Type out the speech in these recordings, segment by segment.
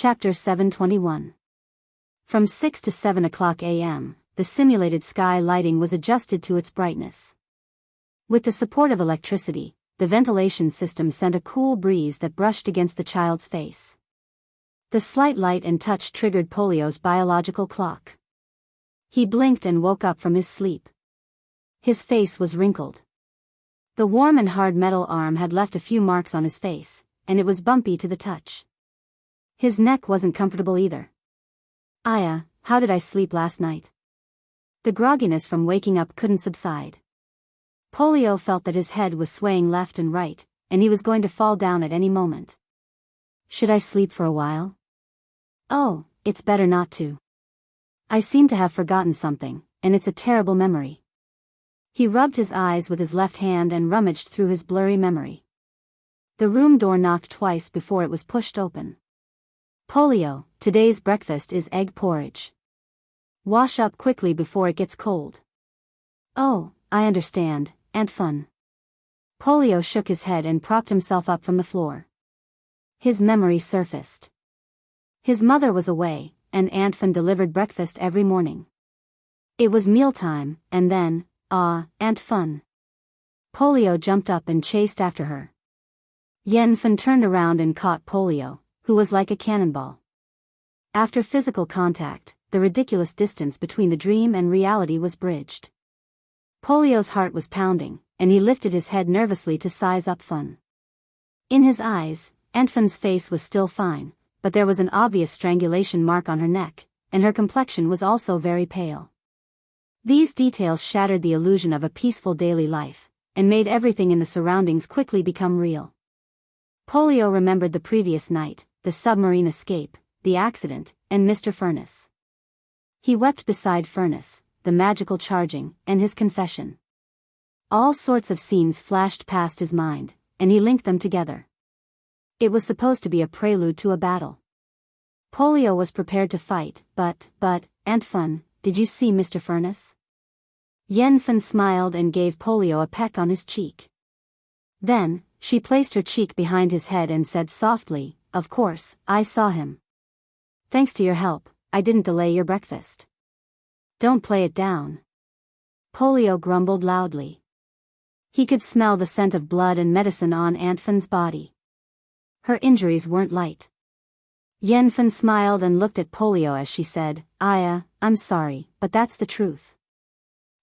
Chapter 721. From 6 to 7 o'clock a.m., the simulated sky lighting was adjusted to its brightness. With the support of electricity, the ventilation system sent a cool breeze that brushed against the child's face. The slight light and touch triggered Polio's biological clock. He blinked and woke up from his sleep. His face was wrinkled. The warm and hard metal arm had left a few marks on his face, and it was bumpy to the touch. His neck wasn't comfortable either. Aya, how did I sleep last night? The grogginess from waking up couldn't subside. Polio felt that his head was swaying left and right, and he was going to fall down at any moment. Should I sleep for a while? Oh, it's better not to. I seem to have forgotten something, and it's a terrible memory. He rubbed his eyes with his left hand and rummaged through his blurry memory. The room door knocked twice before it was pushed open. Polio, today's breakfast is egg porridge. Wash up quickly before it gets cold. Oh, I understand, Aunt Fun. Polio shook his head and propped himself up from the floor. His memory surfaced. His mother was away, and Aunt Fun delivered breakfast every morning. It was mealtime, and then, Aunt Fun. Polio jumped up and chased after her. Yen Fun turned around and caught Polio, who was like a cannonball. After physical contact, the ridiculous distance between the dream and reality was bridged. Polio's heart was pounding, and he lifted his head nervously to size up Fun. In his eyes, Aunt Fun's face was still fine, but there was an obvious strangulation mark on her neck, and her complexion was also very pale. These details shattered the illusion of a peaceful daily life, and made everything in the surroundings quickly become real. Polio remembered the previous night, the submarine escape, the accident, and Mr. Furnace. He wept beside Furnace, the magical charging, and his confession. All sorts of scenes flashed past his mind, and he linked them together. It was supposed to be a prelude to a battle. Polio was prepared to fight, but, Aunt Fun, did you see Mr. Furnace? Yen Fun smiled and gave Polio a peck on his cheek. Then, she placed her cheek behind his head and said softly, "Of course, I saw him. Thanks to your help, I didn't delay your breakfast." "Don't play it down." Polio grumbled loudly. He could smell the scent of blood and medicine on Aunt Fun's body. Her injuries weren't light. Yen Fun smiled and looked at Polio as she said, "Aya, I'm sorry, but that's the truth."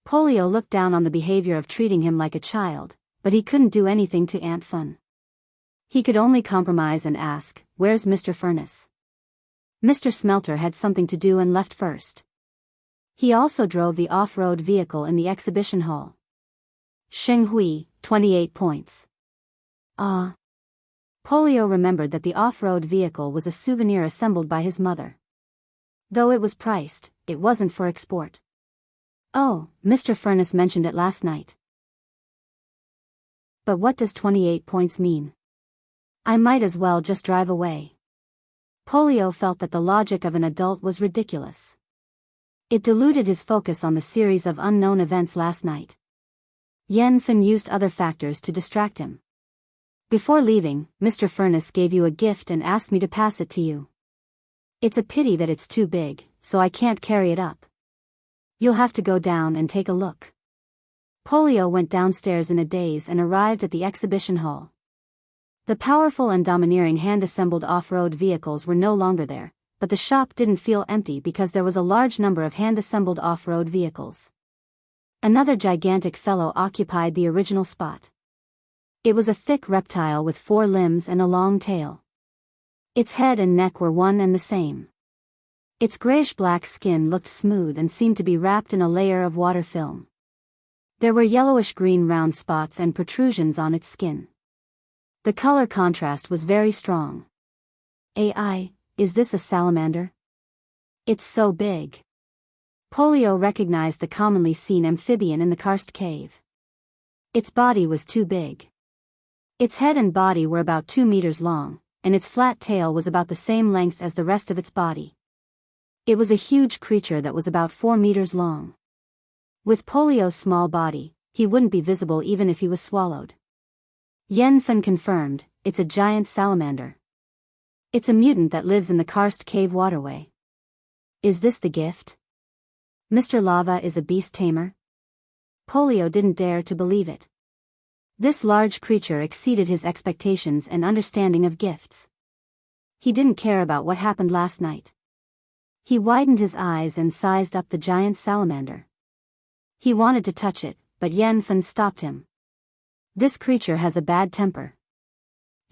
Polio looked down on the behavior of treating him like a child, but he couldn't do anything to Aunt Fun. He could only compromise and ask, "Where's Mr. Furnace?" Mr. Smelter had something to do and left first. He also drove the off-road vehicle in the exhibition hall. Sheng Hui, 28 points. Polio remembered that the off-road vehicle was a souvenir assembled by his mother. Though it was priced, it wasn't for export. Oh, Mr. Furnace mentioned it last night. But what does 28 points mean? I might as well just drive away. Polio felt that the logic of an adult was ridiculous. It diluted his focus on the series of unknown events last night. Yen Fun used other factors to distract him. "Before leaving, Mr. Furnace gave you a gift and asked me to pass it to you. It's a pity that it's too big, so I can't carry it up. You'll have to go down and take a look." Polio went downstairs in a daze and arrived at the exhibition hall. The powerful and domineering hand-assembled off-road vehicles were no longer there, but the shop didn't feel empty because there was a large number of hand-assembled off-road vehicles. Another gigantic fellow occupied the original spot. It was a thick reptile with 4 limbs and a long tail. Its head and neck were one and the same. Its grayish-black skin looked smooth and seemed to be wrapped in a layer of water film. There were yellowish-green round spots and protrusions on its skin. The color contrast was very strong. "AI, is this a salamander? It's so big." Polio recognized the commonly seen amphibian in the karst cave. Its body was too big. Its head and body were about 2 meters long, and its flat tail was about the same length as the rest of its body. It was a huge creature that was about 4 meters long. With Polio's small body, he wouldn't be visible even if he was swallowed. Yen Fun confirmed, "It's a giant salamander." It's a mutant that lives in the karst cave waterway. Is this the gift? Mr. Lava is a beast tamer? Polio didn't dare to believe it. This large creature exceeded his expectations and understanding of gifts. He didn't care about what happened last night. He widened his eyes and sized up the giant salamander. He wanted to touch it, but Yen-Fen stopped him. This creature has a bad temper.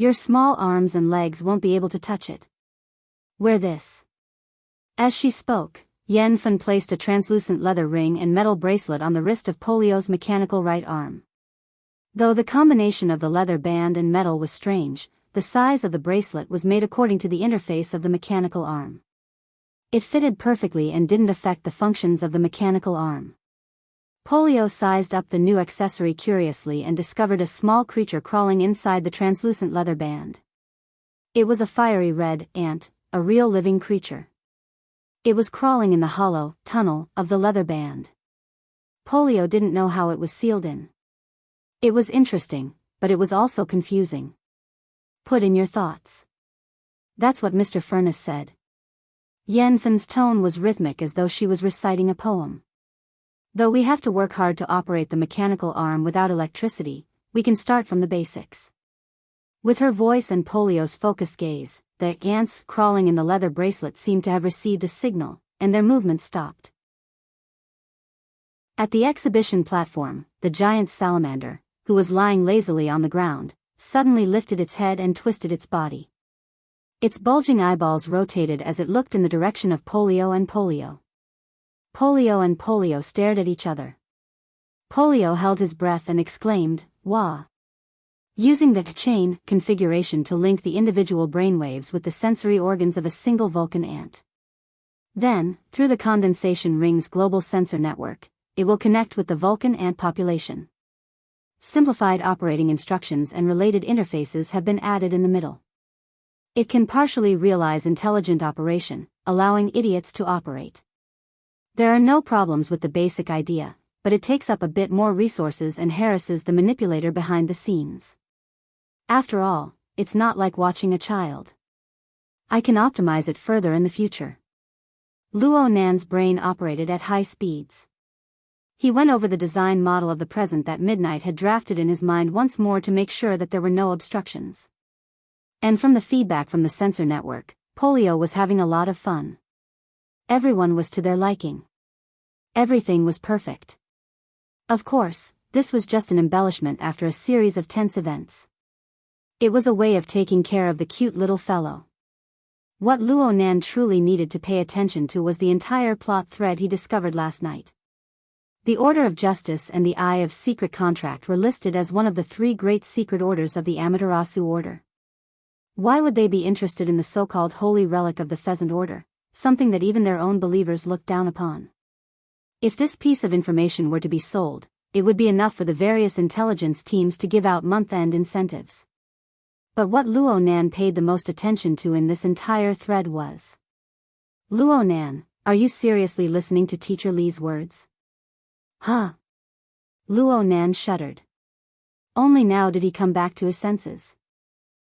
Your small arms and legs won't be able to touch it. Wear this. As she spoke, Yen-Fen placed a translucent leather ring and metal bracelet on the wrist of Polio's mechanical right arm. Though the combination of the leather band and metal was strange, the size of the bracelet was made according to the interface of the mechanical arm. It fitted perfectly and didn't affect the functions of the mechanical arm. Polio sized up the new accessory curiously and discovered a small creature crawling inside the translucent leather band. It was a fiery red ant, a real living creature. It was crawling in the hollow tunnel of the leather band. Polio didn't know how it was sealed in. It was interesting, but it was also confusing. Put in your thoughts. That's what Mr. Furness said. Yen-Fen's tone was rhythmic as though she was reciting a poem. Though we have to work hard to operate the mechanical arm without electricity, we can start from the basics. With her voice and Polio's focused gaze, the ants crawling in the leather bracelet seemed to have received a signal, and their movement stopped. At the exhibition platform, the giant salamander, who was lying lazily on the ground, suddenly lifted its head and twisted its body. Its bulging eyeballs rotated as it looked in the direction of Polio and Polio. Polio and Polio stared at each other. Polio held his breath and exclaimed, "Wah!" Using the chain configuration to link the individual brainwaves with the sensory organs of a single Vulcan ant. Then, through the condensation ring's global sensor network, it will connect with the Vulcan ant population. Simplified operating instructions and related interfaces have been added in the middle. It can partially realize intelligent operation, allowing idiots to operate. There are no problems with the basic idea, but it takes up a bit more resources and harasses the manipulator behind the scenes. After all, it's not like watching a child. I can optimize it further in the future. Luo Nan's brain operated at high speeds. He went over the design model of the present that Midnight had drafted in his mind once more to make sure that there were no obstructions. And from the feedback from the sensor network, Polio was having a lot of fun. Everyone was to their liking. Everything was perfect. Of course, this was just an embellishment after a series of tense events. It was a way of taking care of the cute little fellow. What Luo Nan truly needed to pay attention to was the entire plot thread he discovered last night. The Order of Justice and the Eye of Secret Contract were listed as one of the 3 great secret orders of the Amaterasu Order. Why would they be interested in the so-called holy relic of the Pheasant Order, something that even their own believers looked down upon? If this piece of information were to be sold, it would be enough for the various intelligence teams to give out month-end incentives. But what Luo Nan paid the most attention to in this entire thread was: Luo Nan, are you seriously listening to Teacher Li's words? Huh? Luo Nan shuddered. Only now did he come back to his senses.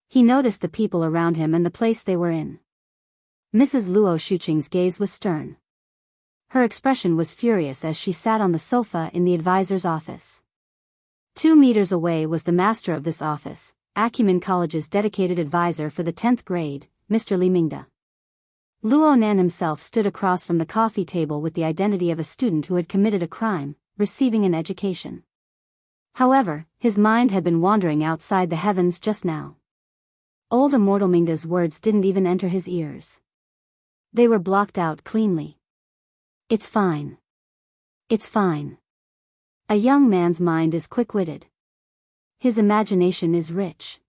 He noticed the people around him and the place they were in. Mrs. Luo Shuqing's gaze was stern. Her expression was furious as she sat on the sofa in the advisor's office. 2 meters away was the master of this office, Acumen College's dedicated advisor for the 10th grade, Mr. Li Mingda. Luo Nan himself stood across from the coffee table with the identity of a student who had committed a crime, receiving an education. However, his mind had been wandering outside the heavens just now. Old Immortal Mingda's words didn't even enter his ears. They were blocked out cleanly. It's fine. It's fine. A young man's mind is quick-witted. His imagination is rich.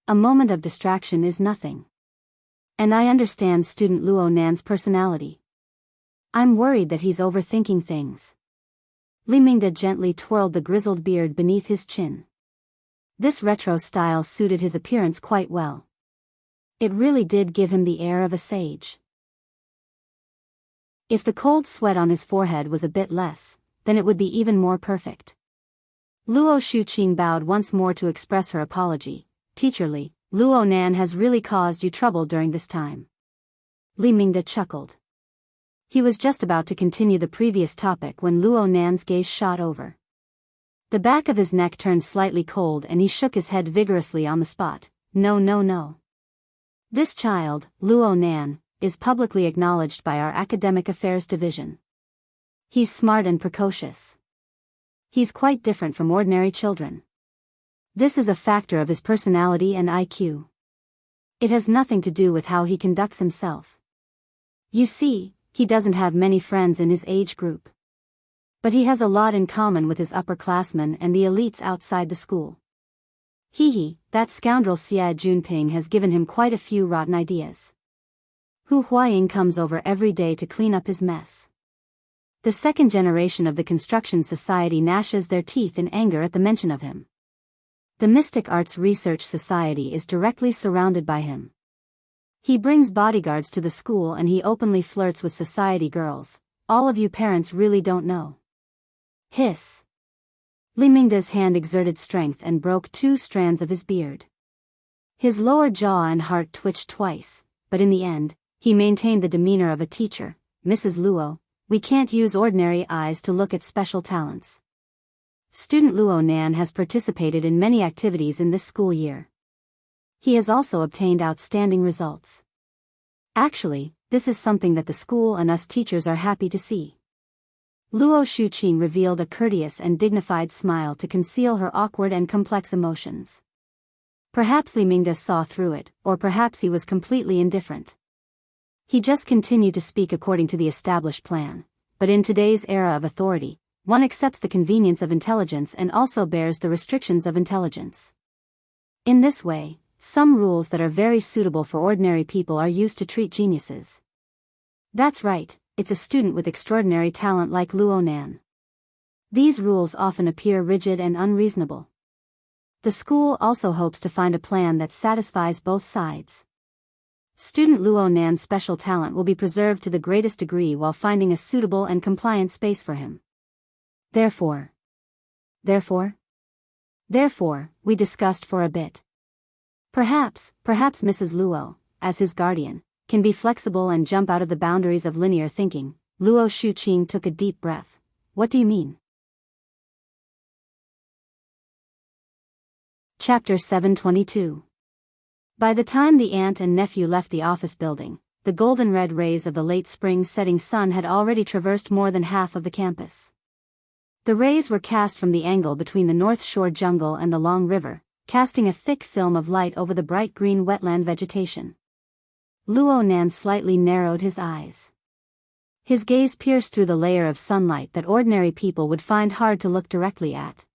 A moment of distraction is nothing. And I understand student Luo Nan's personality. I'm worried that he's overthinking things. Li Mingda gently twirled the grizzled beard beneath his chin. This retro style suited his appearance quite well. It really did give him the air of a sage. If the cold sweat on his forehead was a bit less, then it would be even more perfect. Luo Shuqing bowed once more to express her apology. Teacher Li, Luo Nan has really caused you trouble during this time." Li Mingde chuckled. He was just about to continue the previous topic when Luo Nan's gaze shot over. The back of his neck turned slightly cold and he shook his head vigorously on the spot. "No, no, no. This child, Luo Nan, is publicly acknowledged by our Academic Affairs Division. He's smart and precocious. He's quite different from ordinary children. This is a factor of his personality and IQ. It has nothing to do with how he conducts himself. You see, he doesn't have many friends in his age group. But he has a lot in common with his upperclassmen and the elites outside the school. Hee, that scoundrel Xie Junping has given him quite a few rotten ideas. Hu Huaying comes over every day to clean up his mess. The second generation of the construction society gnashes their teeth in anger at the mention of him. The Mystic Arts Research Society is directly surrounded by him. He brings bodyguards to the school and he openly flirts with society girls. All of you parents really don't know." Hiss. Li Mingde's hand exerted strength and broke 2 strands of his beard. His lower jaw and heart twitched twice, but in the end, he maintained the demeanor of a teacher. "Mrs. Luo, we can't use ordinary eyes to look at special talents. Student Luo Nan has participated in many activities in this school year. He has also obtained outstanding results. Actually, this is something that the school and us teachers are happy to see." Luo Shuqing revealed a courteous and dignified smile to conceal her awkward and complex emotions. Perhaps Li Mingde saw through it, or perhaps he was completely indifferent. He just continued to speak according to the established plan, but in today's era of authority, one accepts the convenience of intelligence and also bears the restrictions of intelligence. In this way, some rules that are very suitable for ordinary people are used to treat geniuses. That's right, it's a student with extraordinary talent like Luo Nan. These rules often appear rigid and unreasonable. The school also hopes to find a plan that satisfies both sides. Student Luo Nan's special talent will be preserved to the greatest degree while finding a suitable and compliant space for him. Therefore, we discussed for a bit. Perhaps Mrs. Luo, as his guardian, can be flexible and jump out of the boundaries of linear thinking. Luo Shuqing took a deep breath. What do you mean? Chapter 722. By the time the aunt and nephew left the office building, the golden-red rays of the late spring setting sun had already traversed more than half of the campus. The rays were cast from the angle between the North Shore jungle and the Long River, casting a thick film of light over the bright green wetland vegetation. Luo Nan slightly narrowed his eyes. His gaze pierced through the layer of sunlight that ordinary people would find hard to look directly at.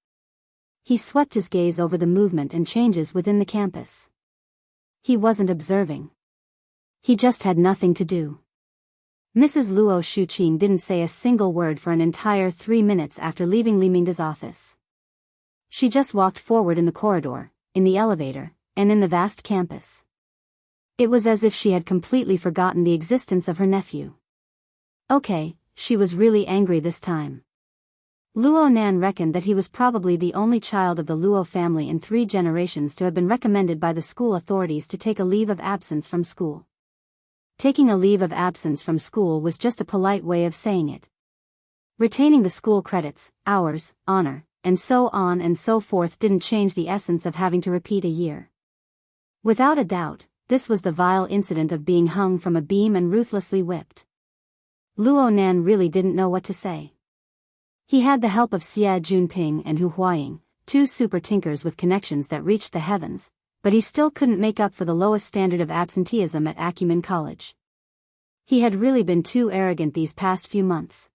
He swept his gaze over the movement and changes within the campus. He wasn't observing. He just had nothing to do. Mrs. Luo Shuqing didn't say a single word for an entire 3 minutes after leaving Li Mingde's office. She just walked forward in the corridor, in the elevator, and in the vast campus. It was as if she had completely forgotten the existence of her nephew. Okay, she was really angry this time. Luo Nan reckoned that he was probably the only child of the Luo family in 3 generations to have been recommended by the school authorities to take a leave of absence from school. Taking a leave of absence from school was just a polite way of saying it. Retaining the school credits, hours, honor, and so on and so forth didn't change the essence of having to repeat a year. Without a doubt, this was the vile incident of being hung from a beam and ruthlessly whipped. Luo Nan really didn't know what to say. He had the help of Xie Junping and Hu Huaying, 2 super tinkers with connections that reached the heavens, but he still couldn't make up for the lowest standard of absenteeism at Acumen College. He had really been too arrogant these past few months.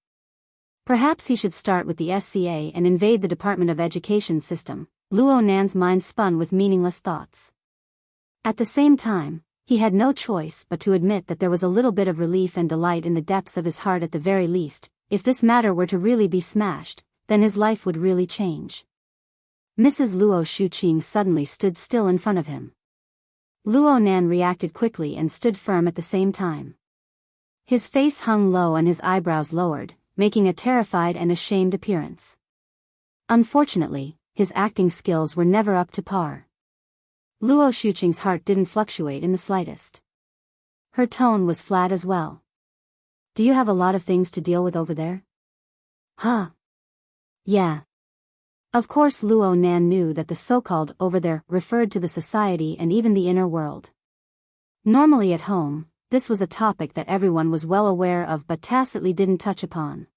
Perhaps he should start with the SCA and invade the Department of Education system. Luo Nan's mind spun with meaningless thoughts. At the same time, he had no choice but to admit that there was a little bit of relief and delight in the depths of his heart at the very least. If this matter were to really be smashed, then his life would really change. Mrs. Luo Shuqing suddenly stood still in front of him. Luo Nan reacted quickly and stood firm at the same time. His face hung low and his eyebrows lowered, making a terrified and ashamed appearance. Unfortunately, his acting skills were never up to par. Luo Shuqing's heart didn't fluctuate in the slightest. Her tone was flat as well. Do you have a lot of things to deal with over there? Huh. Yeah. Of course Luo Nan knew that the so-called over there referred to the society and even the inner world. Normally at home, this was a topic that everyone was well aware of but tacitly didn't touch upon.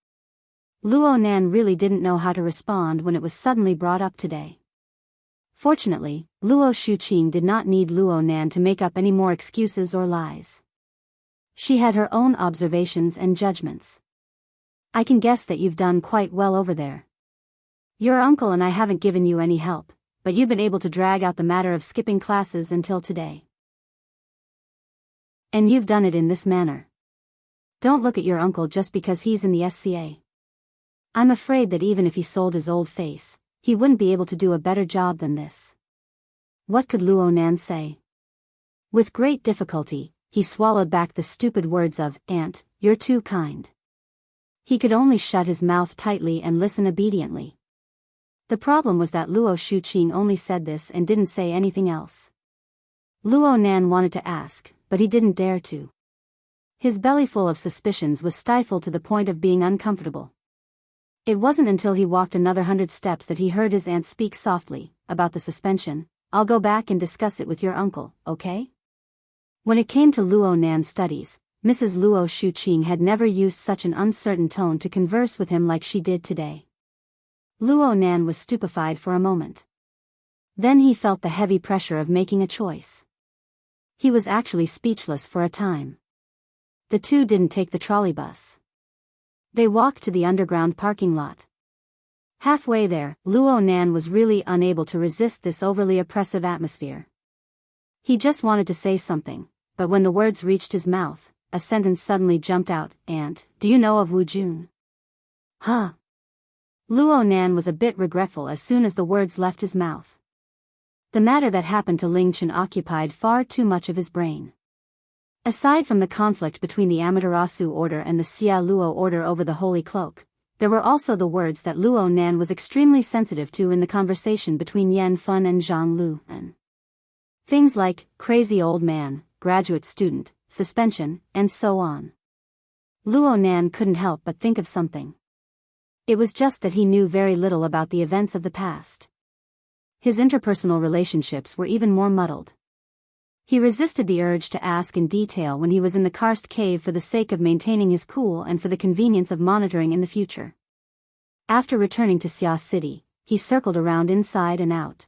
Luo Nan really didn't know how to respond when it was suddenly brought up today. Fortunately, Luo Shuqing did not need Luo Nan to make up any more excuses or lies. She had her own observations and judgments. I can guess that you've done quite well over there. Your uncle and I haven't given you any help, but you've been able to drag out the matter of skipping classes until today. And you've done it in this manner. Don't look at your uncle just because he's in the SCA. I'm afraid that even if he sold his old face, he wouldn't be able to do a better job than this. What could Luo Nan say? With great difficulty, he swallowed back the stupid words of, "Aunt, you're too kind." He could only shut his mouth tightly and listen obediently. The problem was that Luo Shuqing only said this and didn't say anything else. Luo Nan wanted to ask, but he didn't dare to. His belly full of suspicions was stifled to the point of being uncomfortable. It wasn't until he walked another 100 steps that he heard his aunt speak softly, about the suspension. "I'll go back and discuss it with your uncle, okay?" When it came to Luo Nan's studies, Mrs. Luo Shuqing had never used such an uncertain tone to converse with him like she did today. Luo Nan was stupefied for a moment. Then he felt the heavy pressure of making a choice. He was actually speechless for a time. The two didn't take the trolley bus. They walked to the underground parking lot. Halfway there, Luo Nan was really unable to resist this overly oppressive atmosphere. He just wanted to say something, but when the words reached his mouth, a sentence suddenly jumped out. "Aunt, do you know of Wu Jun?" Huh. Luo Nan was a bit regretful as soon as the words left his mouth. The matter that happened to Ling Chen occupied far too much of his brain. Aside from the conflict between the Amaterasu order and the Xia Luo order over the Holy Cloak, there were also the words that Luo Nan was extremely sensitive to in the conversation between Yan Fun and Zhang Lu. Things like, crazy old man, graduate student, suspension, and so on. Luo Nan couldn't help but think of something. It was just that he knew very little about the events of the past. His interpersonal relationships were even more muddled. He resisted the urge to ask in detail when he was in the karst cave for the sake of maintaining his cool and for the convenience of monitoring in the future. After returning to Xia City, he circled around inside and out.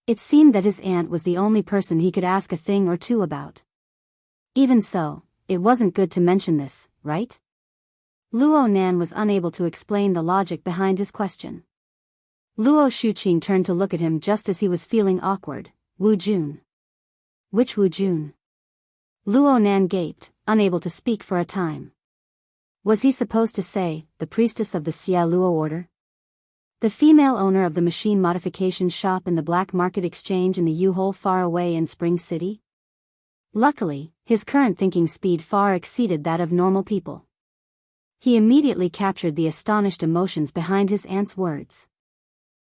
It seemed that his aunt was the only person he could ask a thing or two about. Even so, it wasn't good to mention this, right? Luo Nan was unable to explain the logic behind his question. Luo Shuqing turned to look at him just as he was feeling awkward. "Wu Jun." "Which Wu Jun?" Luo Nan gaped, unable to speak for a time. Was he supposed to say, the priestess of the Xia Luo order? The female owner of the machine modification shop in the black market exchange in the U-Hole far away in Spring City? Luckily, his current thinking speed far exceeded that of normal people. He immediately captured the astonished emotions behind his aunt's words.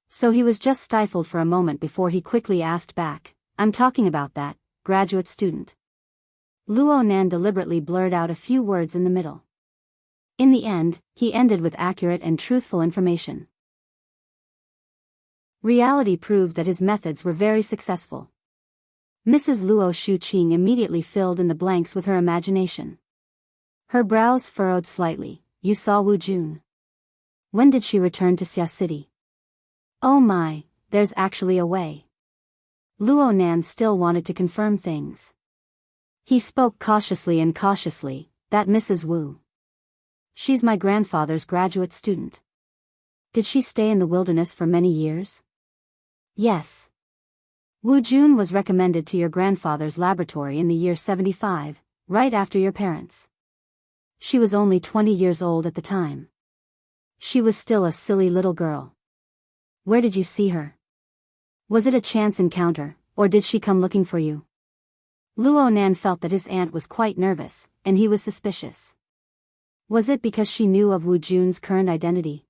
So he was just stifled for a moment before he quickly asked back, "I'm talking about that graduate student." Luo Nan deliberately blurred out a few words in the middle. In the end, he ended with accurate and truthful information. Reality proved that his methods were very successful. Mrs. Luo Shuqing immediately filled in the blanks with her imagination. Her brows furrowed slightly. "You saw Wu Jun. When did she return to Xia City?" "Oh my, there's actually a way." Luo Nan still wanted to confirm things. He spoke cautiously, "That Mrs. Wu. She's my grandfather's graduate student." "Did she stay in the wilderness for many years?" "Yes. Wu Jun was recommended to your grandfather's laboratory in the year 75, right after your parents. She was only 20 years old at the time. She was still a silly little girl." "Where did you see her? Was it a chance encounter, or did she come looking for you?" Luo Nan felt that his aunt was quite nervous, and he was suspicious. Was it because she knew of Wu Jun's current identity?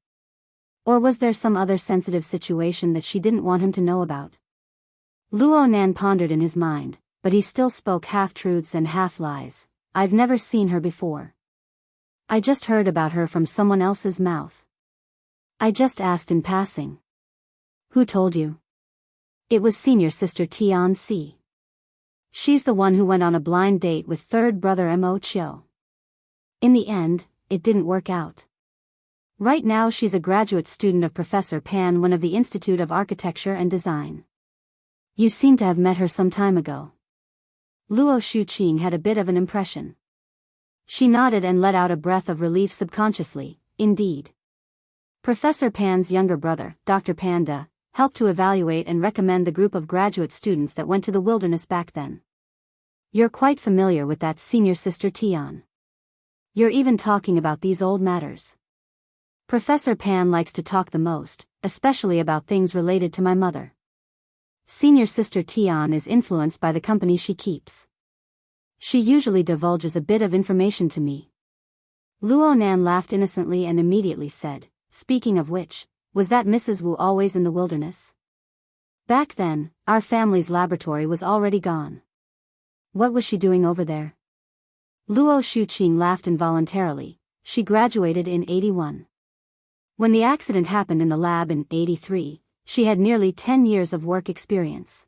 Or was there some other sensitive situation that she didn't want him to know about? Luo Nan pondered in his mind, but he still spoke half-truths and half-lies. I've never seen her before. I just heard about her from someone else's mouth. I just asked in passing. Who told you? It was senior sister Tian Si. She's the one who went on a blind date with third brother Mo Chio. In the end, it didn't work out. Right now she's a graduate student of Professor Pan, one of the Institute of Architecture and Design. You seem to have met her some time ago. Luo Shuqing had a bit of an impression. She nodded and let out a breath of relief subconsciously. Indeed. Professor Pan's younger brother, Dr. Panda, helped to evaluate and recommend the group of graduate students that went to the wilderness back then. You're quite familiar with that senior sister Tian. You're even talking about these old matters. Professor Pan likes to talk the most, especially about things related to my mother. Senior sister Tian is influenced by the company she keeps. She usually divulges a bit of information to me. Luo Nan laughed innocently and immediately said, speaking of which, was that Mrs. Wu always in the wilderness? Back then, our family's laboratory was already gone. What was she doing over there? Luo Shuqing laughed involuntarily. She graduated in 81. When the accident happened in the lab in 83, she had nearly 10 years of work experience.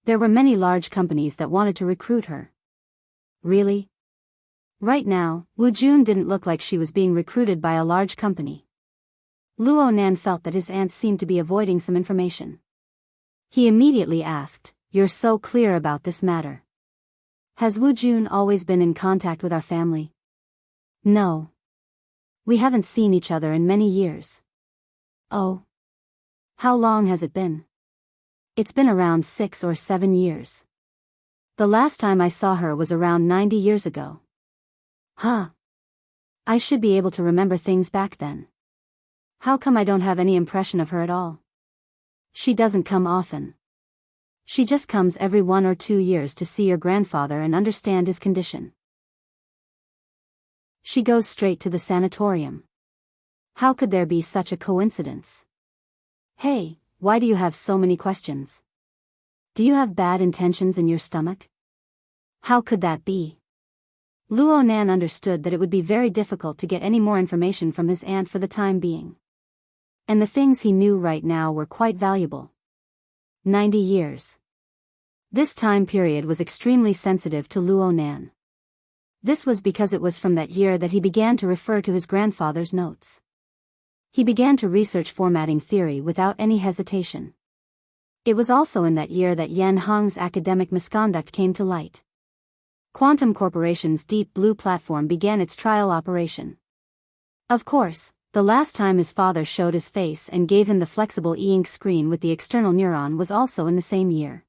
There were many large companies that wanted to recruit her. Really? Right now, Wu Jun didn't look like she was being recruited by a large company. Luo Nan felt that his aunt seemed to be avoiding some information. He immediately asked, "You're so clear about this matter. Has Wu Jun always been in contact with our family?" "No. We haven't seen each other in many years." "Oh. How long has it been?" "It's been around 6 or 7 years. The last time I saw her was around 90 years ago." "Huh. I should be able to remember things back then. How come I don't have any impression of her at all?" "She doesn't come often. She just comes every 1 or 2 years to see your grandfather and understand his condition. She goes straight to the sanatorium. How could there be such a coincidence?" "Hey, why do you have so many questions? Do you have bad intentions in your stomach?" "How could that be?" Luo Nan understood that it would be very difficult to get any more information from his aunt for the time being. And the things he knew right now were quite valuable. 90 years. This time period was extremely sensitive to Luo Nan. This was because it was from that year that he began to refer to his grandfather's notes. He began to research formatting theory without any hesitation. It was also in that year that Yan Hong's academic misconduct came to light. Quantum Corporation's Deep Blue platform began its trial operation. Of course, the last time his father showed his face and gave him the flexible e-ink screen with the external neuron was also in the same year.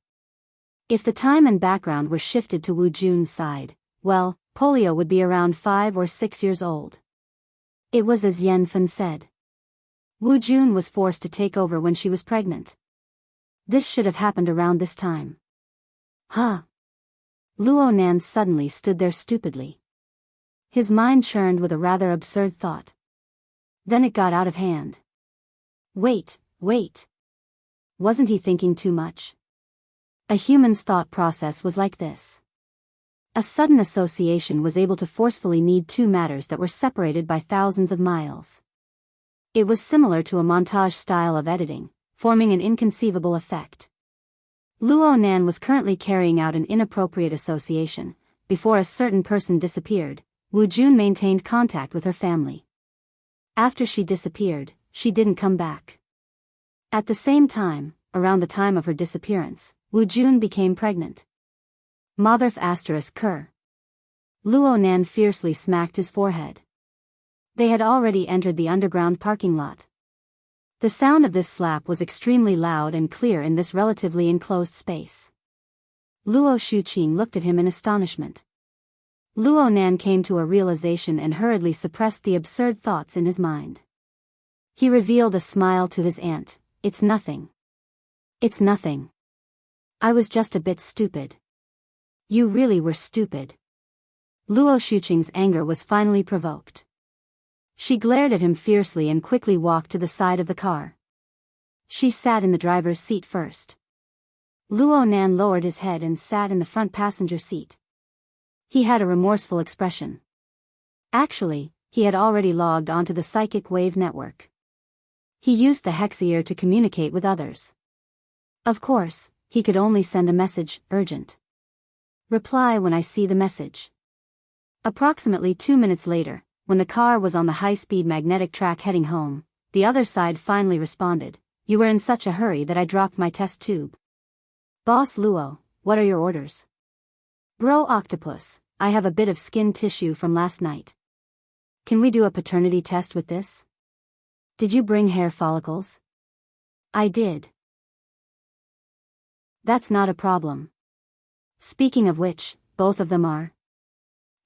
If the time and background were shifted to Wu Jun's side, well, polio would be around 5 or 6 years old. It was as Yen Fen said. Wu Jun was forced to take over when she was pregnant. This should have happened around this time. Huh? Luo Nan suddenly stood there stupidly. His mind churned with a rather absurd thought. Then it got out of hand. Wait. Wasn't he thinking too much? A human's thought process was like this. A sudden association was able to forcefully knead two matters that were separated by thousands of miles. It was similar to a montage style of editing, forming an inconceivable effect. Luo Nan was currently carrying out an inappropriate association. Before a certain person disappeared, Wu Jun maintained contact with her family. After she disappeared, she didn't come back. At the same time, around the time of her disappearance, Wu Jun became pregnant. Motherf asterisk Ker. Luo Nan fiercely smacked his forehead. They had already entered the underground parking lot. The sound of this slap was extremely loud and clear in this relatively enclosed space. Luo Shuqing looked at him in astonishment. Luo Nan came to a realization and hurriedly suppressed the absurd thoughts in his mind. He revealed a smile to his aunt. It's nothing. It's nothing. I was just a bit stupid. You really were stupid. Luo Shuqing's anger was finally provoked. She glared at him fiercely and quickly walked to the side of the car. She sat in the driver's seat first. Luo Nan lowered his head and sat in the front passenger seat. He had a remorseful expression. Actually, he had already logged onto the psychic wave network. He used the hexier to communicate with others. Of course, he could only send a message, urgent. Reply when I see the message. Approximately 2 minutes later, when the car was on the high-speed magnetic track heading home, the other side finally responded, "You were in such a hurry that I dropped my test tube." Boss Luo, what are your orders? Bro Octopus, I have a bit of skin tissue from last night. Can we do a paternity test with this? Did you bring hair follicles? I did. That's not a problem. Speaking of which, both of them are.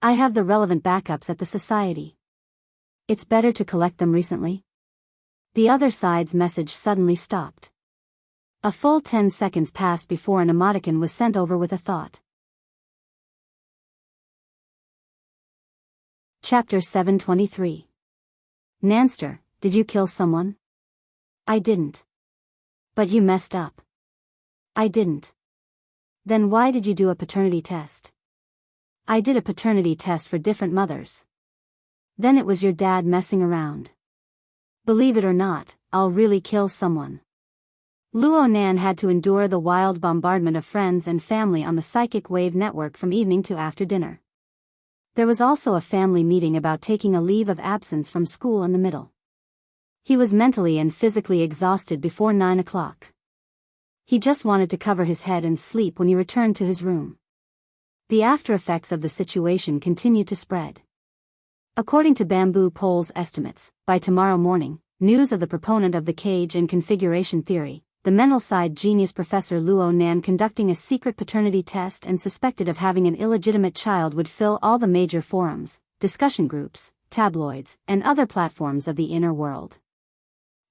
I have the relevant backups at the society. It's better to collect them recently. The other side's message suddenly stopped. A full 10 seconds passed before an emoticon was sent over with a thought. Chapter 723. Nanster, did you kill someone? I didn't. But you messed up. I didn't. Then why did you do a paternity test? I did a paternity test for different mothers. Then it was your dad messing around. Believe it or not, I'll really kill someone. Luo Nan had to endure the wild bombardment of friends and family on the psychic wave network from evening to after dinner. There was also a family meeting about taking a leave of absence from school in the middle. He was mentally and physically exhausted before 9 o'clock. He just wanted to cover his head and sleep when he returned to his room. The after effects of the situation continued to spread. According to Bamboo Pole's estimates, by tomorrow morning, news of the proponent of the cage and configuration theory, the mental side genius Professor Luo Nan conducting a secret paternity test and suspected of having an illegitimate child would fill all the major forums, discussion groups, tabloids, and other platforms of the inner world.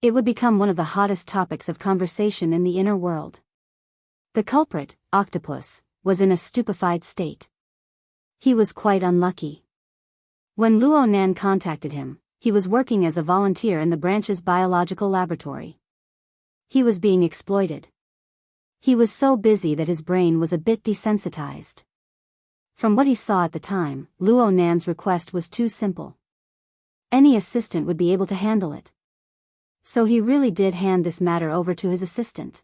It would become one of the hottest topics of conversation in the inner world. The culprit, Octopus, was in a stupefied state. He was quite unlucky. When Luo Nan contacted him, he was working as a volunteer in the branch's biological laboratory. He was being exploited. He was so busy that his brain was a bit desensitized. From what he saw at the time, Luo Nan's request was too simple. Any assistant would be able to handle it. So he really did hand this matter over to his assistant.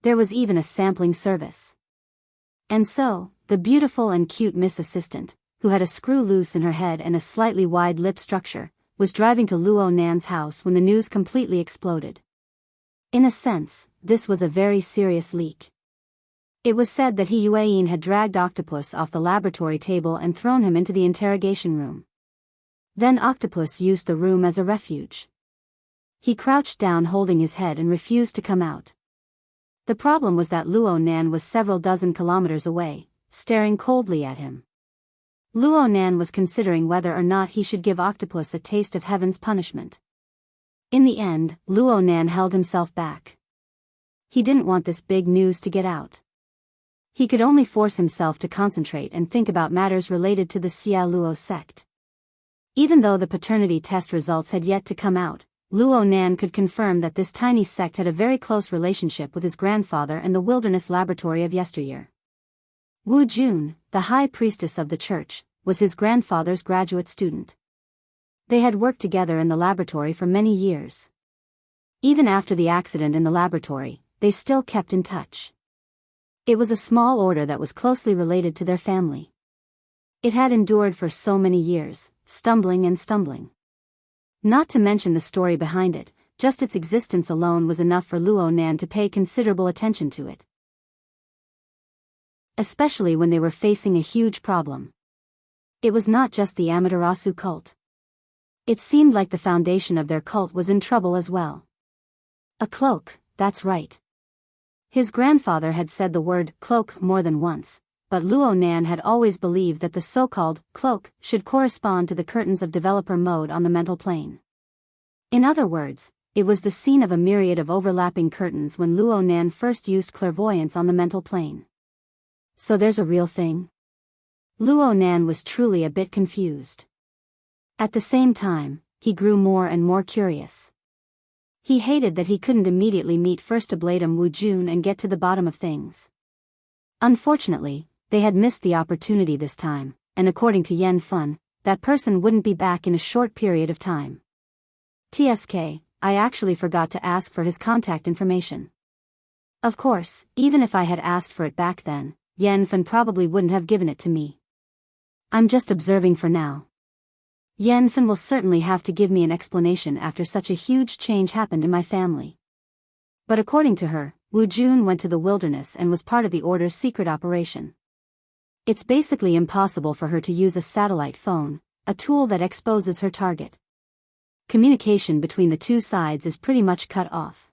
There was even a sampling service. And so, the beautiful and cute Miss Assistant, who had a screw loose in her head and a slightly wide lip structure, was driving to Luo Nan's house when the news completely exploded. In a sense, this was a very serious leak. It was said that Yuan had dragged Octopus off the laboratory table and thrown him into the interrogation room. Then Octopus used the room as a refuge. He crouched down holding his head and refused to come out. The problem was that Luo Nan was several dozen kilometers away, staring coldly at him. Luo Nan was considering whether or not he should give Octopus a taste of heaven's punishment. In the end, Luo Nan held himself back. He didn't want this big news to get out. He could only force himself to concentrate and think about matters related to the Xia Luo sect. Even though the paternity test results had yet to come out, Luo Nan could confirm that this tiny sect had a very close relationship with his grandfather and the wilderness laboratory of yesteryear. Wu Jun, the high priestess of the church, was his grandfather's graduate student. They had worked together in the laboratory for many years. Even after the accident in the laboratory, they still kept in touch. It was a small order that was closely related to their family. It had endured for so many years, stumbling and stumbling. Not to mention the story behind it, just its existence alone was enough for Luo Nan to pay considerable attention to it. Especially when they were facing a huge problem. It was not just the Amaterasu cult. It seemed like the foundation of their cult was in trouble as well. A cloak, that's right. His grandfather had said the word cloak more than once, but Luo Nan had always believed that the so-called cloak should correspond to the curtains of developer mode on the mental plane. In other words, it was the scene of a myriad of overlapping curtains when Luo Nan first used clairvoyance on the mental plane. So there's a real thing? Luo Nan was truly a bit confused. At the same time, he grew more and more curious. He hated that he couldn't immediately meet First Ablatum Wu Jun and get to the bottom of things. Unfortunately, they had missed the opportunity this time, and according to Yen Fun, that person wouldn't be back in a short period of time. TSK, I actually forgot to ask for his contact information. Of course, even if I had asked for it back then, Yen Fun probably wouldn't have given it to me. I'm just observing for now. Yen Fun will certainly have to give me an explanation after such a huge change happened in my family. But according to her, Wu Jun went to the wilderness and was part of the Order's secret operation. It's basically impossible for her to use a satellite phone, a tool that exposes her target. Communication between the two sides is pretty much cut off.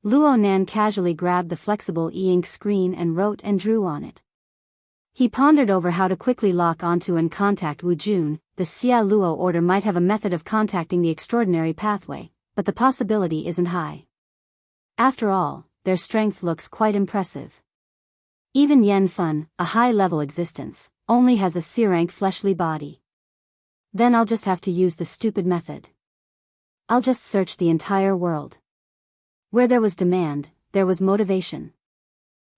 Luo Nan casually grabbed the flexible e-ink screen and wrote and drew on it. He pondered over how to quickly lock onto and contact Wu Jun. The Xia Luo Order might have a method of contacting the extraordinary pathway, but the possibility isn't high. After all, their strength looks quite impressive. Even Yen Fun, a high-level existence, only has a C-rank fleshly body. Then I'll just have to use the stupid method. I'll just search the entire world. Where there was demand, there was motivation.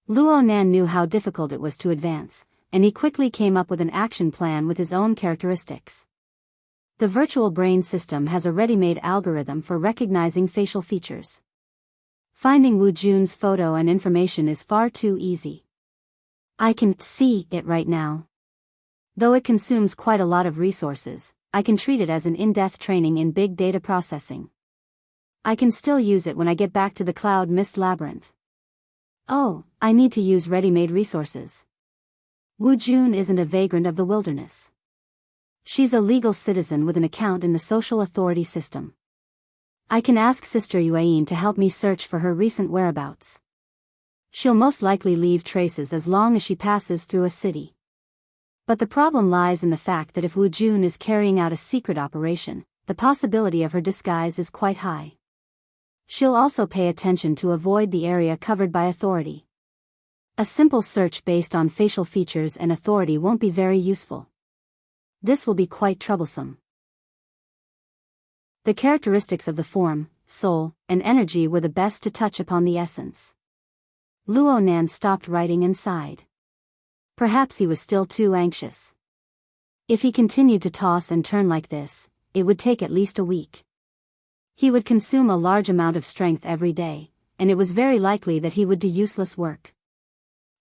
Luo Nan knew how difficult it was to advance, and he quickly came up with an action plan with his own characteristics. The virtual brain system has a ready-made algorithm for recognizing facial features. Finding Wu Jun's photo and information is far too easy. I can see it right now. Though it consumes quite a lot of resources, I can treat it as an in-depth training in big data processing. I can still use it when I get back to the Cloud Mist Labyrinth. Oh, I need to use ready-made resources. Wu Jun isn't a vagrant of the wilderness. She's a legal citizen with an account in the social authority system. I can ask Sister Yuan to help me search for her recent whereabouts. She'll most likely leave traces as long as she passes through a city. But the problem lies in the fact that if Wu Jun is carrying out a secret operation, the possibility of her disguise is quite high. She'll also pay attention to avoid the area covered by authority. A simple search based on facial features and authority won't be very useful. This will be quite troublesome. The characteristics of the form, soul, and energy were the best to touch upon the essence. Luo Nan stopped writing and sighed. Perhaps he was still too anxious. If he continued to toss and turn like this, it would take at least a week. He would consume a large amount of strength every day, and it was very likely that he would do useless work.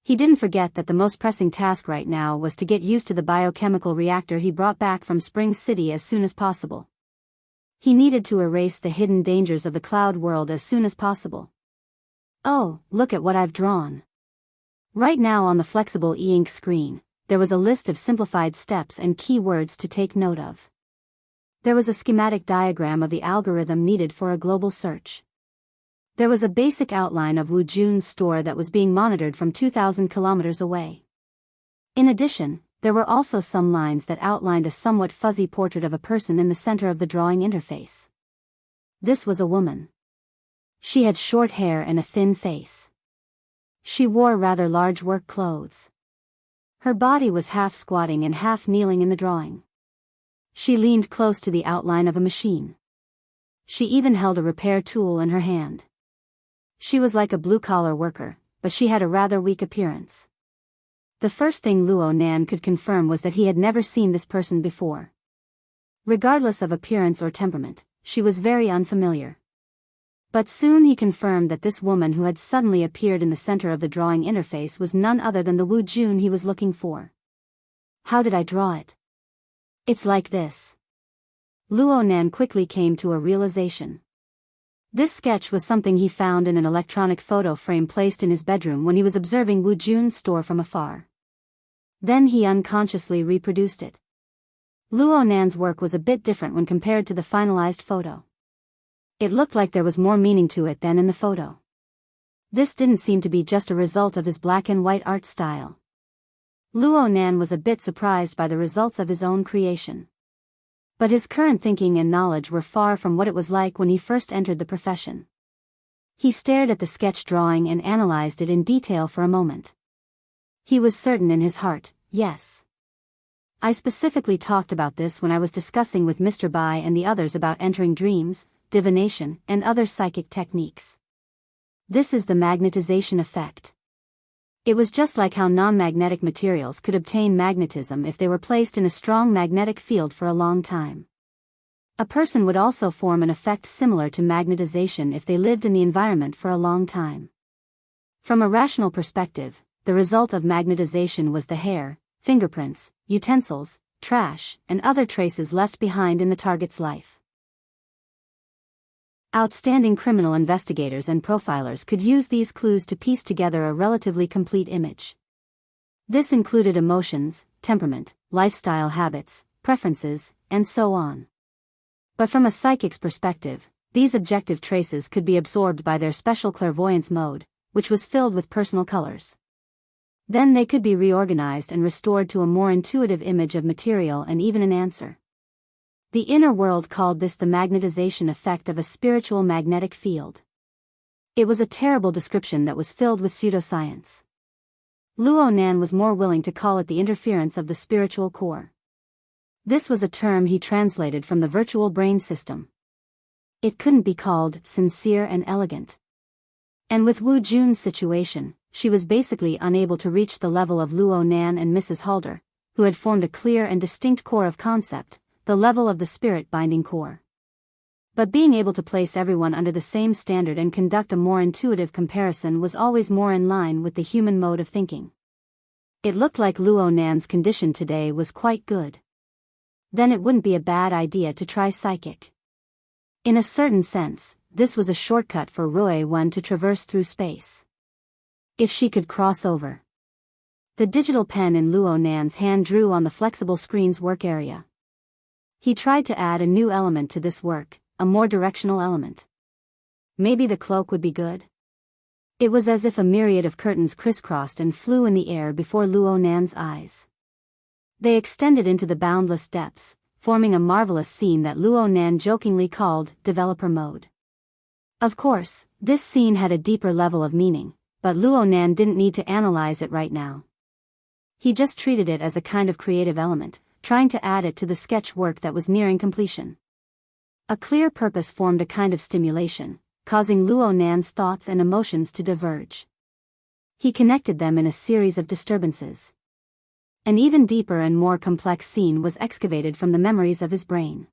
He didn't forget that the most pressing task right now was to get used to the biochemical reactor he brought back from Spring City as soon as possible. He needed to erase the hidden dangers of the cloud world as soon as possible. Oh, look at what I've drawn. Right now on the flexible e-ink screen, there was a list of simplified steps and keywords to take note of. There was a schematic diagram of the algorithm needed for a global search. There was a basic outline of Wu Jun's store that was being monitored from 2,000 kilometers away. In addition, there were also some lines that outlined a somewhat fuzzy portrait of a person in the center of the drawing interface. This was a woman. She had short hair and a thin face. She wore rather large work clothes. Her body was half squatting and half kneeling in the drawing. She leaned close to the outline of a machine. She even held a repair tool in her hand. She was like a blue-collar worker, but she had a rather weak appearance. The first thing Luo Nan could confirm was that he had never seen this person before. Regardless of appearance or temperament, she was very unfamiliar. But soon he confirmed that this woman who had suddenly appeared in the center of the drawing interface was none other than the Wu Jun he was looking for. How did I draw it? It's like this. Luo Nan quickly came to a realization. This sketch was something he found in an electronic photo frame placed in his bedroom when he was observing Wu Jun's store from afar. Then he unconsciously reproduced it. Luo Nan's work was a bit different when compared to the finalized photo. It looked like there was more meaning to it than in the photo. This didn't seem to be just a result of his black and white art style. Luo Nan was a bit surprised by the results of his own creation. But his current thinking and knowledge were far from what it was like when he first entered the profession. He stared at the sketch drawing and analyzed it in detail for a moment. He was certain in his heart, yes. I specifically talked about this when I was discussing with Mr. Bai and the others about entering dreams, divination, and other psychic techniques. This is the magnetization effect. It was just like how non-magnetic materials could obtain magnetism if they were placed in a strong magnetic field for a long time. A person would also form an effect similar to magnetization if they lived in the environment for a long time. From a rational perspective, the result of magnetization was the hair, fingerprints, utensils, trash, and other traces left behind in the target's life. Outstanding criminal investigators and profilers could use these clues to piece together a relatively complete image. This included emotions, temperament, lifestyle habits, preferences, and so on. But from a psychic's perspective, these objective traces could be absorbed by their special clairvoyance mode, which was filled with personal colors. Then they could be reorganized and restored to a more intuitive image of material and even an answer. The inner world called this the magnetization effect of a spiritual magnetic field. It was a terrible description that was filled with pseudoscience. Luo Nan was more willing to call it the interference of the spiritual core. This was a term he translated from the virtual brain system. It couldn't be called sincere and elegant. And with Wu Jun's situation, she was basically unable to reach the level of Luo Nan and Mrs. Halder, who had formed a clear and distinct core of concept, the level of the spirit-binding core. But being able to place everyone under the same standard and conduct a more intuitive comparison was always more in line with the human mode of thinking. It looked like Luo Nan's condition today was quite good. Then it wouldn't be a bad idea to try psychic. In a certain sense, this was a shortcut for Rui Wen to traverse through space. If she could cross over. The digital pen in Luo Nan's hand drew on the flexible screen's work area. He tried to add a new element to this work, a more directional element. Maybe the cloak would be good? It was as if a myriad of curtains crisscrossed and flew in the air before Luo Nan's eyes. They extended into the boundless depths, forming a marvelous scene that Luo Nan jokingly called developer mode. Of course, this scene had a deeper level of meaning, but Luo Nan didn't need to analyze it right now. He just treated it as a kind of creative element, trying to add it to the sketch work that was nearing completion. A clear purpose formed a kind of stimulation, causing Luo Nan's thoughts and emotions to diverge. He connected them in a series of disturbances. An even deeper and more complex scene was excavated from the memories of his brain.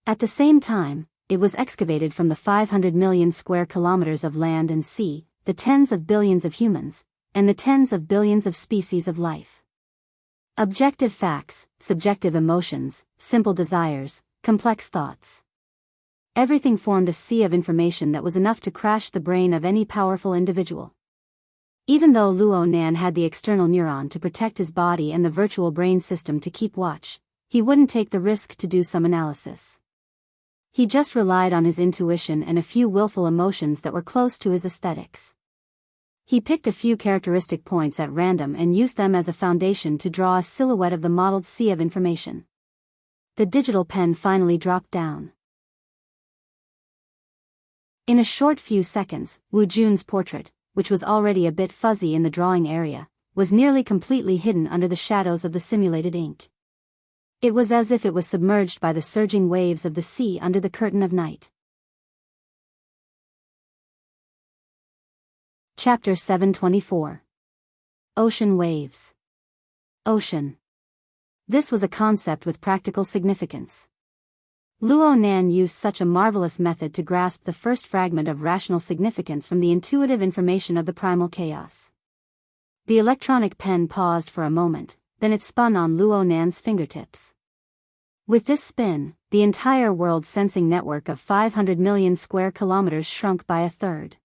At the same time, it was excavated from the 500 million square kilometers of land and sea, the tens of billions of humans, and the tens of billions of species of life. Objective facts, subjective emotions, simple desires, complex thoughts. Everything formed a sea of information that was enough to crash the brain of any powerful individual. Even though Luo Nan had the external neuron to protect his body and the virtual brain system to keep watch, he wouldn't take the risk to do some analysis. He just relied on his intuition and a few willful emotions that were close to his aesthetics. He picked a few characteristic points at random and used them as a foundation to draw a silhouette of the modeled sea of information. The digital pen finally dropped down. In a short few seconds, Wu Jun's portrait, which was already a bit fuzzy in the drawing area, was nearly completely hidden under the shadows of the simulated ink. It was as if it was submerged by the surging waves of the sea under the curtain of night. Chapter 724. Ocean Waves. Ocean. This was a concept with practical significance. Luo Nan used such a marvelous method to grasp the first fragment of rational significance from the intuitive information of the primal chaos. The electronic pen paused for a moment, then it spun on Luo Nan's fingertips. With this spin, the entire world sensing network of 500 million square kilometers shrunk by a third.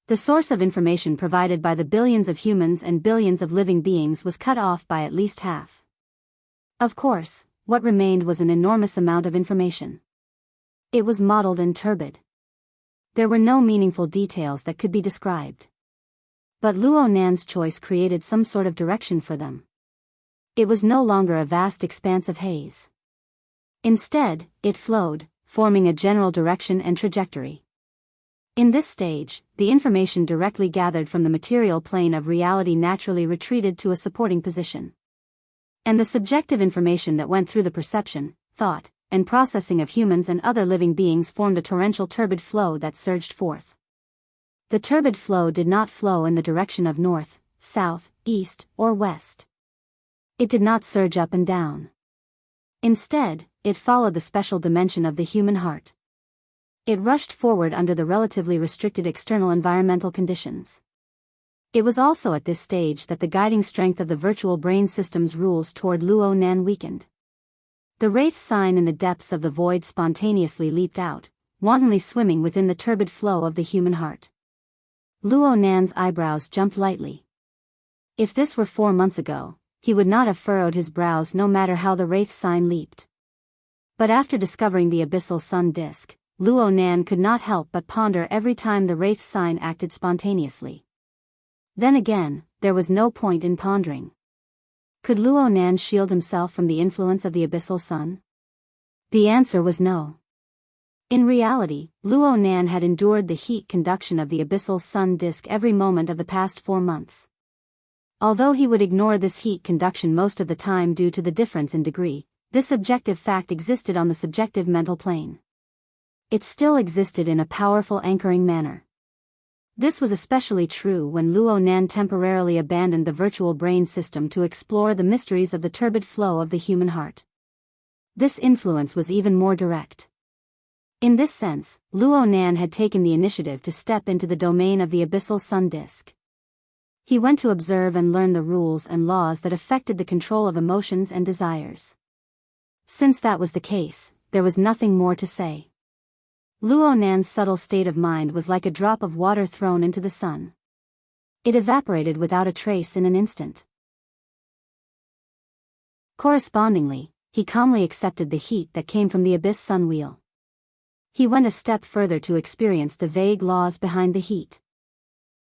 The source of information provided by the billions of humans and billions of living beings was cut off by at least half. Of course, what remained was an enormous amount of information. It was mottled and turbid. There were no meaningful details that could be described. But Luo Nan's choice created some sort of direction for them. It was no longer a vast expanse of haze. Instead, it flowed, forming a general direction and trajectory. In this stage, the information directly gathered from the material plane of reality naturally retreated to a supporting position. And the subjective information that went through the perception, thought, and processing of humans and other living beings formed a torrential turbid flow that surged forth. The turbid flow did not flow in the direction of north, south, east, or west. It did not surge up and down. Instead, it followed the special dimension of the human heart. It rushed forward under the relatively restricted external environmental conditions. It was also at this stage that the guiding strength of the virtual brain system's rules toward Luo Nan weakened. The wraith sign in the depths of the void spontaneously leaped out, wantonly swimming within the turbid flow of the human heart. Luo Nan's eyebrows jumped lightly. If this were 4 months ago, he would not have furrowed his brows no matter how the wraith sign leaped. But after discovering the abyssal sun disk, Luo Nan could not help but ponder every time the wraith sign acted spontaneously. Then again, there was no point in pondering. Could Luo Nan shield himself from the influence of the abyssal sun? The answer was no. In reality, Luo Nan had endured the heat conduction of the abyssal sun disk every moment of the past 4 months. Although he would ignore this heat conduction most of the time due to the difference in degree, this objective fact existed on the subjective mental plane. It still existed in a powerful anchoring manner. This was especially true when Luo Nan temporarily abandoned the virtual brain system to explore the mysteries of the turbid flow of the human heart. This influence was even more direct. In this sense, Luo Nan had taken the initiative to step into the domain of the abyssal sun disk. He went to observe and learn the rules and laws that affected the control of emotions and desires. Since that was the case, there was nothing more to say. Luo Nan's subtle state of mind was like a drop of water thrown into the sun. It evaporated without a trace in an instant. Correspondingly, he calmly accepted the heat that came from the abyss sun wheel. He went a step further to experience the vague laws behind the heat.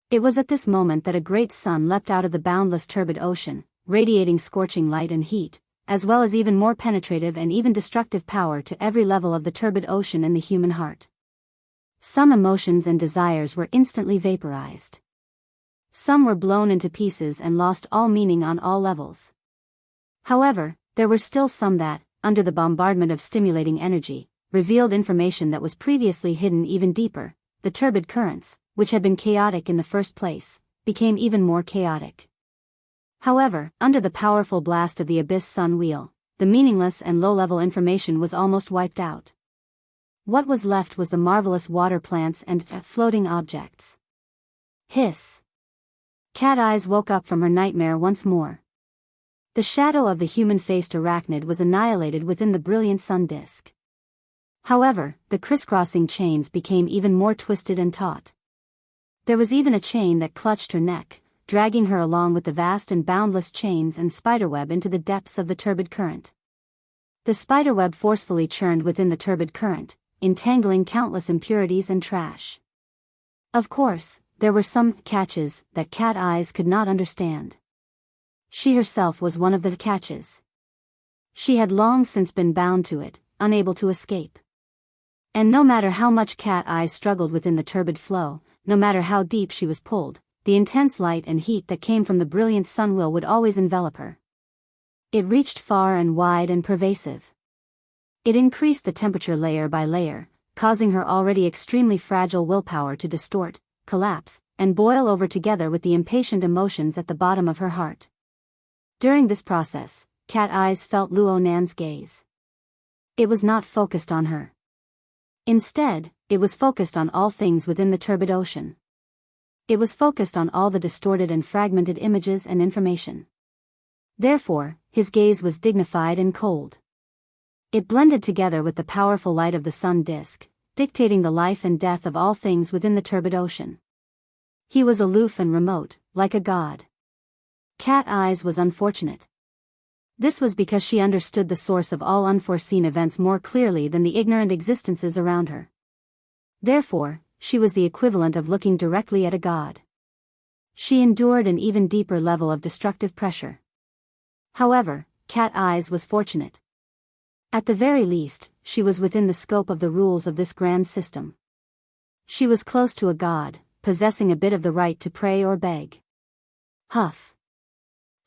It was at this moment that a great sun leapt out of the boundless turbid ocean, radiating scorching light and heat, as well as even more penetrative and even destructive power to every level of the turbid ocean in the human heart. Some emotions and desires were instantly vaporized. Some were blown into pieces and lost all meaning on all levels. However, there were still some that, under the bombardment of stimulating energy, revealed information that was previously hidden even deeper. The turbid currents, which had been chaotic in the first place, became even more chaotic. However, under the powerful blast of the abyss sun wheel, the meaningless and low-level information was almost wiped out. What was left was the marvelous water plants and floating objects. Hiss! Cat Eyes woke up from her nightmare once more. The shadow of the human-faced arachnid was annihilated within the brilliant sun disk. However, the crisscrossing chains became even more twisted and taut. There was even a chain that clutched her neck, dragging her along with the vast and boundless chains and spiderweb into the depths of the turbid current. The spiderweb forcefully churned within the turbid current, entangling countless impurities and trash. Of course, there were some catches that Cat Eyes could not understand. She herself was one of the catches. She had long since been bound to it, unable to escape. And no matter how much Cat Eyes struggled within the turbid flow, no matter how deep she was pulled, the intense light and heat that came from the brilliant sunwheel would always envelop her. It reached far and wide and pervasive. It increased the temperature layer by layer, causing her already extremely fragile willpower to distort, collapse, and boil over together with the impatient emotions at the bottom of her heart. During this process, Cat Eyes felt Luo Nan's gaze. It was not focused on her. Instead, it was focused on all things within the turbid ocean. It was focused on all the distorted and fragmented images and information. Therefore, his gaze was dignified and cold. It blended together with the powerful light of the sun disk, dictating the life and death of all things within the turbid ocean. He was aloof and remote, like a god. Cat Eyes was unfortunate. This was because she understood the source of all unforeseen events more clearly than the ignorant existences around her. Therefore, she was the equivalent of looking directly at a god. She endured an even deeper level of destructive pressure. However, Cat Eyes was fortunate. At the very least, she was within the scope of the rules of this grand system. She was close to a god, possessing a bit of the right to pray or beg. Huff.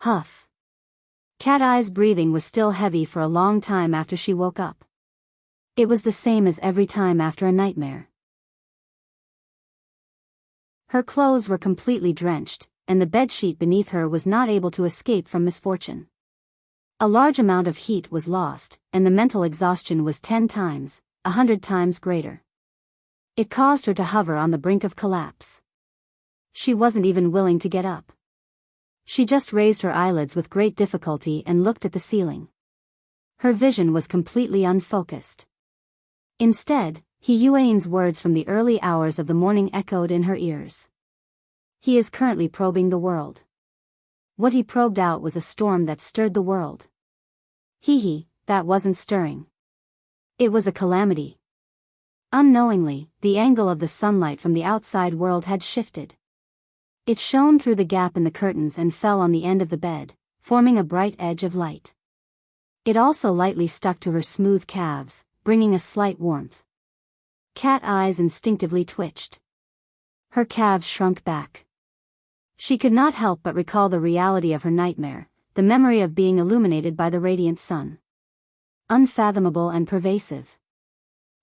Huff. Cat Eye's breathing was still heavy for a long time after she woke up. It was the same as every time after a nightmare. Her clothes were completely drenched, and the bedsheet beneath her was not able to escape from misfortune. A large amount of heat was lost, and the mental exhaustion was 10 times, 100 times greater. It caused her to hover on the brink of collapse. She wasn't even willing to get up. She just raised her eyelids with great difficulty and looked at the ceiling. Her vision was completely unfocused. Instead, Yuan's words from the early hours of the morning echoed in her ears. He is currently probing the world. What he probed out was a storm that stirred the world. That wasn't stirring. It was a calamity. Unknowingly, the angle of the sunlight from the outside world had shifted. It shone through the gap in the curtains and fell on the end of the bed, forming a bright edge of light. It also lightly stuck to her smooth calves, bringing a slight warmth. Cat eyes instinctively twitched. Her calves shrunk back. She could not help but recall the reality of her nightmare, the memory of being illuminated by the radiant sun. Unfathomable and pervasive.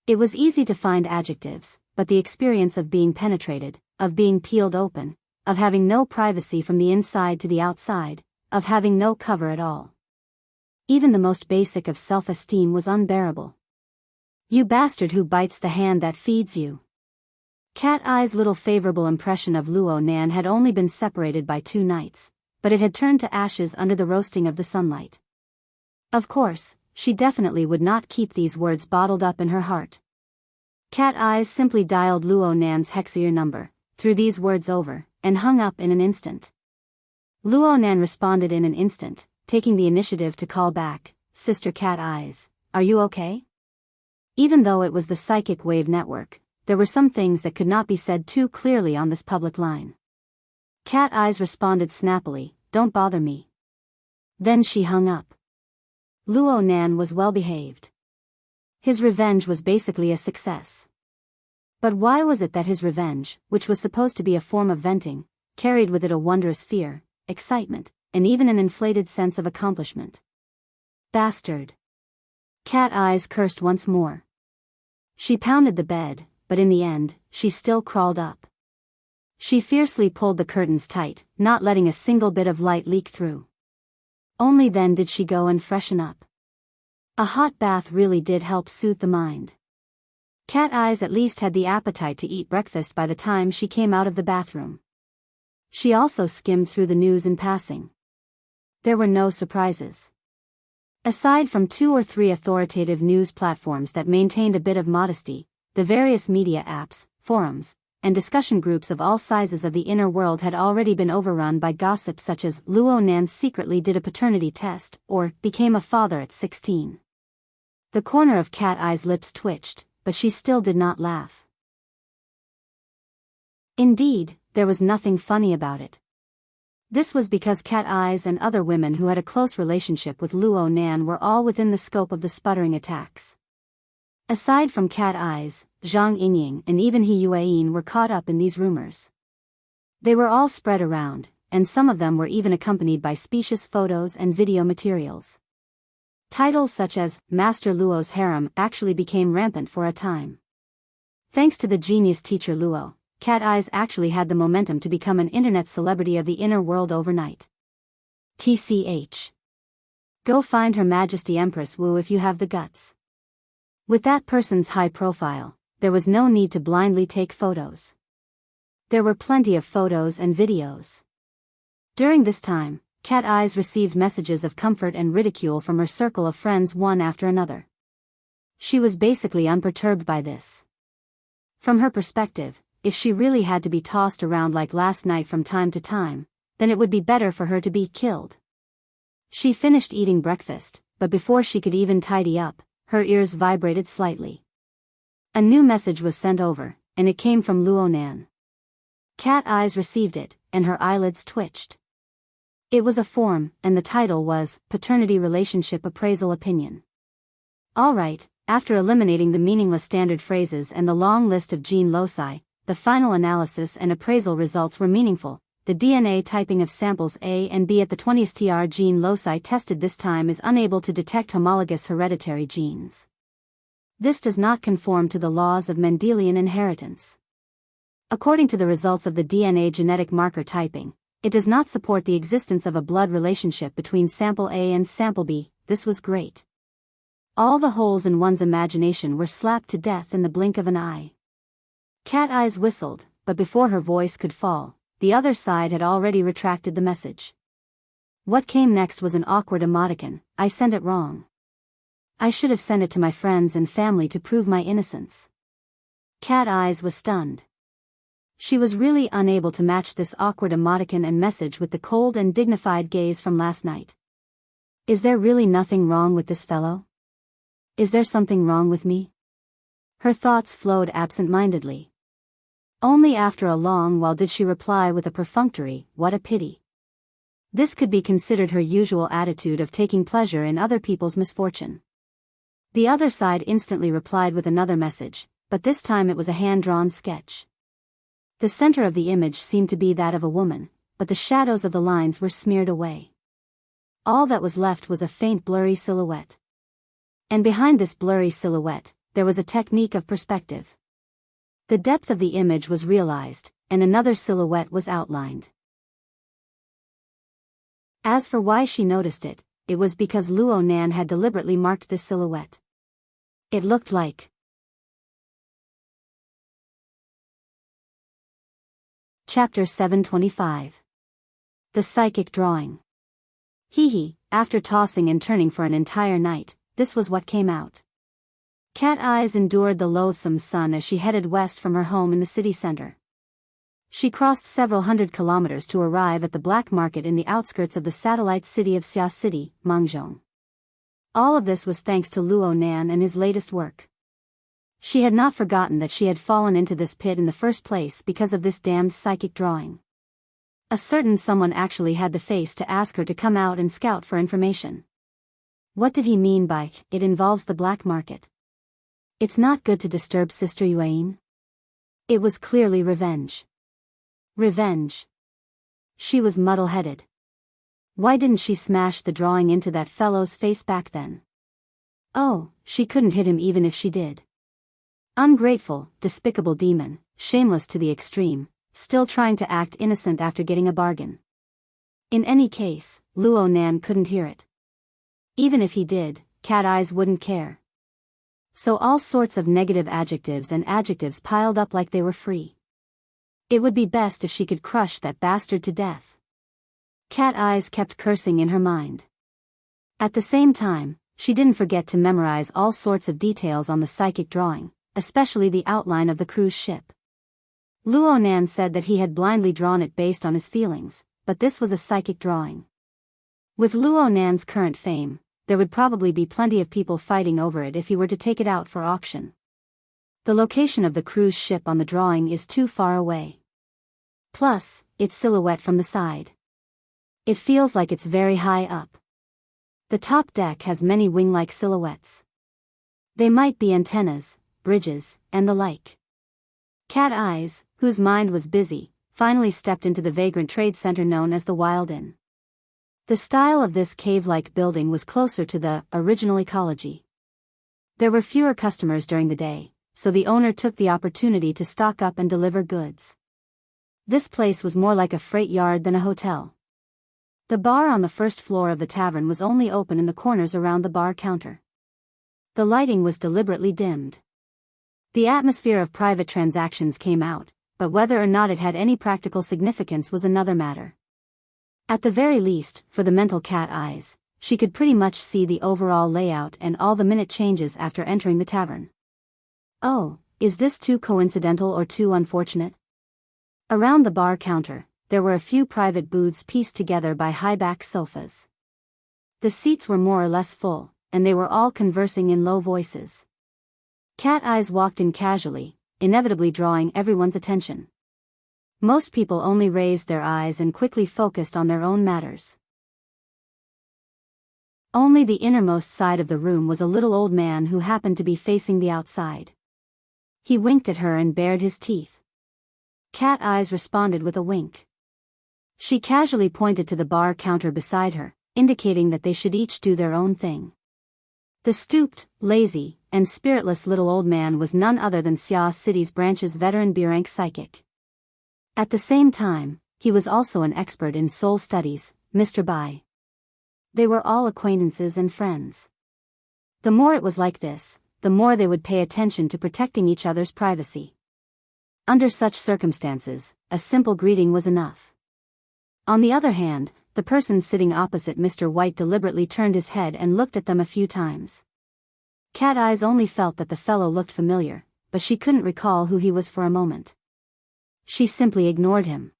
It was easy to find adjectives, but the experience of being penetrated, of being peeled open, of having no privacy from the inside to the outside, of having no cover at all. Even the most basic of self-esteem was unbearable. You bastard who bites the hand that feeds you. Cat Eye's little favorable impression of Luo Nan had only been separated by 2 nights, but it had turned to ashes under the roasting of the sunlight. Of course, she definitely would not keep these words bottled up in her heart. Cat Eyes simply dialed Luo Nan's Hexier number, threw these words over, and hung up in an instant. Luo Nan responded in an instant, taking the initiative to call back, "Sister Cat Eyes, are you okay?" Even though it was the psychic wave network, there were some things that could not be said too clearly on this public line. Cat Eyes responded snappily, "Don't bother me." Then she hung up. Luo Nan was well behaved. His revenge was basically a success. But why was it that his revenge, which was supposed to be a form of venting, carried with it a wondrous fear, excitement, and even an inflated sense of accomplishment? Bastard. Cat Eyes cursed once more. She pounded the bed, but in the end, she still crawled up. She fiercely pulled the curtains tight, not letting a single bit of light leak through. Only then did she go and freshen up. A hot bath really did help soothe the mind. Cat Eyes at least had the appetite to eat breakfast by the time she came out of the bathroom. She also skimmed through the news in passing. There were no surprises. Aside from 2 or 3 authoritative news platforms that maintained a bit of modesty, the various media apps, forums, and discussion groups of all sizes of the inner world had already been overrun by gossip such as Luo Nan secretly did a paternity test, or became a father at 16. The corner of Cat Eye's lips twitched, but she still did not laugh. Indeed, there was nothing funny about it. This was because Cat Eyes and other women who had a close relationship with Luo Nan were all within the scope of the sputtering attacks. Aside from Cat Eyes, Zhang Yingying and even Yuan were caught up in these rumors. They were all spread around, and some of them were even accompanied by specious photos and video materials. Titles such as Master Luo's harem actually became rampant for a time. Thanks to the genius teacher Luo, Cat Eyes actually had the momentum to become an internet celebrity of the inner world overnight. TCH. Go find Her Majesty Empress Wu if you have the guts. With that person's high profile, there was no need to blindly take photos. There were plenty of photos and videos. During this time, Cat Eyes received messages of comfort and ridicule from her circle of friends one after another. She was basically unperturbed by this. From her perspective, if she really had to be tossed around like last night from time to time, then it would be better for her to be killed. She finished eating breakfast, but before she could even tidy up, her ears vibrated slightly. A new message was sent over, and it came from Luo Nan. Cat Eyes received it, and her eyelids twitched. It was a form, and the title was Paternity Relationship Appraisal Opinion. Alright, after eliminating the meaningless standard phrases and the long list of gene loci, the final analysis and appraisal results were meaningful. The DNA typing of samples A and B at the 20th TR gene loci tested this time is unable to detect homologous hereditary genes. This does not conform to the laws of Mendelian inheritance. According to the results of the DNA genetic marker typing, it does not support the existence of a blood relationship between sample A and sample B. This was great. All the holes in one's imagination were slapped to death in the blink of an eye. Cat Eyes whistled, but before her voice could fall, the other side had already retracted the message. What came next was an awkward emoticon. I sent it wrong. I should have sent it to my friends and family to prove my innocence. Cat Eyes was stunned. She was really unable to match this awkward emoticon and message with the cold and dignified gaze from last night. Is there really nothing wrong with this fellow? Is there something wrong with me? Her thoughts flowed absent-mindedly. Only after a long while did she reply with a perfunctory, "What a pity." This could be considered her usual attitude of taking pleasure in other people's misfortune. The other side instantly replied with another message, but this time it was a hand-drawn sketch. The center of the image seemed to be that of a woman, but the shadows of the lines were smeared away. All that was left was a faint blurry silhouette. And behind this blurry silhouette, there was a technique of perspective. The depth of the image was realized, and another silhouette was outlined. As for why she noticed it, it was because Luo Nan had deliberately marked this silhouette. It looked like Chapter 725. The Psychic Drawing. After tossing and turning for an entire night, this was what came out. Cat Eyes endured the loathsome sun as she headed west from her home in the city center. She crossed several hundred kilometers to arrive at the black market in the outskirts of the satellite city of Xia City, Mengzhong. All of this was thanks to Luo Nan and his latest work. She had not forgotten that she had fallen into this pit in the first place because of this damned psychic drawing. A certain someone actually had the face to ask her to come out and scout for information. What did he mean by, "It involves the black market"? It's not good to disturb Sister Yuan. It was clearly revenge. Revenge. She was muddle-headed. Why didn't she smash the drawing into that fellow's face back then? Oh, she couldn't hit him even if she did. Ungrateful, despicable demon, shameless to the extreme, still trying to act innocent after getting a bargain. In any case, Luo Nan couldn't hear it. Even if he did, Cat Eyes wouldn't care. So all sorts of negative adjectives and adjectives piled up like they were free. It would be best if she could crush that bastard to death. Cat Eyes kept cursing in her mind. At the same time, she didn't forget to memorize all sorts of details on the psychic drawing, especially the outline of the cruise ship. Luo Nan said that he had blindly drawn it based on his feelings, but this was a psychic drawing. With Luo Nan's current fame, there would probably be plenty of people fighting over it if he were to take it out for auction. The location of the cruise ship on the drawing is too far away. Plus, its silhouette from the side. It feels like it's very high up. The top deck has many wing-like silhouettes. They might be antennas, bridges, and the like. Cat Eyes, whose mind was busy, finally stepped into the vagrant trade center known as the Wild Inn. The style of this cave-like building was closer to the original ecology. There were fewer customers during the day, so the owner took the opportunity to stock up and deliver goods. This place was more like a freight yard than a hotel. The bar on the first floor of the tavern was only open in the corners around the bar counter. The lighting was deliberately dimmed. The atmosphere of private transactions came out, but whether or not it had any practical significance was another matter. At the very least, for the mental Cat Eyes, she could pretty much see the overall layout and all the minute changes after entering the tavern. Oh, is this too coincidental or too unfortunate? Around the bar counter, there were a few private booths pieced together by high-back sofas. The seats were more or less full, and they were all conversing in low voices. Cat Eyes walked in casually, inevitably drawing everyone's attention. Most people only raised their eyes and quickly focused on their own matters. Only the innermost side of the room was a little old man who happened to be facing the outside. He winked at her and bared his teeth. Cat Eyes responded with a wink. She casually pointed to the bar counter beside her, indicating that they should each do their own thing. The stooped, lazy, and spiritless little old man was none other than Xia City's branch's veteran B-rank psychic. At the same time, he was also an expert in soul studies, Mr. Bai. They were all acquaintances and friends. The more it was like this, the more they would pay attention to protecting each other's privacy. Under such circumstances, a simple greeting was enough. On the other hand, the person sitting opposite Mr. White deliberately turned his head and looked at them a few times. Cat Eyes only felt that the fellow looked familiar, but she couldn't recall who he was for a moment. She simply ignored him.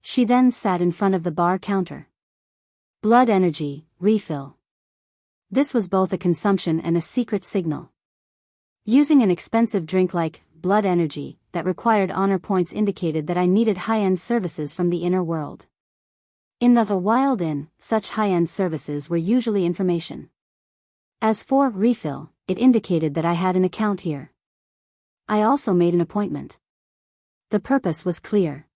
She then sat in front of the bar counter. Blood energy, refill. This was both a consumption and a secret signal. Using an expensive drink like blood energy that required honor points indicated that I needed high-end services from the inner world. In the Wild Inn, such high-end services were usually information. As for refill, it indicated that I had an account here. I also made an appointment. The purpose was clear.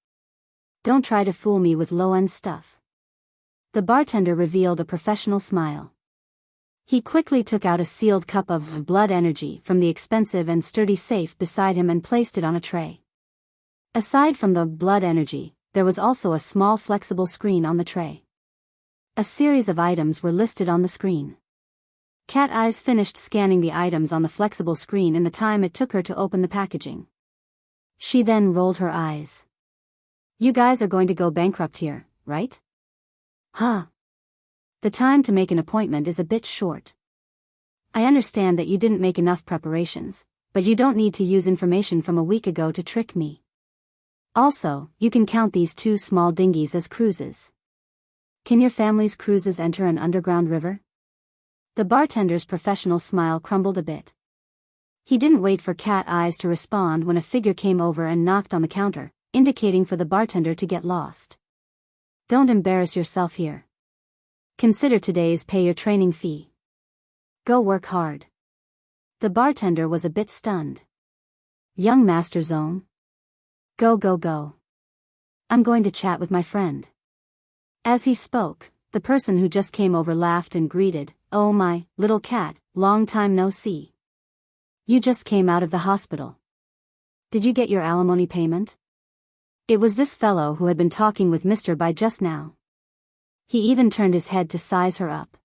Don't try to fool me with low-end stuff. The bartender revealed a professional smile. He quickly took out a sealed cup of blood energy from the expensive and sturdy safe beside him and placed it on a tray. Aside from the blood energy, there was also a small flexible screen on the tray. A series of items were listed on the screen. Cat Eyes finished scanning the items on the flexible screen in the time it took her to open the packaging. She then rolled her eyes. You guys are going to go bankrupt here, right? Huh. The time to make an appointment is a bit short. I understand that you didn't make enough preparations, but you don't need to use information from a week ago to trick me. Also, you can count these 2 small dinghies as cruises. Can your family's cruises enter an underground river? The bartender's professional smile crumbled a bit. He didn't wait for Cat Eyes to respond when a figure came over and knocked on the counter, indicating for the bartender to get lost. Don't embarrass yourself here. Consider today's pay your training fee. Go work hard. The bartender was a bit stunned. Young Master Zone. Go go go. I'm going to chat with my friend. As he spoke, the person who just came over laughed and greeted, Oh my, little cat, long time no see. You just came out of the hospital. Did you get your alimony payment? It was this fellow who had been talking with Mr. Bai just now. He even turned his head to size her up.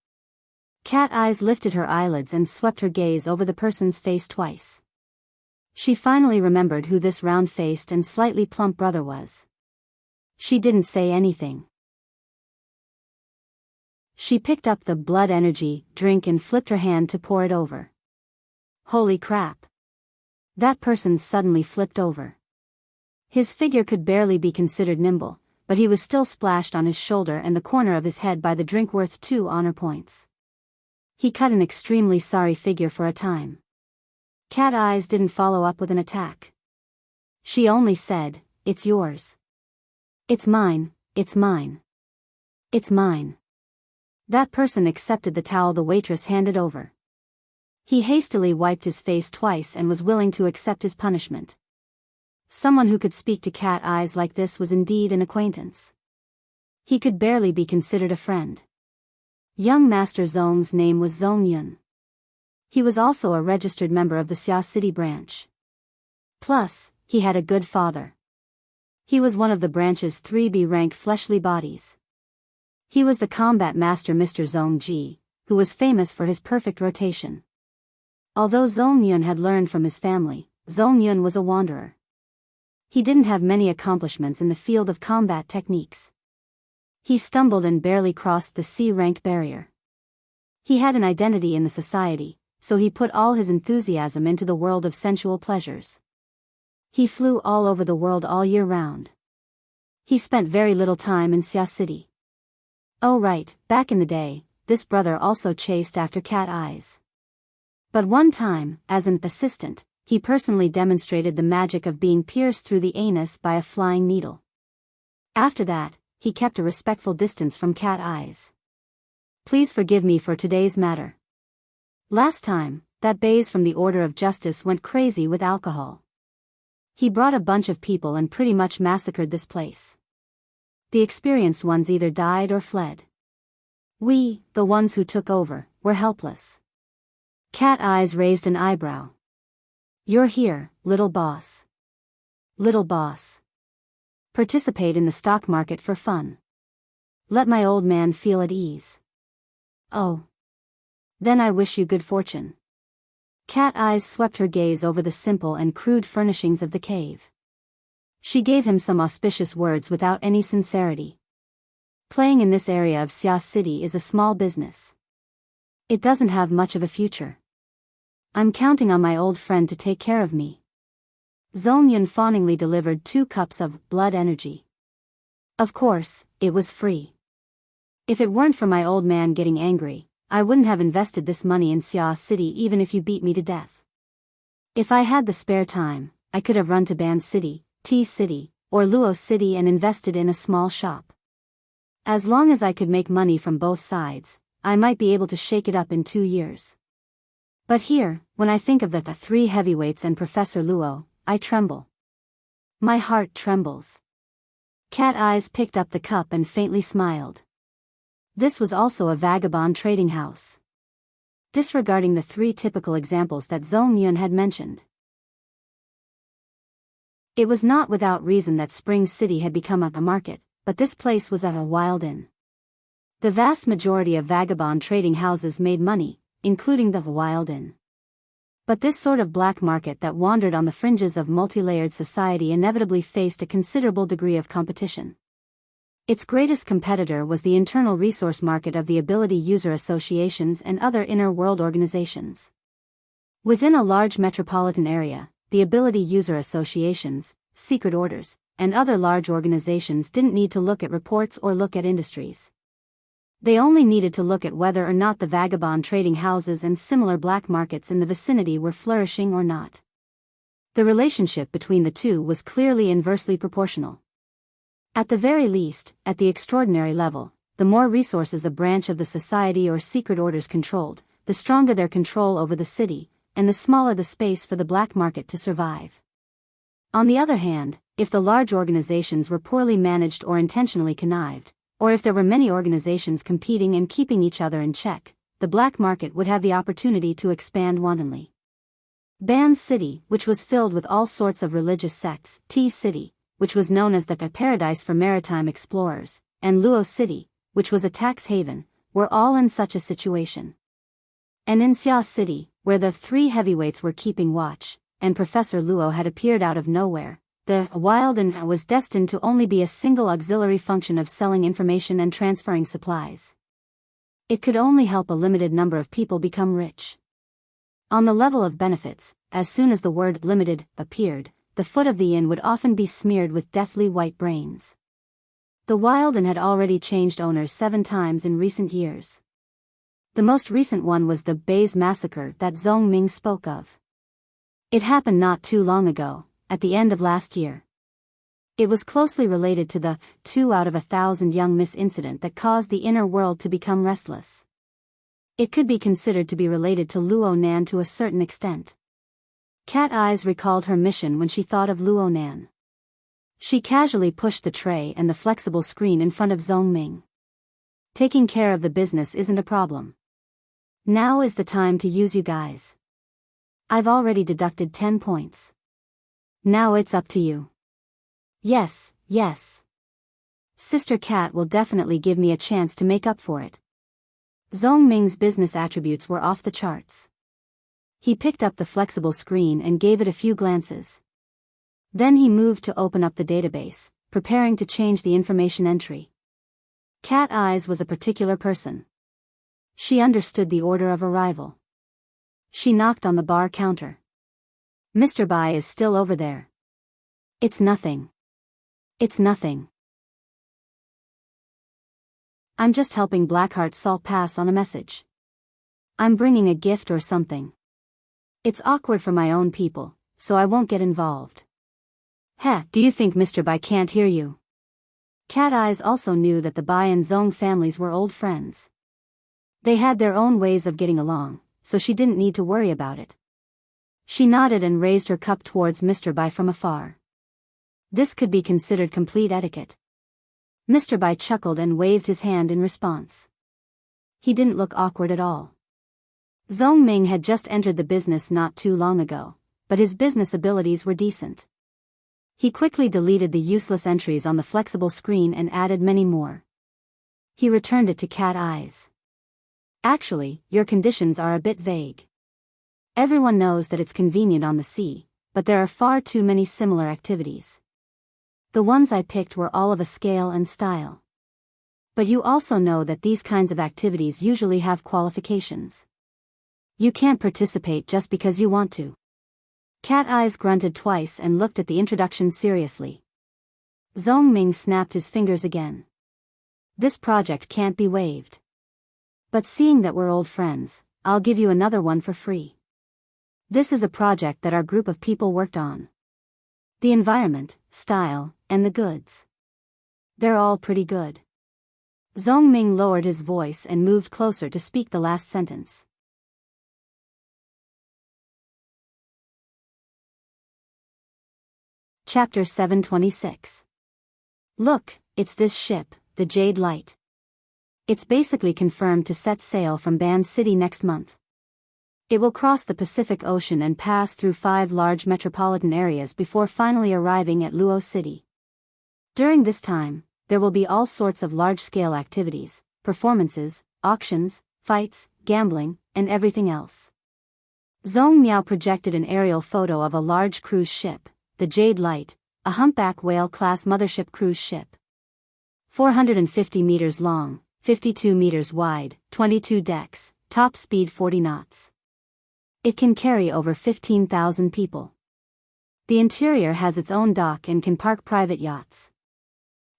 Cat Eyes lifted her eyelids and swept her gaze over the person's face twice. She finally remembered who this round-faced and slightly plump brother was. She didn't say anything. She picked up the blood energy drink and flipped her hand to pour it over. Holy crap. That person suddenly flipped over. His figure could barely be considered nimble, but he was still splashed on his shoulder and the corner of his head by the drink worth 2 honor points. He cut an extremely sorry figure for a time. Cat Eyes didn't follow up with an attack. She only said, It's yours. It's mine, it's mine. It's mine. That person accepted the towel the waitress handed over. He hastily wiped his face twice and was willing to accept his punishment. Someone who could speak to Cat Eyes like this was indeed an acquaintance. He could barely be considered a friend. Young Master Zone's name was Zone Yun. He was also a registered member of the Xia City branch. Plus, he had a good father. He was one of the branch's 3B rank fleshly bodies. He was the combat master Mr. Zone Ji, who was famous for his perfect rotation. Although Zone Yun had learned from his family, Zone Yun was a wanderer. He didn't have many accomplishments in the field of combat techniques. He stumbled and barely crossed the C-rank barrier. He had an identity in the society, so he put all his enthusiasm into the world of sensual pleasures. He flew all over the world all year round. He spent very little time in Xia City. Oh right, back in the day, this brother also chased after Cat Eyes. But one time, as an assistant, he personally demonstrated the magic of being pierced through the anus by a flying needle. After that, he kept a respectful distance from Cat Eyes. Please forgive me for today's matter. Last time, that baze from the Order of Justice went crazy with alcohol. He brought a bunch of people and pretty much massacred this place. The experienced ones either died or fled. We, the ones who took over, were helpless. Cat Eyes raised an eyebrow. You're here, little boss. Little boss. Participate in the stock market for fun. Let my old man feel at ease. Oh. Then I wish you good fortune. Cat Eyes swept her gaze over the simple and crude furnishings of the cave. She gave him some auspicious words without any sincerity. Playing in this area of Xia City is a small business. It doesn't have much of a future. I'm counting on my old friend to take care of me. Zhong Yun fawningly delivered 2 cups of blood energy. Of course, it was free. If it weren't for my old man getting angry, I wouldn't have invested this money in Xia City even if you beat me to death. If I had the spare time, I could have run to Ban City, T City, or Luo City and invested in a small shop. As long as I could make money from both sides, I might be able to shake it up in 2 years. But here, when I think of the 3 heavyweights and Professor Luo, I tremble. My heart trembles. Cat Eyes picked up the cup and faintly smiled. This was also a vagabond trading house. Disregarding the 3 typical examples that Zhong Yun had mentioned. It was not without reason that Spring City had become a market, but this place was a wild inn. The vast majority of vagabond trading houses made money, including the wild inn. But this sort of black market that wandered on the fringes of multi-layered society inevitably faced a considerable degree of competition. Its greatest competitor was the internal resource market of the ability user associations and other inner world organizations. Within a large metropolitan area, the ability user associations, secret orders, and other large organizations didn't need to look at reports or look at industries. They only needed to look at whether or not the vagabond trading houses and similar black markets in the vicinity were flourishing or not. The relationship between the two was clearly inversely proportional. At the very least, at the extraordinary level, the more resources a branch of the society or secret orders controlled, the stronger their control over the city, and the smaller the space for the black market to survive. On the other hand, if the large organizations were poorly managed or intentionally connived, or if there were many organizations competing and keeping each other in check, the black market would have the opportunity to expand wantonly. Ban City, which was filled with all sorts of religious sects, T City, which was known as the paradise for maritime explorers, and Luo City, which was a tax haven, were all in such a situation. And in Xia City, where the 3 heavyweights were keeping watch, and Professor Luo had appeared out of nowhere, the wild inn was destined to only be a single auxiliary function of selling information and transferring supplies. It could only help a limited number of people become rich. On the level of benefits, as soon as the word limited appeared, the foot of the inn would often be smeared with deathly white brains. The wild inn had already changed owners 7 times in recent years. The most recent one was the Bays massacre that Zhong Ming spoke of. It happened not too long ago, at the end of last year. It was closely related to the 2 out of 1,000 young miss incident that caused the inner world to become restless. It could be considered to be related to Luo Nan to a certain extent. Cat Eyes recalled her mission when she thought of Luo Nan. She casually pushed the tray and the flexible screen in front of Zhong Ming. Taking care of the business isn't a problem. Now is the time to use you guys. I've already deducted 10 points. Now it's up to you. Yes, yes. Sister Cat will definitely give me a chance to make up for it. Zhong Ming's business attributes were off the charts. He picked up the flexible screen and gave it a few glances. Then he moved to open up the database, preparing to change the information entry. Cat Eyes was a particular person. She understood the order of arrival. She knocked on the bar counter. Mr. Bai is still over there. It's nothing. It's nothing. I'm just helping Blackheart Salt pass on a message. I'm bringing a gift or something. It's awkward for my own people, so I won't get involved. Heh, do you think Mr. Bai can't hear you? Cat Eyes also knew that the Bai and Zhong families were old friends. They had their own ways of getting along, so she didn't need to worry about it. She nodded and raised her cup towards Mr. Bai from afar. This could be considered complete etiquette. Mr. Bai chuckled and waved his hand in response. He didn't look awkward at all. Zhong Ming had just entered the business not too long ago, but his business abilities were decent. He quickly deleted the useless entries on the flexible screen and added many more. He returned it to Cat Eyes. Actually, your conditions are a bit vague. Everyone knows that it's convenient on the sea, but there are far too many similar activities. The ones I picked were all of a scale and style. But you also know that these kinds of activities usually have qualifications. You can't participate just because you want to. Cat Eyes grunted twice and looked at the introduction seriously. Zhong Ming snapped his fingers again. This project can't be waived. But seeing that we're old friends, I'll give you another one for free. This is a project that our group of people worked on. The environment, style, and the goods. They're all pretty good. Zhong Ming lowered his voice and moved closer to speak the last sentence. Chapter 726. Look, it's this ship, the Jade Light. It's basically confirmed to set sail from Ban City next month. It will cross the Pacific Ocean and pass through 5 large metropolitan areas before finally arriving at Luo City. During this time, there will be all sorts of large-scale activities, performances, auctions, fights, gambling, and everything else. Zhong Miao projected an aerial photo of a large cruise ship, the Jade Light, a humpback whale-class mothership cruise ship. 450 meters long, 52 meters wide, 22 decks, top speed 40 knots. It can carry over 15,000 people. The interior has its own dock and can park private yachts.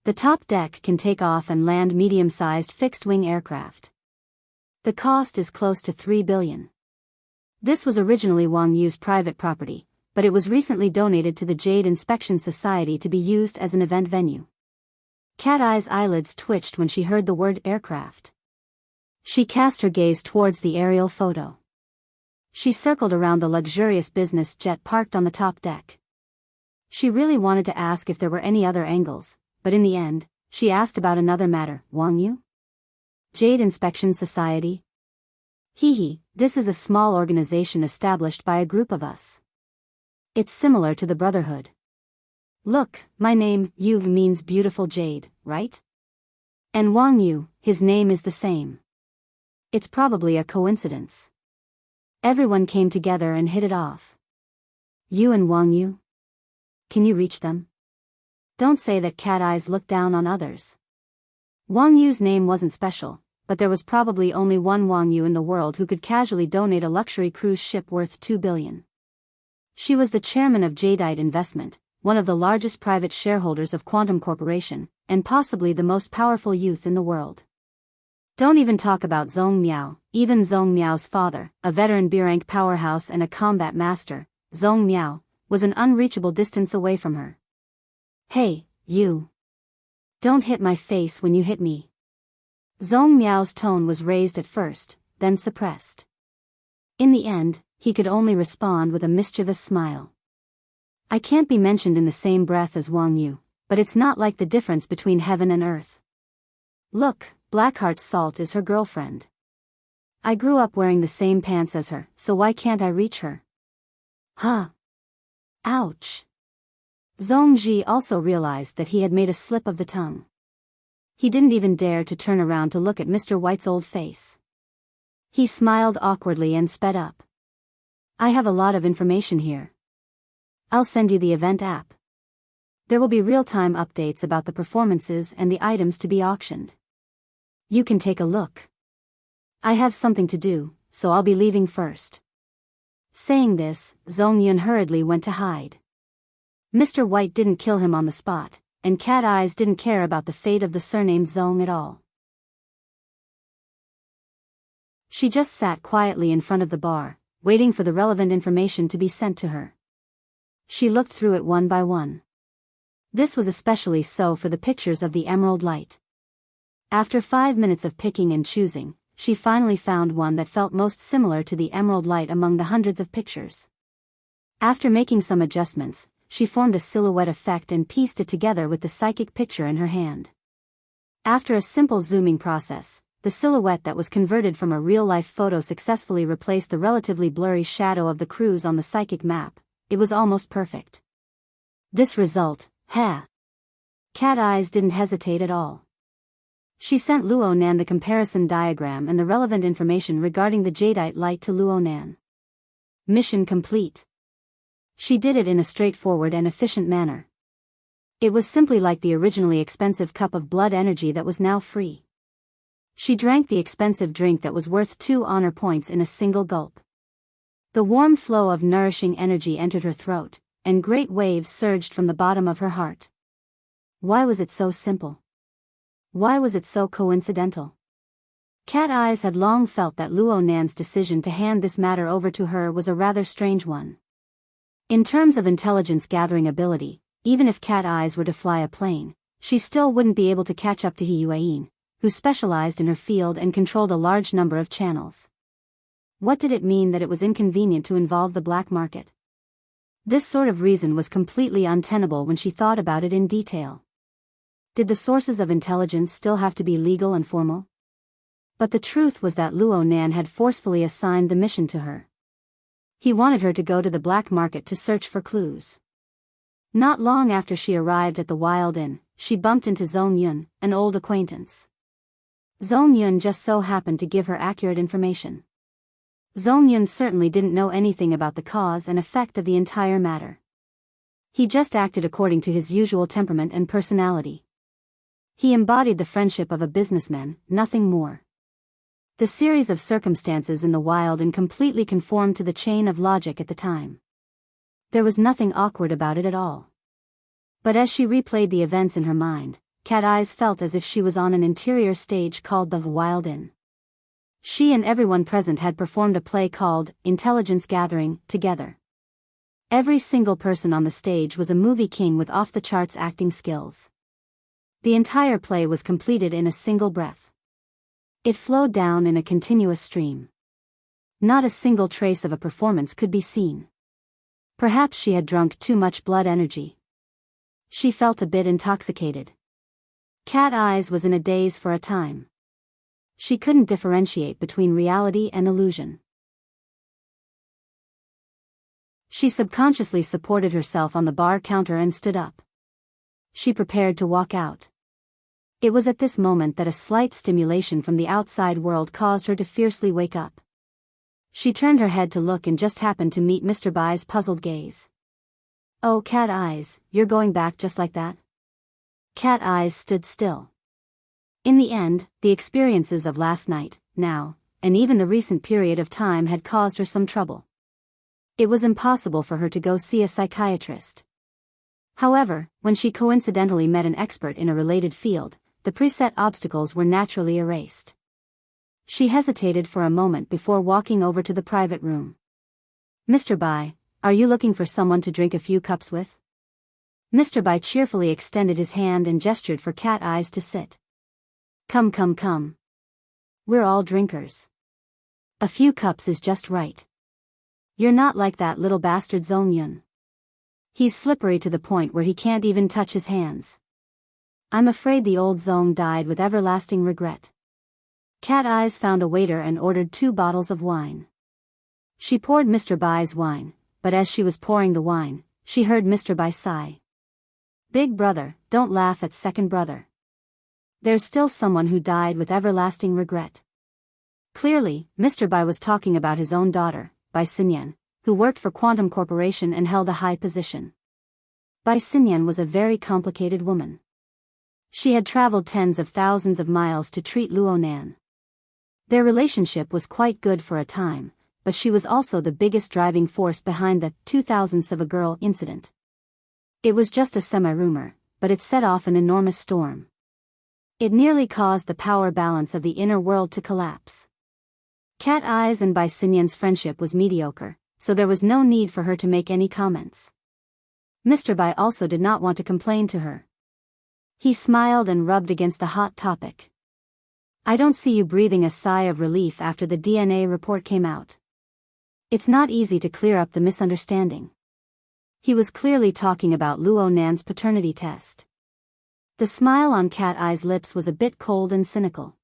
The top deck can take off and land medium-sized fixed-wing aircraft. The cost is close to 3 billion. This was originally Wang Yu's private property, but it was recently donated to the Jade Inspection Society to be used as an event venue. Cat Eye's eyelids twitched when she heard the word aircraft. She cast her gaze towards the aerial photo. She circled around the luxurious business jet parked on the top deck. She really wanted to ask if there were any other angles, but in the end, she asked about another matter. Wang Yu? Jade Inspection Society? This is a small organization established by a group of us. It's similar to the Brotherhood. Look, my name, Yu means beautiful jade, right? And Wang Yu, his name is the same. It's probably a coincidence. Everyone came together and hit it off. You and Wang Yu? Can you reach them? Don't say that Cat Eyes looked down on others. Wang Yu's name wasn't special, but there was probably only one Wang Yu in the world who could casually donate a luxury cruise ship worth 2 billion. She was the chairman of Jadeite Investment, one of the largest private shareholders of Quantum Corporation, and possibly the most powerful youth in the world. Don't even talk about Zhong Miao. Even Zhong Miao's father, a veteran B-rank powerhouse and a combat master, Zhong Miao, was an unreachable distance away from her. Hey, you. Don't hit my face when you hit me. Zhong Miao's tone was raised at first, then suppressed. In the end, he could only respond with a mischievous smile. I can't be mentioned in the same breath as Wang Yu, but it's not like the difference between heaven and earth. Look, Blackheart's Salt is her girlfriend. I grew up wearing the same pants as her, so why can't I reach her? Huh. Ouch. Zhong Ji also realized that he had made a slip of the tongue. He didn't even dare to turn around to look at Mr. White's old face. He smiled awkwardly and sped up. I have a lot of information here. I'll send you the event app. There will be real-time updates about the performances and the items to be auctioned. You can take a look. I have something to do, so I'll be leaving first. Saying this, Zhong Yun hurriedly went to hide. Mr. White didn't kill him on the spot, and Cat Eyes didn't care about the fate of the surnamed Zhong at all. She just sat quietly in front of the bar, waiting for the relevant information to be sent to her. She looked through it one by one. This was especially so for the pictures of the Emerald Light. After 5 minutes of picking and choosing, she finally found one that felt most similar to the Emerald Light among the hundreds of pictures. After making some adjustments, she formed a silhouette effect and pieced it together with the psychic picture in her hand. After a simple zooming process, the silhouette that was converted from a real-life photo successfully replaced the relatively blurry shadow of the cruise on the psychic map. It was almost perfect. This result, Cat Eyes didn't hesitate at all. She sent Luonan the comparison diagram and the relevant information regarding the jadeite light to Luonan. Mission complete. She did it in a straightforward and efficient manner. It was simply like the originally expensive cup of blood energy that was now free. She drank the expensive drink that was worth 2 honor points in a single gulp. The warm flow of nourishing energy entered her throat, and great waves surged from the bottom of her heart. Why was it so simple? Why was it so coincidental? Cat Eyes had long felt that Luonan's decision to hand this matter over to her was a rather strange one. In terms of intelligence gathering ability, even if Cat Eyes were to fly a plane, she still wouldn't be able to catch up to Hiyuain, who specialized in her field and controlled a large number of channels. What did it mean that it was inconvenient to involve the black market? This sort of reason was completely untenable when she thought about it in detail. Did the sources of intelligence still have to be legal and formal? But the truth was that Luonan had forcefully assigned the mission to her. He wanted her to go to the black market to search for clues. Not long after she arrived at the Wild Inn, she bumped into Zhong Yun, an old acquaintance. Zhong Yun just so happened to give her accurate information. Zhong Yun certainly didn't know anything about the cause and effect of the entire matter. He just acted according to his usual temperament and personality. He embodied the friendship of a businessman, nothing more. The series of circumstances in the Wild Inn completely conformed to the chain of logic at the time. There was nothing awkward about it at all. But as she replayed the events in her mind, Cat Eyes felt as if she was on an interior stage called the Wild Inn. She and everyone present had performed a play called Intelligence Gathering together. Every single person on the stage was a movie king with off-the-charts acting skills. The entire play was completed in a single breath. It flowed down in a continuous stream. Not a single trace of a performance could be seen. Perhaps she had drunk too much blood energy. She felt a bit intoxicated. Cat Eyes was in a daze for a time. She couldn't differentiate between reality and illusion. She subconsciously supported herself on the bar counter and stood up. She prepared to walk out. It was at this moment that a slight stimulation from the outside world caused her to fiercely wake up. She turned her head to look and just happened to meet Mr. Bai's puzzled gaze. "Oh, Cat Eyes, you're going back just like that?" Cat Eyes stood still. In the end, the experiences of last night, now, and even the recent period of time had caused her some trouble. It was impossible for her to go see a psychiatrist. However, when she coincidentally met an expert in a related field, the preset obstacles were naturally erased. She hesitated for a moment before walking over to the private room. "Mr. Bai, are you looking for someone to drink a few cups with?" Mr. Bai cheerfully extended his hand and gestured for Cat Eyes to sit. Come. We're all drinkers. A few cups is just right. You're not like that little bastard Zhong Yun. He's slippery to the point where he can't even touch his hands. I'm afraid the old Zhong died with everlasting regret." Cat Eyes found a waiter and ordered 2 bottles of wine. She poured Mr. Bai's wine, but as she was pouring the wine, she heard Mr. Bai sigh. "Big brother, don't laugh at second brother. There's still someone who died with everlasting regret." Clearly, Mr. Bai was talking about his own daughter, Bai Xinyan, who worked for Quantum Corporation and held a high position. Bai Xinyan was a very complicated woman. She had traveled tens of thousands of miles to treat Luonan. Their relationship was quite good for a time, but she was also the biggest driving force behind the 2000ths of a girl incident. It was just a semi-rumor, but it set off an enormous storm. It nearly caused the power balance of the inner world to collapse. Cat Eyes and Bai Xinyan's friendship was mediocre, so there was no need for her to make any comments. Mr. Bai also did not want to complain to her. He smiled and rubbed against the hot topic. "I don't see you breathing a sigh of relief after the DNA report came out. It's not easy to clear up the misunderstanding." He was clearly talking about Luonan's paternity test. The smile on Cat Eye's lips was a bit cold and cynical.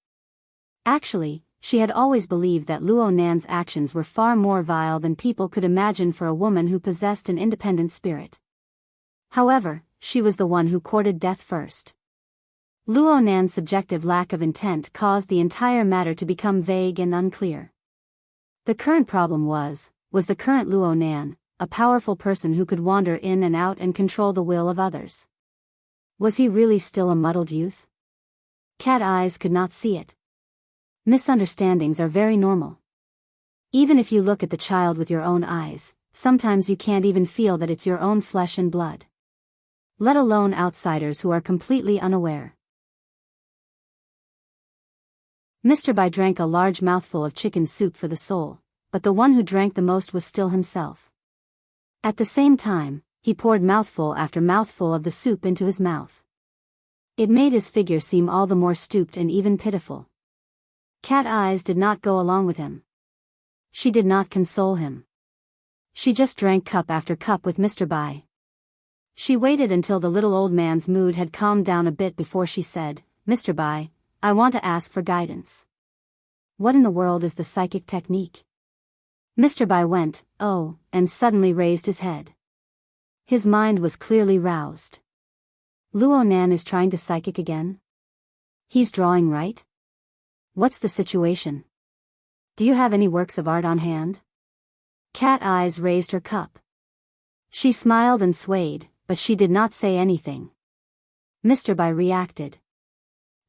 Actually, she had always believed that Luo Nan's actions were far more vile than people could imagine for a woman who possessed an independent spirit. However, she was the one who courted death first. Luo Nan's subjective lack of intent caused the entire matter to become vague and unclear. The current problem was the current Luo Nan, a powerful person who could wander in and out and control the will of others. Was he really still a muddled youth? Cat eyes could not see it. Misunderstandings are very normal. Even if you look at the child with your own eyes, sometimes you can't even feel that it's your own flesh and blood. Let alone outsiders who are completely unaware. Mr. Bai drank a large mouthful of chicken soup for the soul, but the one who drank the most was still himself. At the same time, he poured mouthful after mouthful of the soup into his mouth. It made his figure seem all the more stooped and even pitiful. Cat eyes did not go along with him. She did not console him. She just drank cup after cup with Mr. Bai. She waited until the little old man's mood had calmed down a bit before she said, "Mr. Bai, I want to ask for guidance. What in the world is the psychic technique?" Mr. Bai went, "Oh," and suddenly raised his head. His mind was clearly roused. Luo Nan is trying to psychic again? He's drawing, right? What's the situation? Do you have any works of art on hand? Cat eyes raised her cup. She smiled and swayed, but she did not say anything. Mr. Bai reacted.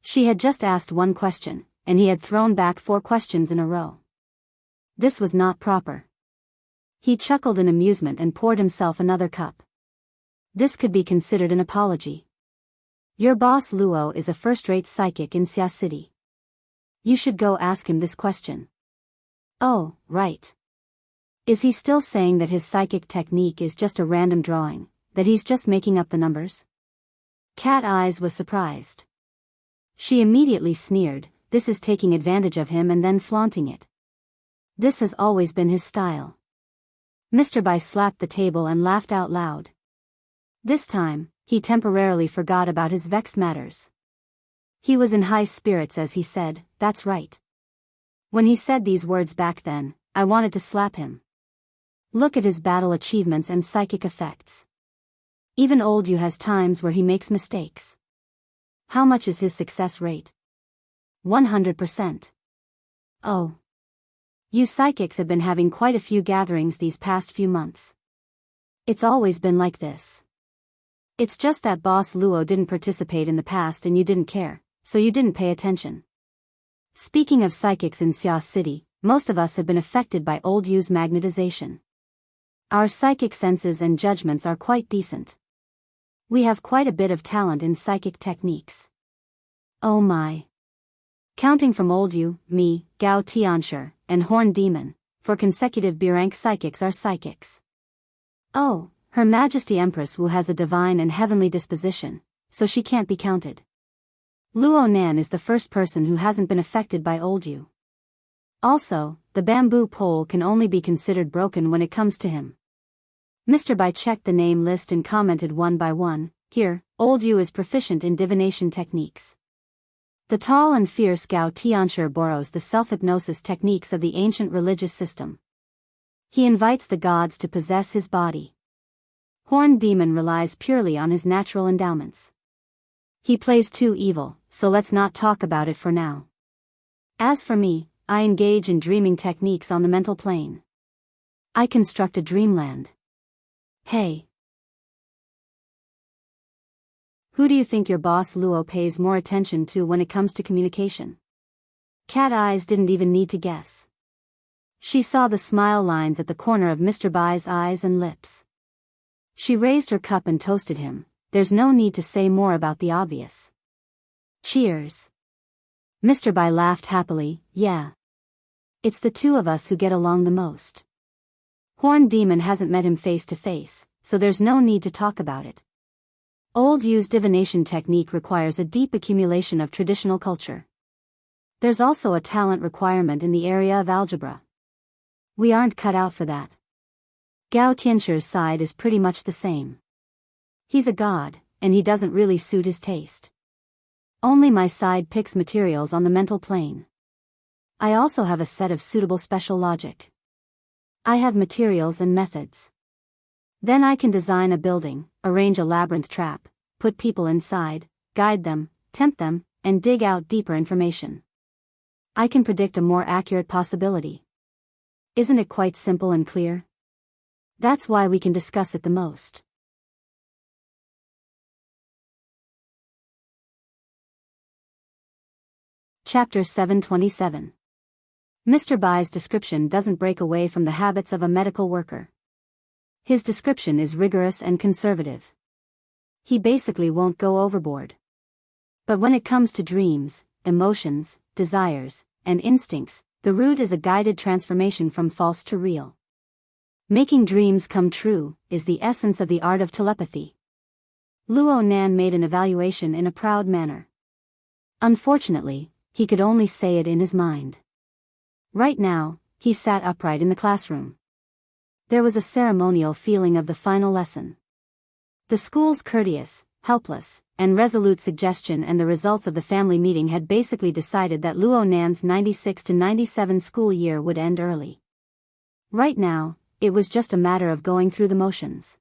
She had just asked one question, and he had thrown back 4 questions in a row. This was not proper. He chuckled in amusement and poured himself another cup. This could be considered an apology. Your boss Luo is a first-rate psychic in Xia City. You should go ask him this question. Oh, right. Is he still saying that his psychic technique is just a random drawing, that he's just making up the numbers? Cat eyes was surprised. She immediately sneered, this is taking advantage of him and then flaunting it. This has always been his style. Mr. Bai slapped the table and laughed out loud. This time, he temporarily forgot about his vexed matters. He was in high spirits as he said, "That's right." When he said these words back then, I wanted to slap him. Look at his battle achievements and psychic effects. Even old Yu has times where he makes mistakes. How much is his success rate? 100%. Oh. You psychics have been having quite a few gatherings these past few months. It's always been like this. It's just that Boss Luo didn't participate in the past and you didn't care, so you didn't pay attention. Speaking of psychics in Xia City, most of us have been affected by old Yu's magnetization. Our psychic senses and judgments are quite decent. We have quite a bit of talent in psychic techniques. Oh my. Counting from old Yu, me, Gao Tianshi, and Horn Demon, 4 consecutive B-rank psychics are psychics. Oh, Her Majesty Empress Wu has a divine and heavenly disposition, so she can't be counted. Luo Nan is the first person who hasn't been affected by old Yu. Also, the bamboo pole can only be considered broken when it comes to him. Mr. Bai checked the name list and commented one by one, here, old Yu is proficient in divination techniques. The tall and fierce Gao Tianshi borrows the self-hypnosis techniques of the ancient religious system. He invites the gods to possess his body. Horn Demon relies purely on his natural endowments. He plays too evil, so let's not talk about it for now. As for me, I engage in dreaming techniques on the mental plane. I construct a dreamland. Hey. Who do you think your boss Luo pays more attention to when it comes to communication? Cat eyes didn't even need to guess. She saw the smile lines at the corner of Mr. Bai's eyes and lips. She raised her cup and toasted him. There's no need to say more about the obvious. Cheers. Mr. Bai laughed happily, yeah. It's the two of us who get along the most. Horn Demon hasn't met him face to face, so there's no need to talk about it. Old Yu's divination technique requires a deep accumulation of traditional culture. There's also a talent requirement in the area of algebra. We aren't cut out for that. Gao Tianshi's side is pretty much the same. He's a god, and he doesn't really suit his taste. Only my side picks materials on the mental plane. I also have a set of suitable special logic. I have materials and methods. Then I can design a building, arrange a labyrinth trap, put people inside, guide them, tempt them, and dig out deeper information. I can predict a more accurate possibility. Isn't it quite simple and clear? That's why we can discuss it the most. Chapter 727. Mr. Bai's description doesn't break away from the habits of a medical worker. His description is rigorous and conservative. He basically won't go overboard. But when it comes to dreams, emotions, desires, and instincts, the route is a guided transformation from false to real. Making dreams come true is the essence of the art of telepathy. Luo Nan made an evaluation in a proud manner. Unfortunately, he could only say it in his mind. Right now, he sat upright in the classroom. There was a ceremonial feeling of the final lesson. The school's courteous, helpless, and resolute suggestion and the results of the family meeting had basically decided that Luo Nan's 96 to 97 school year would end early. Right now, it was just a matter of going through the motions.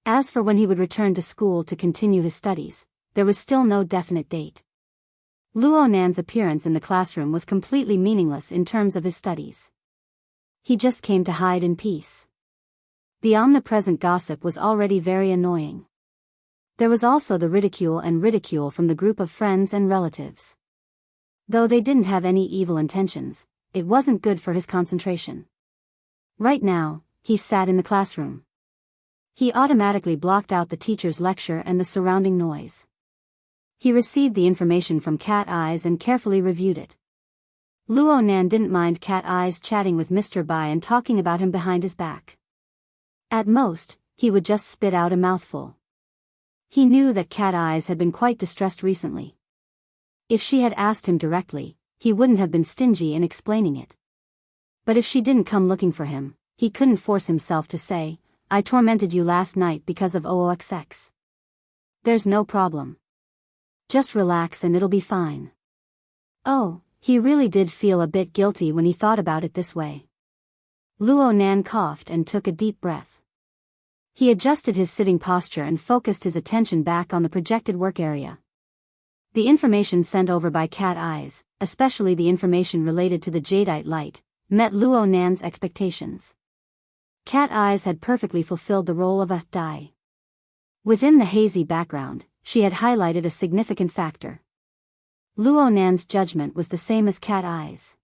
As for when he would return to school to continue his studies, there was still no definite date. Luo Nan's appearance in the classroom was completely meaningless in terms of his studies. He just came to hide in peace. The omnipresent gossip was already very annoying. There was also the ridicule from the group of friends and relatives. Though they didn't have any evil intentions, it wasn't good for his concentration. Right now, he sat in the classroom. He automatically blocked out the teacher's lecture and the surrounding noise. He received the information from Cat Eyes and carefully reviewed it. Luo Nan didn't mind Cat Eyes chatting with Mr. Bai and talking about him behind his back. At most, he would just spit out a mouthful. He knew that Cat Eyes had been quite distressed recently. If she had asked him directly, he wouldn't have been stingy in explaining it. But if she didn't come looking for him, he couldn't force himself to say, "I tormented you last night because of OOXX. There's no problem. Just relax and it'll be fine." Oh, he really did feel a bit guilty when he thought about it this way. Luo Nan coughed and took a deep breath. He adjusted his sitting posture and focused his attention back on the projected work area. The information sent over by Cat Eyes, especially the information related to the jadeite light, met Luo Nan's expectations. Cat Eyes had perfectly fulfilled the role of a Dai. Within the hazy background, she had highlighted a significant factor. Luo Nan's judgment was the same as Cat Eyes.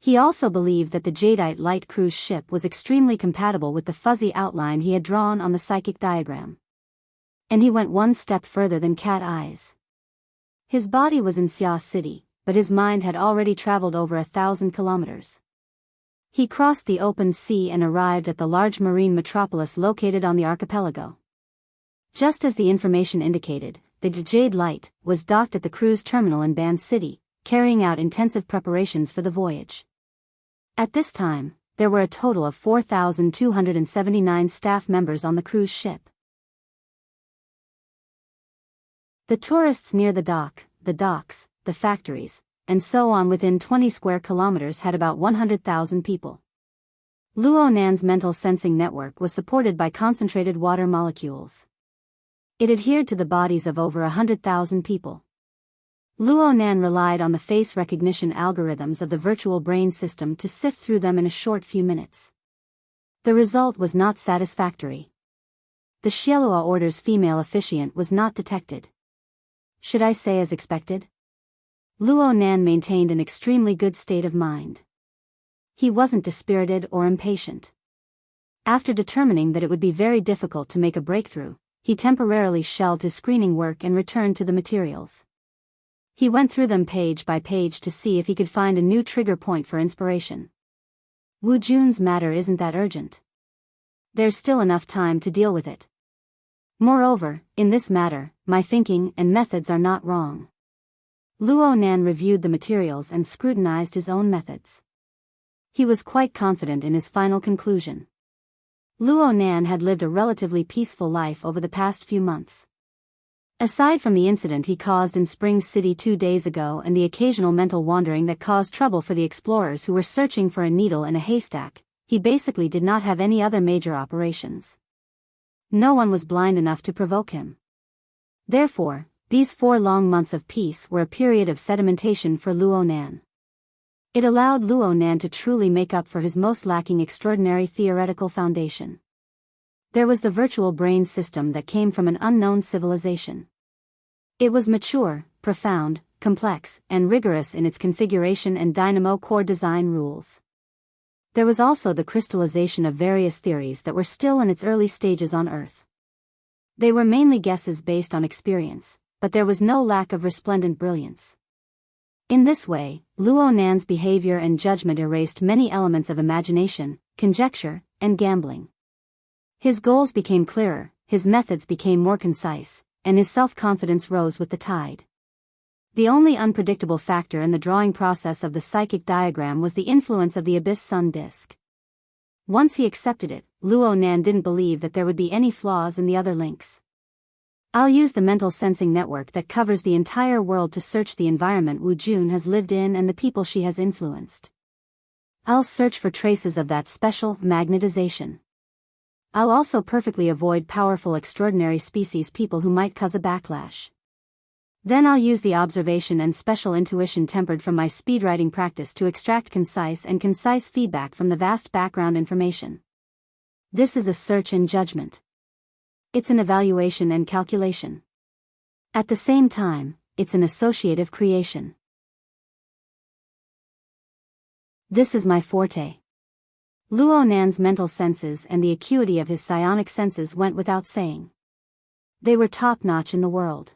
He also believed that the jadeite light cruise ship was extremely compatible with the fuzzy outline he had drawn on the psychic diagram. And he went one step further than Cat Eyes. His body was in Xia City, but his mind had already traveled over 1,000 kilometers. He crossed the open sea and arrived at the large marine metropolis located on the archipelago. Just as the information indicated, the Jade Light was docked at the cruise terminal in Ban City, carrying out intensive preparations for the voyage. At this time, there were a total of 4,279 staff members on the cruise ship. The tourists near the docks, the factories, and so on within 20 square kilometers had about 100,000 people. Luo Nan's mental sensing network was supported by concentrated water molecules. It adhered to the bodies of over 100,000 people. Luo Nan relied on the face recognition algorithms of the virtual brain system to sift through them in a short few minutes. The result was not satisfactory. The Xielua Order's female officiant was not detected. Should I say as expected? Luo Nan maintained an extremely good state of mind. He wasn't dispirited or impatient. After determining that it would be very difficult to make a breakthrough, he temporarily shelved his screening work and returned to the materials. He went through them page by page to see if he could find a new trigger point for inspiration. Wu Jun's matter isn't that urgent. There's still enough time to deal with it. Moreover, in this matter, my thinking and methods are not wrong. Luo Nan reviewed the materials and scrutinized his own methods. He was quite confident in his final conclusion. Luo Nan had lived a relatively peaceful life over the past few months. Aside from the incident he caused in Spring City 2 days ago and the occasional mental wandering that caused trouble for the explorers who were searching for a needle in a haystack, he basically did not have any other major operations. No one was blind enough to provoke him. Therefore, these 4 long months of peace were a period of sedimentation for Luo Nan. It allowed Luo Nan to truly make up for his most lacking extraordinary theoretical foundation. There was the virtual brain system that came from an unknown civilization. It was mature, profound, complex, and rigorous in its configuration and dynamo core design rules. There was also the crystallization of various theories that were still in its early stages on Earth. They were mainly guesses based on experience, but there was no lack of resplendent brilliance. In this way, Luo Nan's behavior and judgment erased many elements of imagination, conjecture, and gambling. His goals became clearer, his methods became more concise, and his self-confidence rose with the tide. The only unpredictable factor in the drawing process of the psychic diagram was the influence of the Abyss Sun disk. Once he accepted it, Luo Nan didn't believe that there would be any flaws in the other links. I'll use the mental sensing network that covers the entire world to search the environment Wu Jun has lived in and the people she has influenced. I'll search for traces of that special magnetization. I'll also perfectly avoid powerful extraordinary species people who might cause a backlash. Then I'll use the observation and special intuition tempered from my speedwriting practice to extract concise feedback from the vast background information. This is a search and judgment. It's an evaluation and calculation. At the same time, it's an associative creation. This is my forte. Luo Nan's mental senses and the acuity of his psionic senses went without saying. They were top-notch in the world.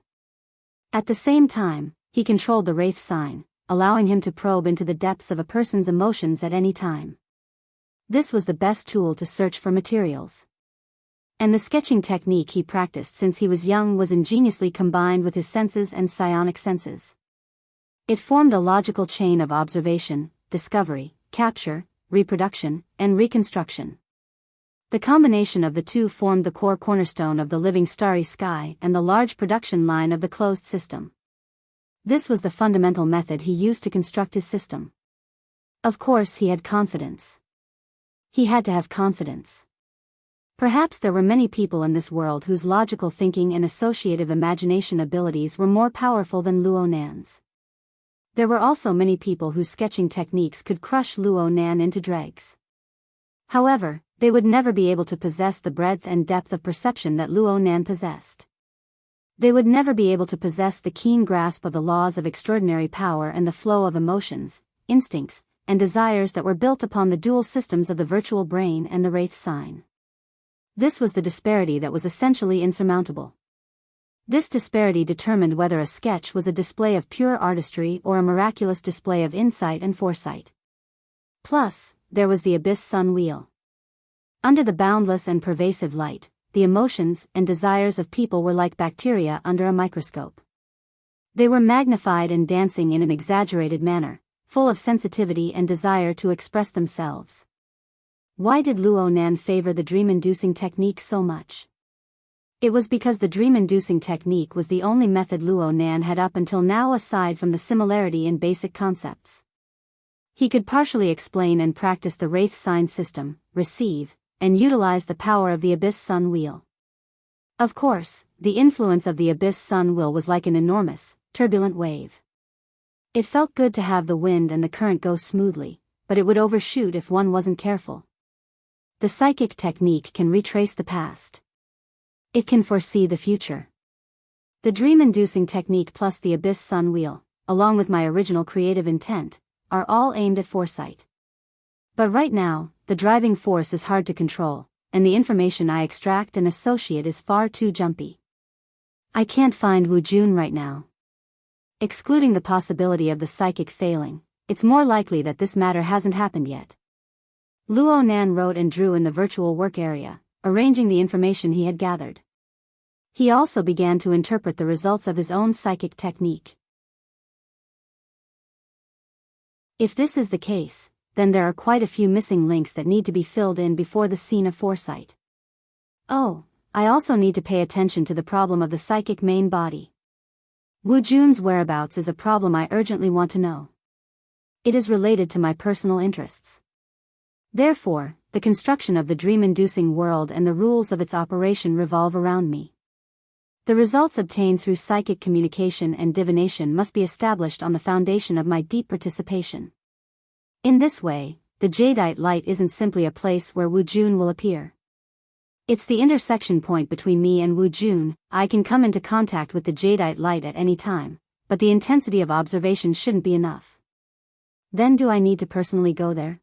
At the same time, he controlled the Wraith sign, allowing him to probe into the depths of a person's emotions at any time. This was the best tool to search for materials. And the sketching technique he practiced since he was young was ingeniously combined with his senses and psionic senses. It formed a logical chain of observation, discovery, capture, reproduction, and reconstruction. The combination of the two formed the core cornerstone of the living starry sky and the large production line of the closed system. This was the fundamental method he used to construct his system. Of course he had confidence. He had to have confidence. Perhaps there were many people in this world whose logical thinking and associative imagination abilities were more powerful than Luo Nan's. There were also many people whose sketching techniques could crush Luo Nan into dregs. However, they would never be able to possess the breadth and depth of perception that Luo Nan possessed. They would never be able to possess the keen grasp of the laws of extraordinary power and the flow of emotions, instincts, and desires that were built upon the dual systems of the virtual brain and the Wraith sign. This was the disparity that was essentially insurmountable. This disparity determined whether a sketch was a display of pure artistry or a miraculous display of insight and foresight. Plus, there was the Abyss Sun wheel. Under the boundless and pervasive light, the emotions and desires of people were like bacteria under a microscope. They were magnified and dancing in an exaggerated manner, full of sensitivity and desire to express themselves. Why did Luo Nan favor the dream-inducing technique so much? It was because the dream-inducing technique was the only method Luo Nan had up until now aside from the similarity in basic concepts. He could partially explain and practice the Wraith sign system, receive, and utilize the power of the Abyss Sun wheel. Of course, the influence of the Abyss Sun wheel was like an enormous, turbulent wave. It felt good to have the wind and the current go smoothly, but it would overshoot if one wasn't careful. The psychic technique can retrace the past. It can foresee the future. The dream-inducing technique plus the Abyss Sun wheel, along with my original creative intent, are all aimed at foresight. But right now, the driving force is hard to control, and the information I extract and associate is far too jumpy. I can't find Wu Jun right now. Excluding the possibility of the psychic failing, it's more likely that this matter hasn't happened yet. Luo Nan wrote and drew in the virtual work area, arranging the information he had gathered. He also began to interpret the results of his own psychic technique. If this is the case, then there are quite a few missing links that need to be filled in before the scene of foresight. Oh, I also need to pay attention to the problem of the psychic main body. Wu Jun's whereabouts is a problem I urgently want to know. It is related to my personal interests. Therefore, the construction of the dream-inducing world and the rules of its operation revolve around me. The results obtained through psychic communication and divination must be established on the foundation of my deep participation. In this way, the jadeite light isn't simply a place where Wu Jun will appear. It's the intersection point between me and Wu Jun. I can come into contact with the jadeite light at any time, but the intensity of observation shouldn't be enough. Then do I need to personally go there?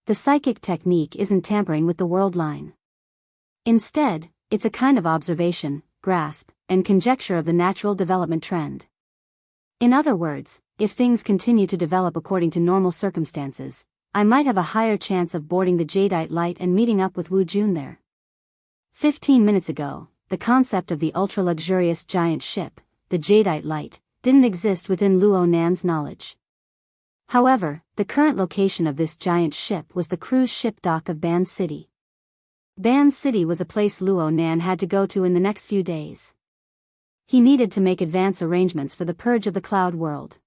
The psychic technique isn't tampering with the world line. Instead, it's a kind of observation, grasp, and conjecture of the natural development trend. In other words, if things continue to develop according to normal circumstances, I might have a higher chance of boarding the jadeite light and meeting up with Wu Jun there. 15 minutes ago, the concept of the ultra-luxurious giant ship, the jadeite light, didn't exist within Luo Nan's knowledge. However, the current location of this giant ship was the cruise ship dock of Ban City. Ban City was a place Luo Nan had to go to in the next few days. He needed to make advance arrangements for the purge of the cloud world.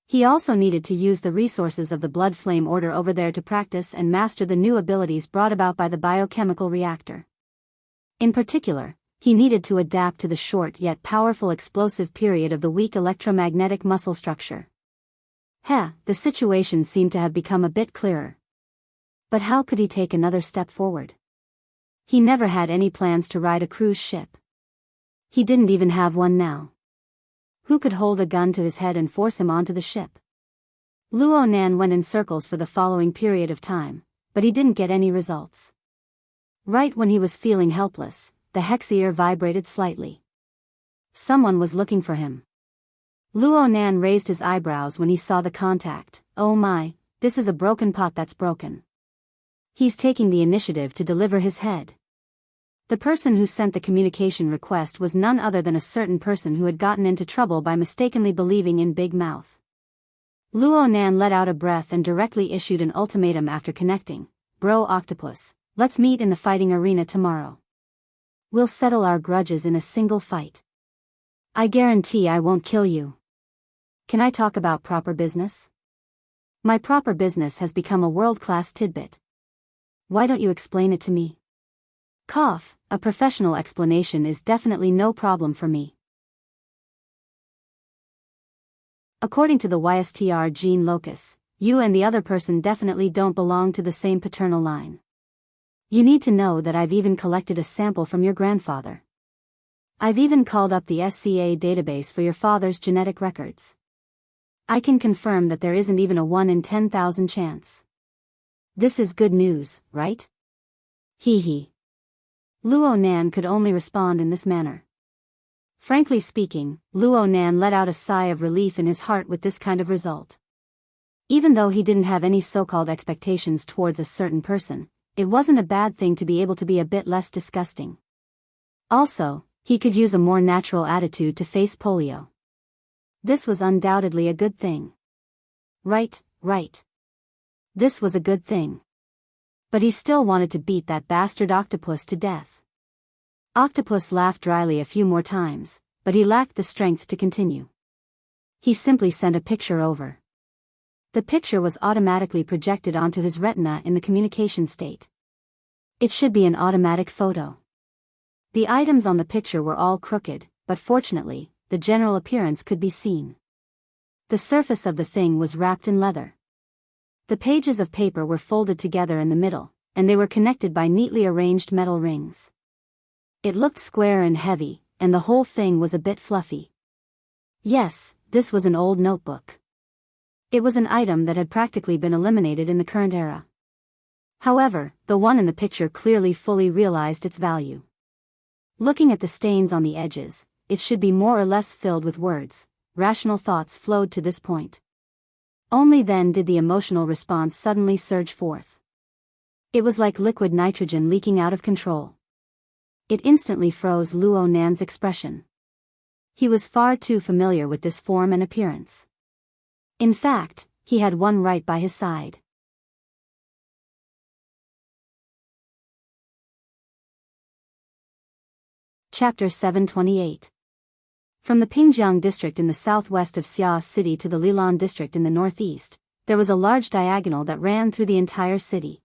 He also needed to use the resources of the Blood Flame Order over there to practice and master the new abilities brought about by the biochemical reactor. In particular, he needed to adapt to the short yet powerful explosive period of the weak electromagnetic muscle structure. The situation seemed to have become a bit clearer. But how could he take another step forward? He never had any plans to ride a cruise ship. He didn't even have one now. Who could hold a gun to his head and force him onto the ship? Luo Nan went in circles for the following period of time, but he didn't get any results. Right when he was feeling helpless, the hex ear vibrated slightly. Someone was looking for him. Luo Nan raised his eyebrows when he saw the contact. Oh my, this is a broken pot that's broken. He's taking the initiative to deliver his head. The person who sent the communication request was none other than a certain person who had gotten into trouble by mistakenly believing in Big Mouth. Luo Nan let out a breath and directly issued an ultimatum after connecting. Bro Octopus, let's meet in the fighting arena tomorrow. We'll settle our grudges in a single fight. I guarantee I won't kill you. Can I talk about proper business? My proper business has become a world-class tidbit. Why don't you explain it to me? Cough, a professional explanation is definitely no problem for me. According to the YSTR gene locus, you and the other person definitely don't belong to the same paternal line. You need to know that I've even collected a sample from your grandfather. I've even called up the SCA database for your father's genetic records. I can confirm that there isn't even a 1 in 10,000 chance. This is good news, right? Hee hee. Luo Nan could only respond in this manner. Frankly speaking, Luo Nan let out a sigh of relief in his heart with this kind of result. Even though he didn't have any so-called expectations towards a certain person, it wasn't a bad thing to be able to be a bit less disgusting. Also, he could use a more natural attitude to face polio. This was undoubtedly a good thing. Right. This was a good thing. But he still wanted to beat that bastard octopus to death. Octopus laughed dryly a few more times, but he lacked the strength to continue. He simply sent a picture over. The picture was automatically projected onto his retina in the communication state. It should be an automatic photo. The items on the picture were all crooked, but fortunately, the general appearance could be seen. The surface of the thing was wrapped in leather. The pages of paper were folded together in the middle, and they were connected by neatly arranged metal rings. It looked square and heavy, and the whole thing was a bit fluffy. Yes, this was an old notebook. It was an item that had practically been eliminated in the current era. However, the one in the picture clearly fully realized its value. Looking at the stains on the edges, it should be more or less filled with words. Rational thoughts flowed to this point. Only then did the emotional response suddenly surge forth. It was like liquid nitrogen leaking out of control. It instantly froze Luo Nan's expression. He was far too familiar with this form and appearance. In fact, he had one right by his side. Chapter 728. From the Pingjiang district in the southwest of Xia City to the Lilan district in the northeast, there was a large diagonal that ran through the entire city.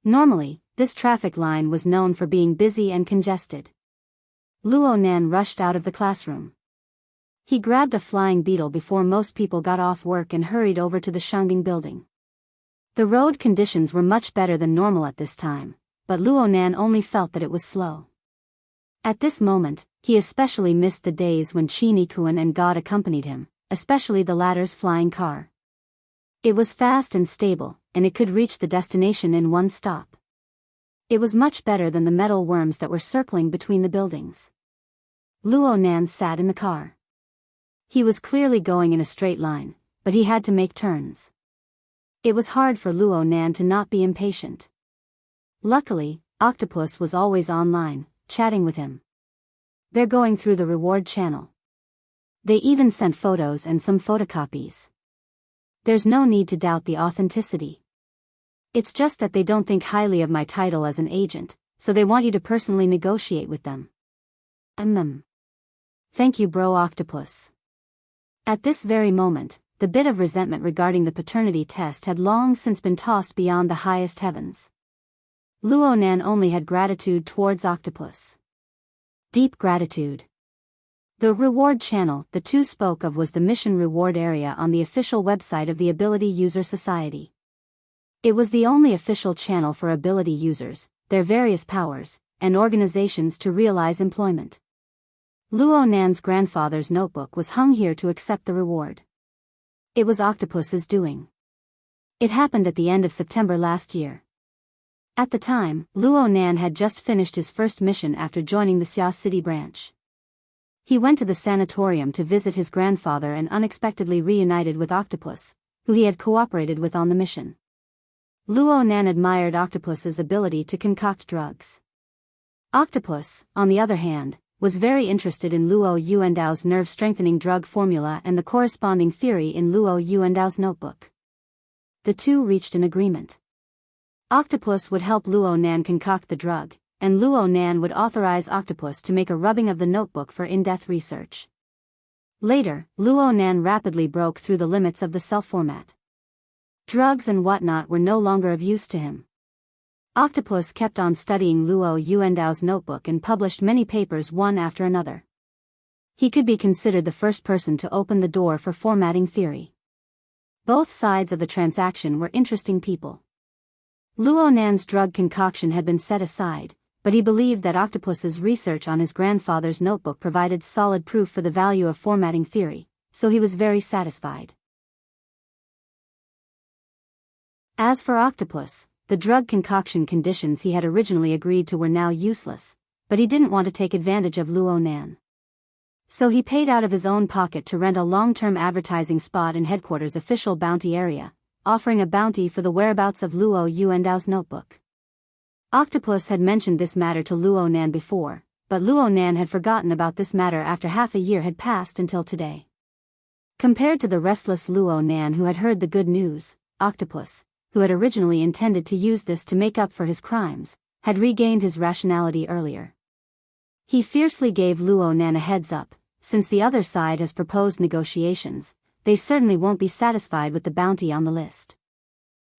Normally, this traffic line was known for being busy and congested. Luo Nan rushed out of the classroom. He grabbed a flying beetle before most people got off work and hurried over to the Shungbing building. The road conditions were much better than normal at this time, but Luo Nan only felt that it was slow. At this moment, he especially missed the days when Qi Nikuan and God accompanied him, especially the latter's flying car. It was fast and stable, and it could reach the destination in one stop. It was much better than the metal worms that were circling between the buildings. Luo Nan sat in the car. He was clearly going in a straight line, but he had to make turns. It was hard for Luo Nan to not be impatient. Luckily, Octopus was always online, chatting with him. They're going through the reward channel. They even sent photos and some photocopies. There's no need to doubt the authenticity. It's just that they don't think highly of my title as an agent, so they want you to personally negotiate with them. Thank you, bro Octopus. At this very moment, the bit of resentment regarding the paternity test had long since been tossed beyond the highest heavens. Luo Nan only had gratitude towards Octopus. Deep gratitude. The reward channel the two spoke of was the mission reward area on the official website of the Ability User Society. It was the only official channel for ability users, their various powers, and organizations to realize employment. Luo Nan's grandfather's notebook was hung here to accept the reward. It was Octopus's doing. It happened at the end of September last year. At the time, Luo Nan had just finished his first mission after joining the Xia City branch. He went to the sanatorium to visit his grandfather and unexpectedly reunited with Octopus, who he had cooperated with on the mission. Luo Nan admired Octopus's ability to concoct drugs. Octopus, on the other hand, was very interested in Luo Yuandao's nerve-strengthening drug formula and the corresponding theory in Luo Yuandao's notebook. The two reached an agreement. Octopus would help Luo Nan concoct the drug, and Luo Nan would authorize Octopus to make a rubbing of the notebook for in-depth research. Later, Luo Nan rapidly broke through the limits of the self-format. Drugs and whatnot were no longer of use to him. Octopus kept on studying Luo Yuandao's notebook and published many papers one after another. He could be considered the first person to open the door for formatting theory. Both sides of the transaction were interesting people. Luo Nan's drug concoction had been set aside, but he believed that Octopus's research on his grandfather's notebook provided solid proof for the value of formatting theory, so he was very satisfied. As for Octopus, the drug concoction conditions he had originally agreed to were now useless, but he didn't want to take advantage of Luo Nan. So he paid out of his own pocket to rent a long-term advertising spot in headquarters' official bounty area, offering a bounty for the whereabouts of Luo Yuandao's notebook. Octopus had mentioned this matter to Luo Nan before, but Luo Nan had forgotten about this matter after half a year had passed until today. Compared to the restless Luo Nan who had heard the good news, Octopus, who had originally intended to use this to make up for his crimes, had regained his rationality earlier. He fiercely gave Luo Nan a heads up, since the other side has proposed negotiations, they certainly won't be satisfied with the bounty on the list.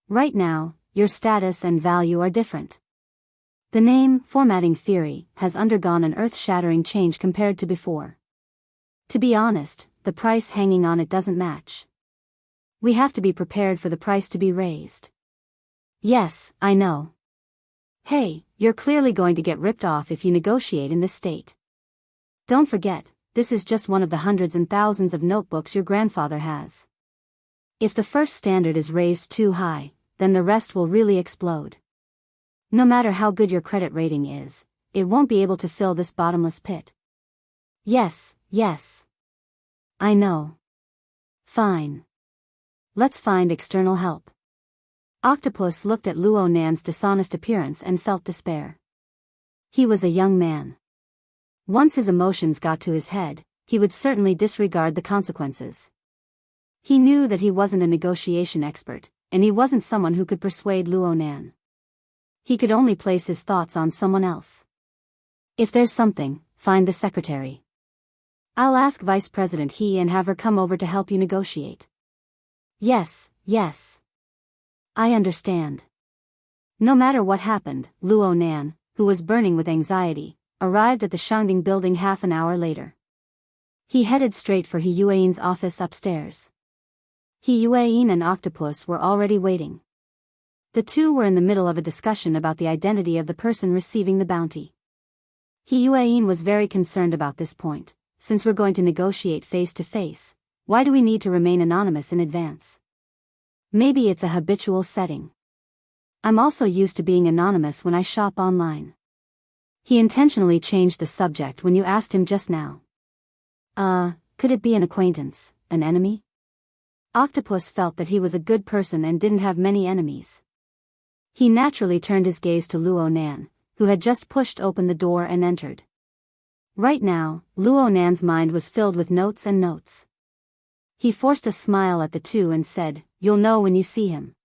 Right now, your status and value are different. The name, formatting theory, has undergone an earth-shattering change compared to before. To be honest, the price hanging on it doesn't match. We have to be prepared for the price to be raised. Yes, I know. Hey, you're clearly going to get ripped off if you negotiate in this state. Don't forget, this is just one of the hundreds and thousands of notebooks your grandfather has. If the first standard is raised too high, then the rest will really explode. No matter how good your credit rating is, it won't be able to fill this bottomless pit. Yes. I know. Fine. Let's find external help. Octopus looked at Luo Nan's dishonest appearance and felt despair. He was a young man. Once his emotions got to his head, he would certainly disregard the consequences. He knew that he wasn't a negotiation expert, and he wasn't someone who could persuade Luo Nan. He could only place his thoughts on someone else. If there's something, find the secretary. I'll ask Vice President He and have her come over to help you negotiate. Yes, yes. I understand. No matter what happened, Luo Nan, who was burning with anxiety, arrived at the Shangding building half an hour later. He headed straight for He Yuan's office upstairs. He Yuan and Octopus were already waiting. The two were in the middle of a discussion about the identity of the person receiving the bounty. He Yuan was very concerned about this point. Since we're going to negotiate face to face, why do we need to remain anonymous in advance? Maybe it's a habitual setting. I'm also used to being anonymous when I shop online. He intentionally changed the subject when you asked him just now. Could it be an acquaintance, an enemy? Octopus felt that he was a good person and didn't have many enemies. He naturally turned his gaze to Luo Nan, who had just pushed open the door and entered. Right now, Luo Nan's mind was filled with notes and notes. He forced a smile at the two and said, "You'll know when you see him.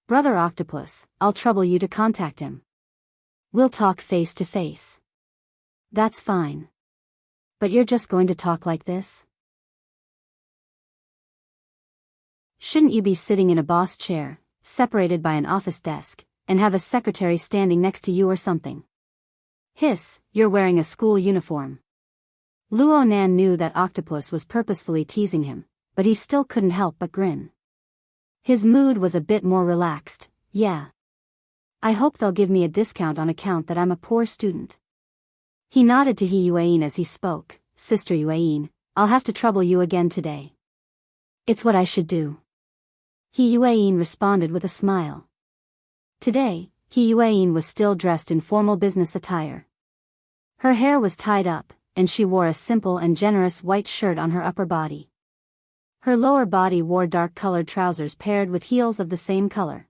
Brother Octopus, I'll trouble you to contact him. We'll talk face to face." "That's fine. But you're just going to talk like this? Shouldn't you be sitting in a boss chair, separated by an office desk, and have a secretary standing next to you or something?" "Hiss, you're wearing a school uniform." Luo Nan knew that Octopus was purposefully teasing him, but he still couldn't help but grin. His mood was a bit more relaxed. "Yeah. I hope they'll give me a discount on account that I'm a poor student." He nodded to He Yuan as he spoke. "Sister Yuan, I'll have to trouble you again today." "It's what I should do." He Yuan responded with a smile. Today, He Yuan was still dressed in formal business attire. Her hair was tied up, and she wore a simple and generous white shirt on her upper body. Her lower body wore dark-colored trousers paired with heels of the same color.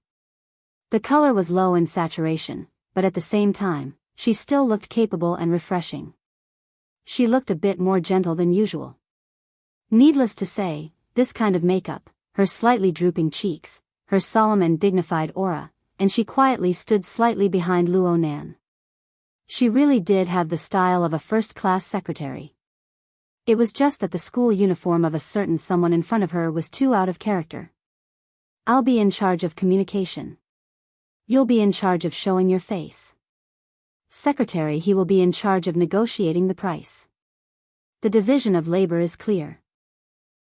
The color was low in saturation, but at the same time, she still looked capable and refreshing. She looked a bit more gentle than usual. Needless to say, this kind of makeup, her slightly drooping cheeks, her solemn and dignified aura, and she quietly stood slightly behind Luo Nan. She really did have the style of a first-class secretary. It was just that the school uniform of a certain someone in front of her was too out of character. "I'll be in charge of communication. You'll be in charge of showing your face. Secretary, he will be in charge of negotiating the price. The division of labor is clear.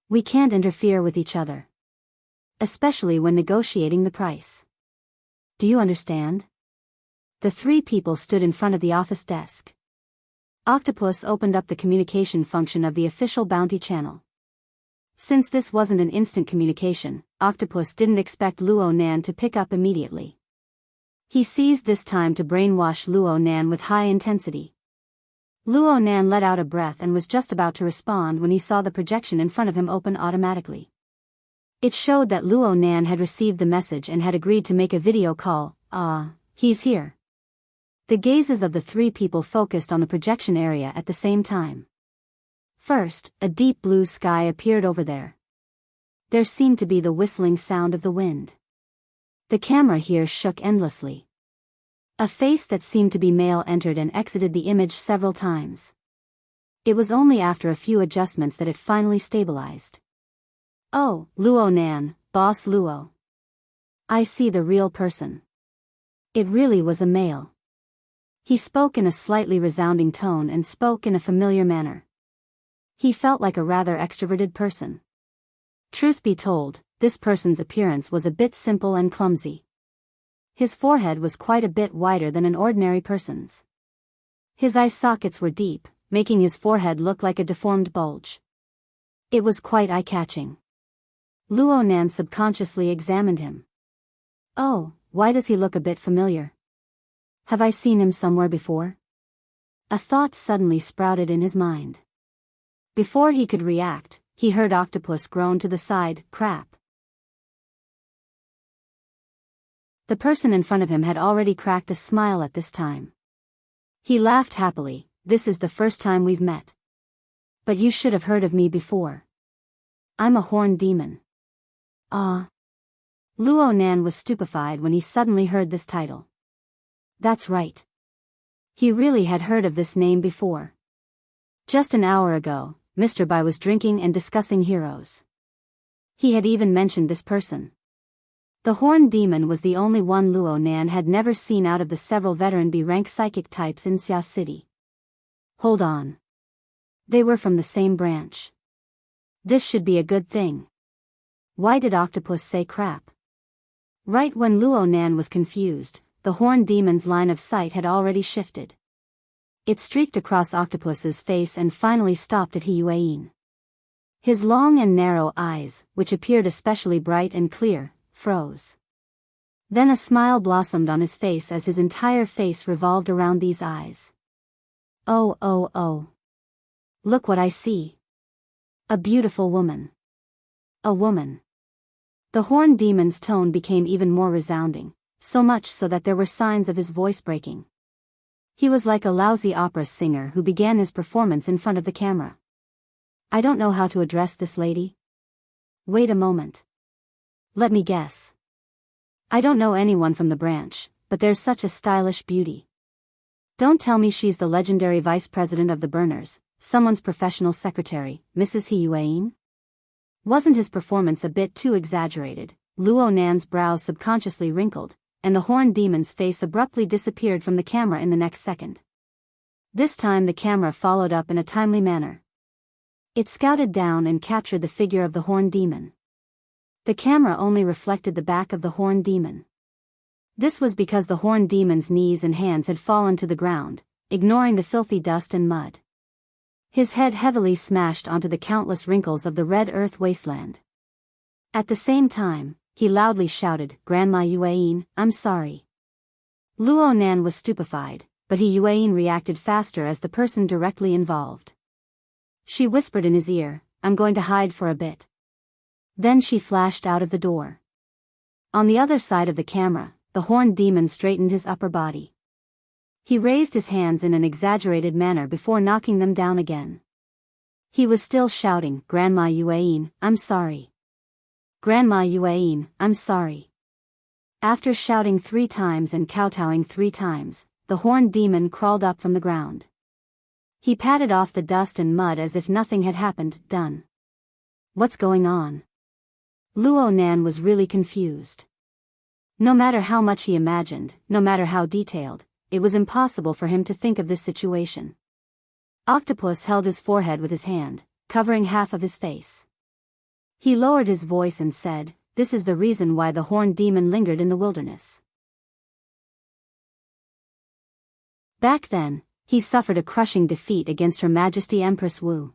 We can't interfere with each other. Especially when negotiating the price. Do you understand?" The three people stood in front of the office desk. Octopus opened up the communication function of the official bounty channel. Since this wasn't an instant communication, Octopus didn't expect Luo Nan to pick up immediately. He seized this time to brainwash Luo Nan with high intensity. Luo Nan let out a breath and was just about to respond when he saw the projection in front of him open automatically. It showed that Luo Nan had received the message and had agreed to make a video call. He's here. The gazes of the three people focused on the projection area at the same time. First, a deep blue sky appeared over there. There seemed to be the whistling sound of the wind. The camera here shook endlessly. A face that seemed to be male entered and exited the image several times. It was only after a few adjustments that it finally stabilized. "Oh, Luo Nan, Boss Luo. I see the real person." It really was a male. He spoke in a slightly resounding tone and spoke in a familiar manner. He felt like a rather extroverted person. Truth be told, this person's appearance was a bit simple and clumsy. His forehead was quite a bit wider than an ordinary person's. His eye sockets were deep, making his forehead look like a deformed bulge. It was quite eye-catching. Luo Nan subconsciously examined him. "Oh, why does he look a bit familiar? Have I seen him somewhere before?" A thought suddenly sprouted in his mind. Before he could react, he heard Octopus groan to the side, "Crap." The person in front of him had already cracked a smile at this time. He laughed happily. "This is the first time we've met. But you should have heard of me before. I'm a horned demon." Luo Nan was stupefied when he suddenly heard this title. That's right. He really had heard of this name before. Just an hour ago, Mr. Bai was drinking and discussing heroes. He had even mentioned this person. The Horned Demon was the only one Luo Nan had never seen out of the several veteran B-rank psychic types in Xia City. Hold on. They were from the same branch. This should be a good thing. Why did Octopus say crap? Right when Luo Nan was confused, the Horned Demon's line of sight had already shifted. It streaked across Octopus's face and finally stopped at He Yuan. His long and narrow eyes, which appeared especially bright and clear, froze. Then a smile blossomed on his face as his entire face revolved around these eyes. Oh oh oh. Look what I see. A beautiful woman. A woman. The Horned Demon's tone became even more resounding, so much so that there were signs of his voice breaking. He was like a lousy opera singer who began his performance in front of the camera. I don't know how to address this lady. Wait a moment. Let me guess. I don't know anyone from the branch, but there's such a stylish beauty. Don't tell me she's the legendary vice president of the Burners, someone's professional secretary, Mrs. He Yuan? Wasn't his performance a bit too exaggerated? Luo Nan's brows subconsciously wrinkled, and the Horned Demon's face abruptly disappeared from the camera in the next second. This time the camera followed up in a timely manner. It scouted down and captured the figure of the Horned Demon. The camera only reflected the back of the Horned Demon. This was because the Horned Demon's knees and hands had fallen to the ground, ignoring the filthy dust and mud. His head heavily smashed onto the countless wrinkles of the red earth wasteland. At the same time, he loudly shouted, "Grandma Yuan, I'm sorry." Luo Nan was stupefied, but He Yuan reacted faster as the person directly involved. She whispered in his ear, "I'm going to hide for a bit." Then she flashed out of the door. On the other side of the camera, the Horned Demon straightened his upper body. He raised his hands in an exaggerated manner before knocking them down again. He was still shouting, "Grandma Yuan, I'm sorry. Grandma Yuan, I'm sorry." After shouting 3 times and kowtowing 3 times, the Horned Demon crawled up from the ground. He patted off the dust and mud as if nothing had happened. Done. What's going on? Luo Nan was really confused. No matter how much he imagined, no matter how detailed, it was impossible for him to think of this situation. Octopus held his forehead with his hand, covering half of his face. He lowered his voice and said, "This is the reason why the Horned Demon lingered in the wilderness." Back then, he suffered a crushing defeat against Her Majesty Empress Wu.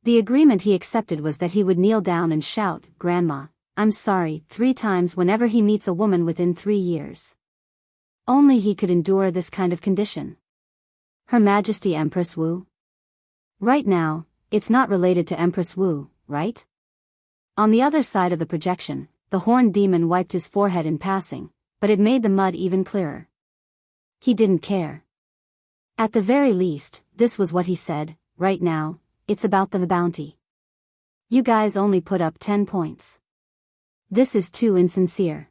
The agreement he accepted was that he would kneel down and shout, "Grandma, I'm sorry," 3 times whenever he meets a woman within 3 years. Only he could endure this kind of condition. Her Majesty Empress Wu? Right now, it's not related to Empress Wu, right? On the other side of the projection, the Horned Demon wiped his forehead in passing, but it made the mud even clearer. He didn't care. At the very least, this was what he said, "Right now, it's about the bounty. You guys only put up 10 points. This is too insincere.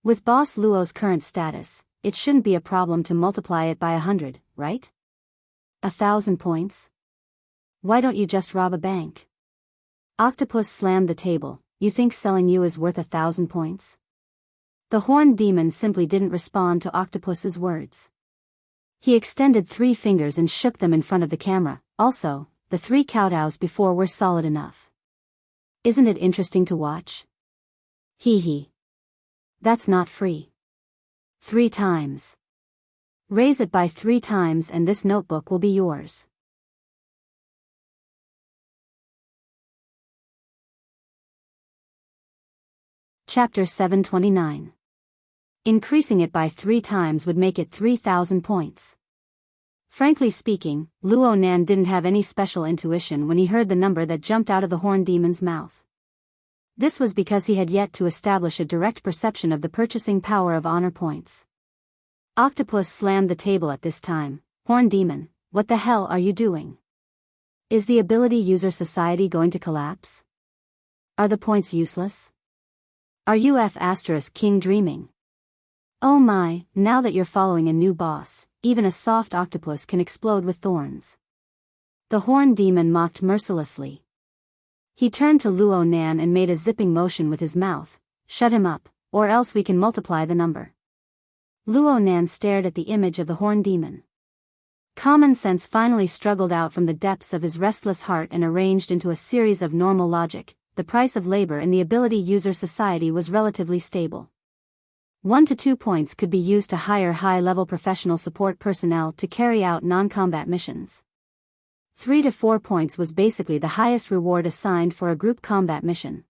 With Boss Luo's current status, it shouldn't be a problem to multiply it by 100, right? 1,000 points? Why don't you just rob a bank?" Octopus slammed the table. "You think selling you is worth 1,000 points?" The Horned Demon simply didn't respond to Octopus's words. He extended 3 fingers and shook them in front of the camera. Also, the 3 kowtows before were solid enough. Isn't it interesting to watch? Hee hee. That's not free. 3 times. Raise it by 3 times and this notebook will be yours. Chapter 729. Increasing it by 3 times would make it 3,000 points. Frankly speaking, Luo Nan didn't have any special intuition when he heard the number that jumped out of the Horned Demon's mouth. This was because he had yet to establish a direct perception of the purchasing power of honor points. Octopus slammed the table at this time. "Horned Demon, what the hell are you doing? Is the ability user society going to collapse? Are the points useless? Are you King dreaming? Oh my, now that you're following a new boss, even a soft octopus can explode with thorns." The horned demon mocked mercilessly. He turned to Luo Nan and made a zipping motion with his mouth. Shut him up, or else we can multiply the number. Luo Nan stared at the image of the horned demon. Common sense finally struggled out from the depths of his restless heart and arranged into a series of normal logic. The price of labor in the ability user society was relatively stable. 1 to 2 points could be used to hire high-level professional support personnel to carry out non-combat missions. 3 to 4 points was basically the highest reward assigned for a group combat mission.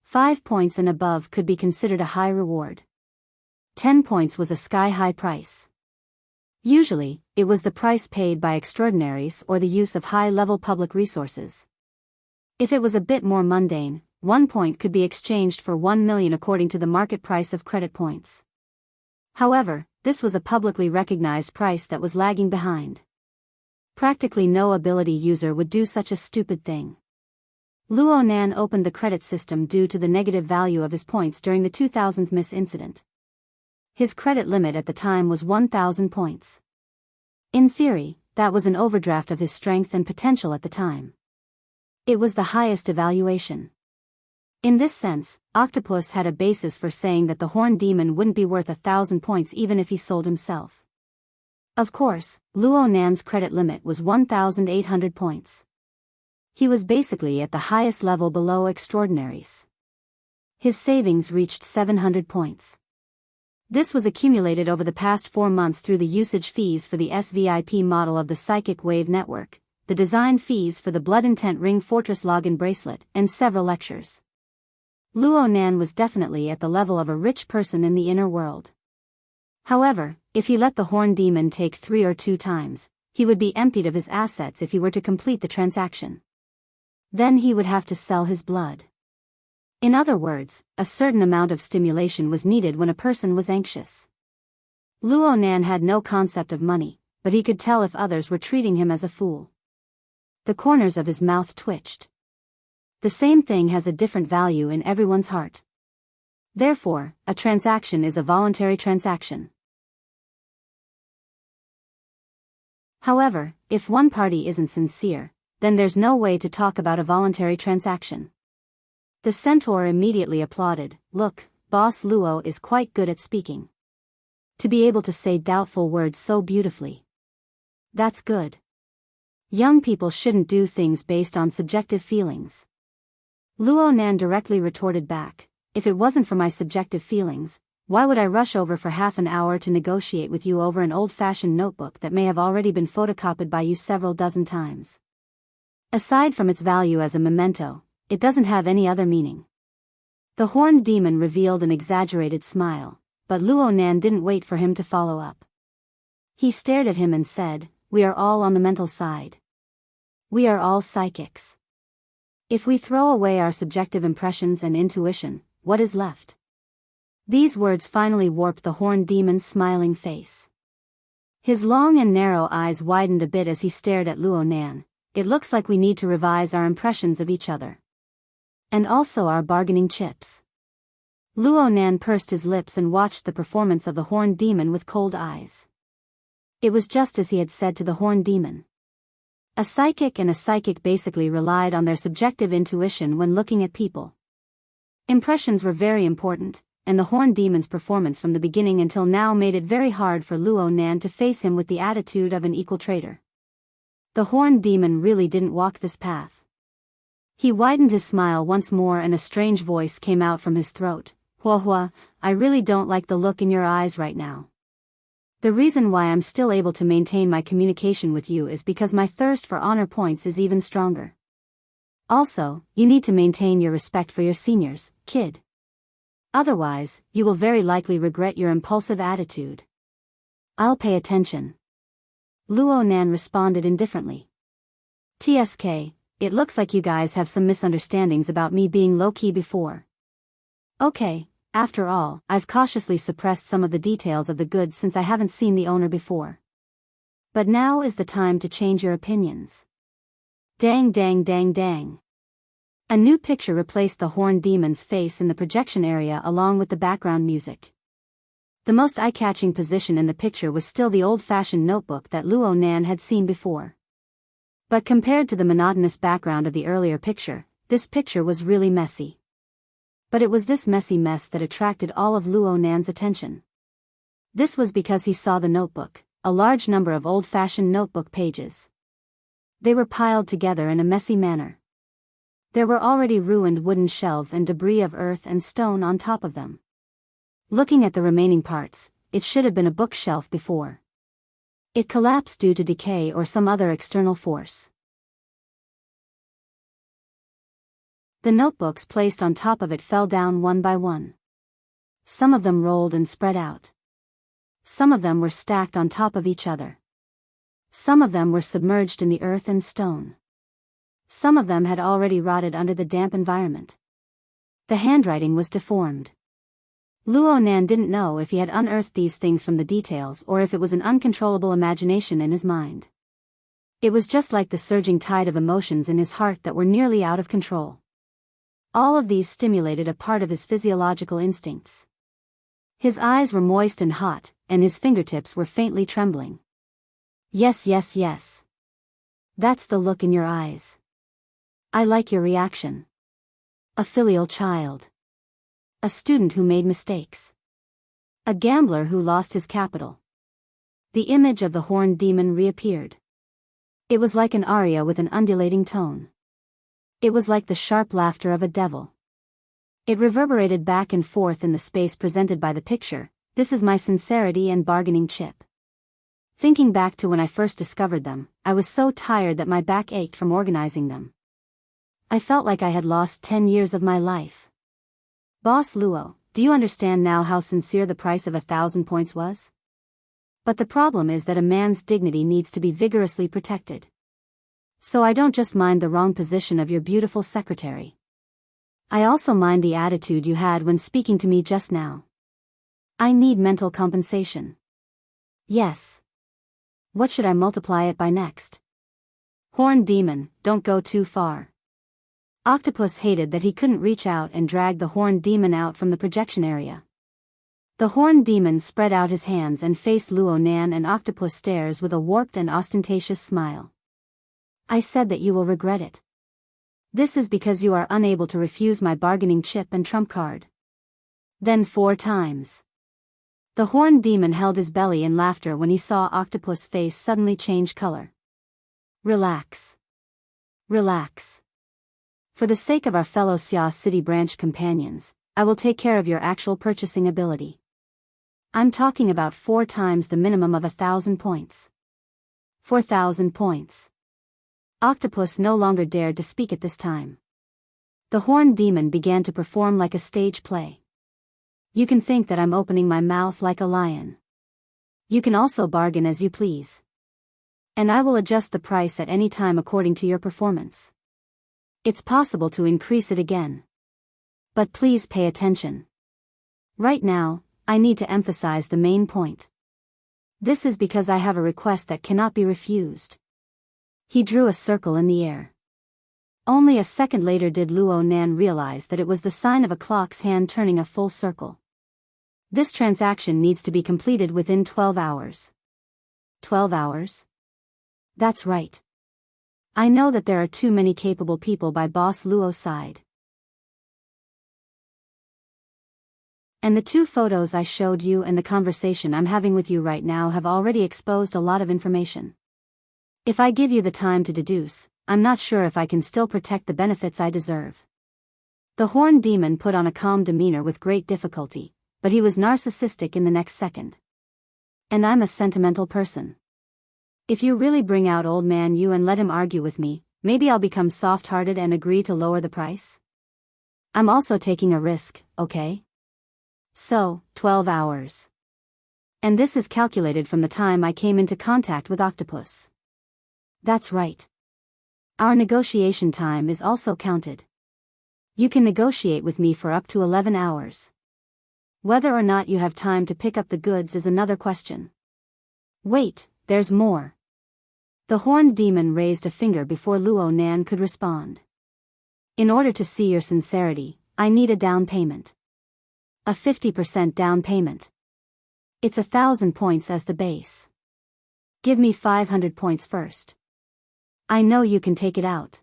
5 points and above could be considered a high reward. 10 points was a sky-high price. Usually, it was the price paid by extraordinaries or the use of high-level public resources. If it was a bit more mundane, 1 point could be exchanged for 1 million according to the market price of credit points. However, this was a publicly recognized price that was lagging behind. Practically no ability user would do such a stupid thing. Luo Nan opened the credit system due to the negative value of his points during the 2000th Miss incident. His credit limit at the time was 1,000 points. In theory, that was an overdraft of his strength and potential at the time. It was the highest evaluation. In this sense, Octopus had a basis for saying that the horned demon wouldn't be worth 1,000 points even if he sold himself. Of course, Luo Nan's credit limit was 1,800 points. He was basically at the highest level below extraordinaries. His savings reached 700 points. This was accumulated over the past 4 months through the usage fees for the SVIP model of the Psychic Wave Network, the design fees for the Blood Intent Ring Fortress Login Bracelet, and several lectures. Luo Nan was definitely at the level of a rich person in the inner world. However, if he let the horned demon take 3 or 2 times, he would be emptied of his assets if he were to complete the transaction. Then he would have to sell his blood. In other words, a certain amount of stimulation was needed when a person was anxious. Luo Nan had no concept of money, but he could tell if others were treating him as a fool. The corners of his mouth twitched. The same thing has a different value in everyone's heart. Therefore, a transaction is a voluntary transaction. However, if one party isn't sincere, then there's no way to talk about a voluntary transaction. The centaur immediately applauded. Look, Boss Luo is quite good at speaking. To be able to say doubtful words so beautifully. That's good. Young people shouldn't do things based on subjective feelings. Luo Nan directly retorted back, if it wasn't for my subjective feelings, why would I rush over for half an hour to negotiate with you over an old-fashioned notebook that may have already been photocopied by you several dozen times? Aside from its value as a memento, it doesn't have any other meaning. The horned demon revealed an exaggerated smile, but Luo Nan didn't wait for him to follow up. He stared at him and said, we are all on the mental side. We are all psychics. If we throw away our subjective impressions and intuition, what is left? These words finally warped the horned demon's smiling face. His long and narrow eyes widened a bit as he stared at Luo Nan. It looks like we need to revise our impressions of each other. And also our bargaining chips. Luo Nan pursed his lips and watched the performance of the horned demon with cold eyes. It was just as he had said to the horned demon. A psychic basically relied on their subjective intuition when looking at people. Impressions were very important, and the horned demon's performance from the beginning until now made it very hard for Luo Nan to face him with the attitude of an equal trader. The horned demon really didn't walk this path. He widened his smile once more and a strange voice came out from his throat. Hua Hua, I really don't like the look in your eyes right now. The reason why I'm still able to maintain my communication with you is because my thirst for honor points is even stronger. Also, you need to maintain your respect for your seniors, kid. Otherwise, you will very likely regret your impulsive attitude. I'll pay attention. Luo Nan responded indifferently. TSK, it looks like you guys have some misunderstandings about me being low-key before. Okay, after all, I've cautiously suppressed some of the details of the goods since I haven't seen the owner before. But now is the time to change your opinions. Dang dang dang dang. A new picture replaced the horned demon's face in the projection area along with the background music. The most eye-catching position in the picture was still the old-fashioned notebook that Luo Nan had seen before. But compared to the monotonous background of the earlier picture, this picture was really messy. But it was this messy mess that attracted all of Luo Nan's attention. This was because he saw the notebook, a large number of old-fashioned notebook pages. They were piled together in a messy manner. There were already ruined wooden shelves and debris of earth and stone on top of them. Looking at the remaining parts, it should have been a bookshelf before. It collapsed due to decay or some other external force. The notebooks placed on top of it fell down one by one. Some of them rolled and spread out. Some of them were stacked on top of each other. Some of them were submerged in the earth and stone. Some of them had already rotted under the damp environment. The handwriting was deformed. Luo Nan didn't know if he had unearthed these things from the details or if it was an uncontrollable imagination in his mind. It was just like the surging tide of emotions in his heart that were nearly out of control. All of these stimulated a part of his physiological instincts. His eyes were moist and hot, and his fingertips were faintly trembling. Yes, yes, yes. That's the look in your eyes. I like your reaction. A filial child. A student who made mistakes. A gambler who lost his capital. The image of the horned demon reappeared. It was like an aria with an undulating tone. It was like the sharp laughter of a devil. It reverberated back and forth in the space presented by the picture. This is my sincerity and bargaining chip. Thinking back to when I first discovered them, I was so tired that my back ached from organizing them. I felt like I had lost 10 years of my life. Boss Luo, do you understand now how sincere the price of 1,000 points was? But the problem is that a man's dignity needs to be vigorously protected. So I don't just mind the wrong position of your beautiful secretary. I also mind the attitude you had when speaking to me just now. I need mental compensation. Yes. What should I multiply it by next? Horned demon, don't go too far. Octopus hated that he couldn't reach out and drag the horned demon out from the projection area. The horned demon spread out his hands and faced Luo Nan, and Octopus stares with a warped and ostentatious smile. I said that you will regret it. This is because you are unable to refuse my bargaining chip and trump card. Then 4 times. The horned demon held his belly in laughter when he saw Octopus' face suddenly change color. Relax. Relax. For the sake of our fellow Xia City branch companions, I will take care of your actual purchasing ability. I'm talking about 4 times the minimum of 1,000 points. 4,000 points. Octopus no longer dared to speak at this time. The horned demon began to perform like a stage play. You can think that I'm opening my mouth like a lion. You can also bargain as you please. And I will adjust the price at any time according to your performance. It's possible to increase it again. But please pay attention. Right now, I need to emphasize the main point. This is because I have a request that cannot be refused. He drew a circle in the air. Only a second later did Luo Nan realize that it was the sign of a clock's hand turning a full circle. This transaction needs to be completed within 12 hours. 12 hours? That's right. I know that there are too many capable people by Boss Luo's side. And the 2 photos I showed you and the conversation I'm having with you right now have already exposed a lot of information. If I give you the time to deduce, I'm not sure if I can still protect the benefits I deserve. The horned demon put on a calm demeanor with great difficulty, but he was narcissistic in the next second. And I'm a sentimental person. If you really bring out old man you and let him argue with me, maybe I'll become soft-hearted and agree to lower the price. I'm also taking a risk, okay? So, 12 hours. And this is calculated from the time I came into contact with Octopus. That's right. Our negotiation time is also counted. You can negotiate with me for up to 11 hours. Whether or not you have time to pick up the goods is another question. Wait, there's more. The horned demon raised a finger before Luo Nan could respond. In order to see your sincerity, I need a down payment. A 50% down payment. It's 1,000 points as the base. Give me 500 points first. I know you can take it out.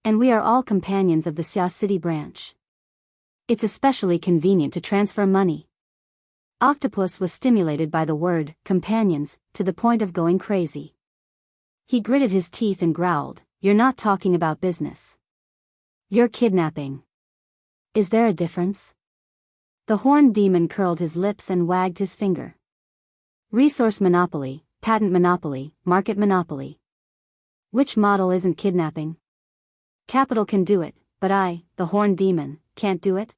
And we are all companions of the Xia City branch. It's especially convenient to transfer money. Octopus was stimulated by the word, companions, to the point of going crazy. He gritted his teeth and growled, "You're not talking about business. You're kidnapping. Is there a difference?" The horned demon curled his lips and wagged his finger. Resource monopoly, patent monopoly, market monopoly. Which model isn't kidnapping? Capital can do it, but I, the horned demon, can't do it?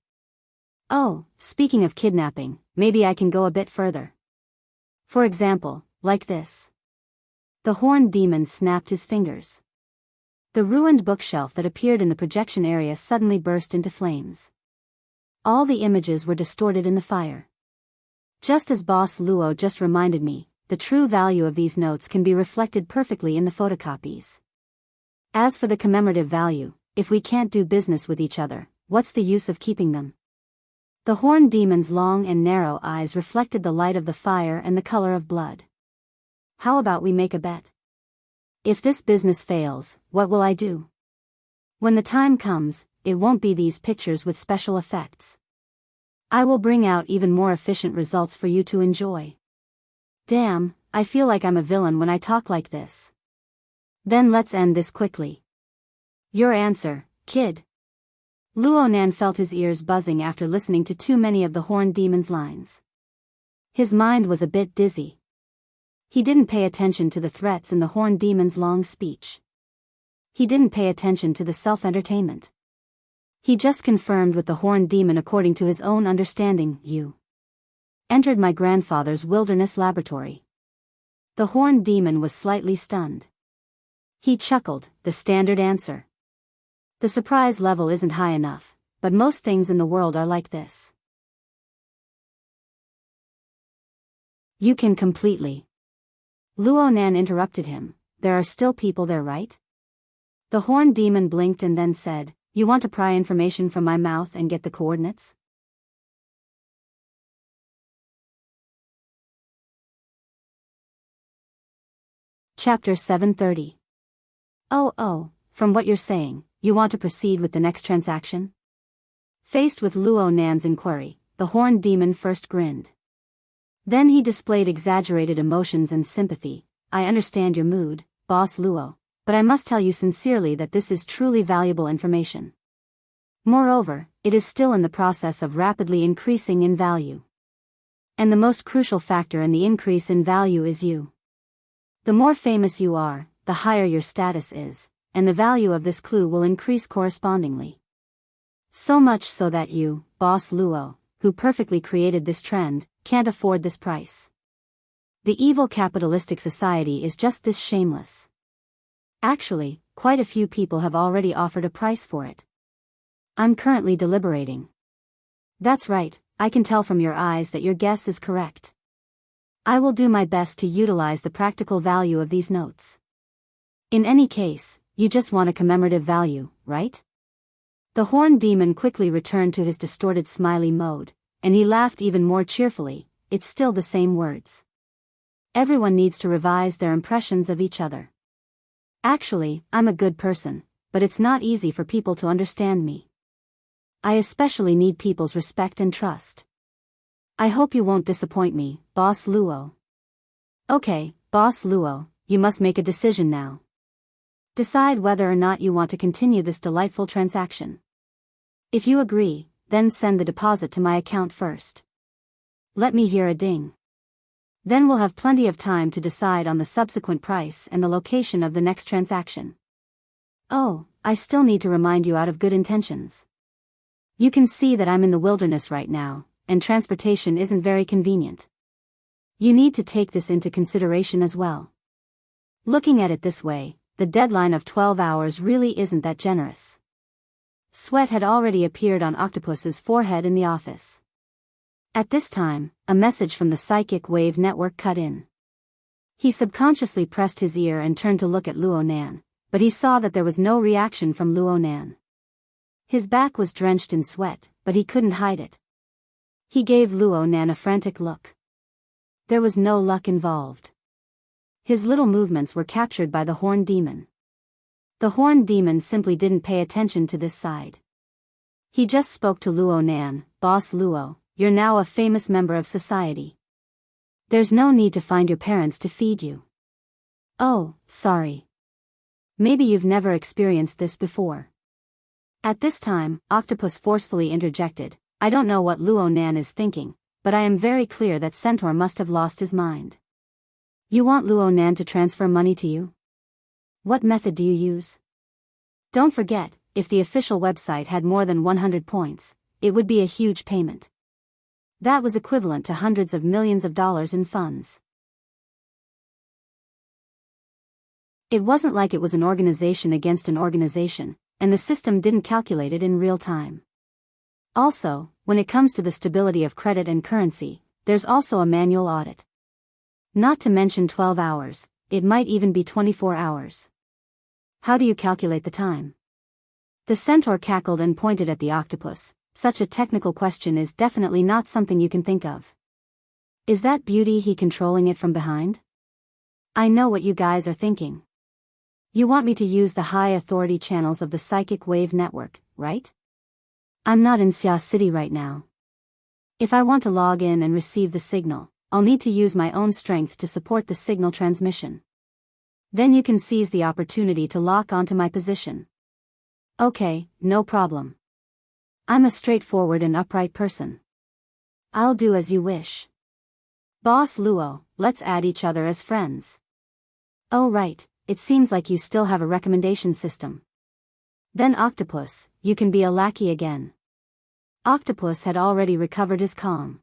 Oh, speaking of kidnapping, maybe I can go a bit further. For example, like this. The horned demon snapped his fingers. The ruined bookshelf that appeared in the projection area suddenly burst into flames. All the images were distorted in the fire. Just as Boss Luo just reminded me, the true value of these notes can be reflected perfectly in the photocopies. As for the commemorative value, if we can't do business with each other, what's the use of keeping them? The horned demon's long and narrow eyes reflected the light of the fire and the color of blood. How about we make a bet? If this business fails, what will I do? When the time comes, it won't be these pictures with special effects. I will bring out even more efficient results for you to enjoy. Damn, I feel like I'm a villain when I talk like this. Then let's end this quickly. Your answer, kid. Luonan felt his ears buzzing after listening to too many of the horned demon's lines. His mind was a bit dizzy. He didn't pay attention to the threats in the horned demon's long speech. He didn't pay attention to the self-entertainment. He just confirmed with the horned demon according to his own understanding. You entered my grandfather's wilderness laboratory. The horned demon was slightly stunned. He chuckled, the standard answer. The surprise level isn't high enough, but most things in the world are like this. You can completely. Luonan interrupted him, there are still people there, right? The horned demon blinked and then said, you want to pry information from my mouth and get the coordinates? Chapter 730. Oh, from what you're saying, you want to proceed with the next transaction? Faced with Luonan's inquiry, the horned demon first grinned. Then he displayed exaggerated emotions and sympathy. I understand your mood, Boss Luo, but I must tell you sincerely that this is truly valuable information. Moreover, it is still in the process of rapidly increasing in value. And the most crucial factor in the increase in value is you. The more famous you are, the higher your status is, and the value of this clue will increase correspondingly. So much so that you, Boss Luo, who perfectly created this trend, can't afford this price. The evil capitalistic society is just this shameless. Actually, quite a few people have already offered a price for it. I'm currently deliberating. That's right, I can tell from your eyes that your guess is correct. I will do my best to utilize the practical value of these notes. In any case, you just want a commemorative value, right? The horned demon quickly returned to his distorted smiley mode, and he laughed even more cheerfully. It's still the same words. Everyone needs to revise their impressions of each other. Actually, I'm a good person, but it's not easy for people to understand me. I especially need people's respect and trust. I hope you won't disappoint me, Boss Luo. Okay, Boss Luo, you must make a decision now. Decide whether or not you want to continue this delightful transaction. If you agree, then send the deposit to my account first. Let me hear a ding. Then we'll have plenty of time to decide on the subsequent price and the location of the next transaction. Oh, I still need to remind you out of good intentions. You can see that I'm in the wilderness right now, and transportation isn't very convenient. You need to take this into consideration as well. Looking at it this way, the deadline of 12 hours really isn't that generous. Sweat had already appeared on Octopus's forehead in the office. At this time, a message from the psychic wave network cut in. He subconsciously pressed his ear and turned to look at Luonan, but he saw that there was no reaction from Luonan. His back was drenched in sweat, but he couldn't hide it. He gave Luonan a frantic look. There was no luck involved. His little movements were captured by the horned demon. The horned demon simply didn't pay attention to this side. He just spoke to Luo Nan. Boss Luo, you're now a famous member of society. There's no need to find your parents to feed you. Oh, sorry. Maybe you've never experienced this before. At this time, Octopus forcefully interjected, I don't know what Luo Nan is thinking, but I am very clear that Centaur must have lost his mind. You want Luo Nan to transfer money to you? What method do you use? Don't forget, if the official website had more than 100 points, it would be a huge payment. That was equivalent to hundreds of millions of dollars in funds. It wasn't like it was an organization against an organization, and the system didn't calculate it in real time. Also, when it comes to the stability of credit and currency, there's also a manual audit. Not to mention 12 hours, it might even be 24 hours. How do you calculate the time? The centaur cackled and pointed at the octopus. Such a technical question is definitely not something you can think of. Is that beauty he controlling it from behind? I know what you guys are thinking. You want me to use the high authority channels of the psychic wave network, right? I'm not in Xia City right now. If I want to log in and receive the signal, I'll need to use my own strength to support the signal transmission. Then you can seize the opportunity to lock onto my position. Okay, no problem. I'm a straightforward and upright person. I'll do as you wish. Boss Luo, let's add each other as friends. Oh right, it seems like you still have a recommendation system. Then Octopus, you can be a lackey again. Octopus had already recovered his calm.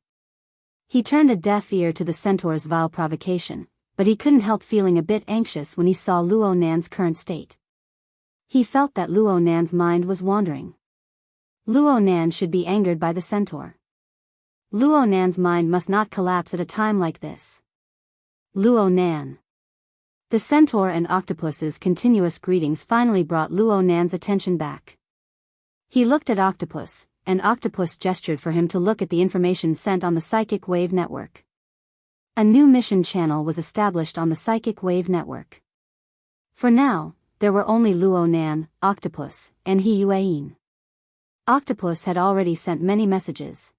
He turned a deaf ear to the centaur's vile provocation, but he couldn't help feeling a bit anxious when he saw Luo Nan's current state. He felt that Luo Nan's mind was wandering. Luo Nan should be angered by the centaur. Luo Nan's mind must not collapse at a time like this. Luo Nan. The centaur and octopus's continuous greetings finally brought Luo Nan's attention back. He looked at Octopus, and Octopus gestured for him to look at the information sent on the psychic wave network. A new mission channel was established on the psychic wave network. For now, there were only Luo Nan, Octopus, and He Yueyin. Octopus had already sent many messages.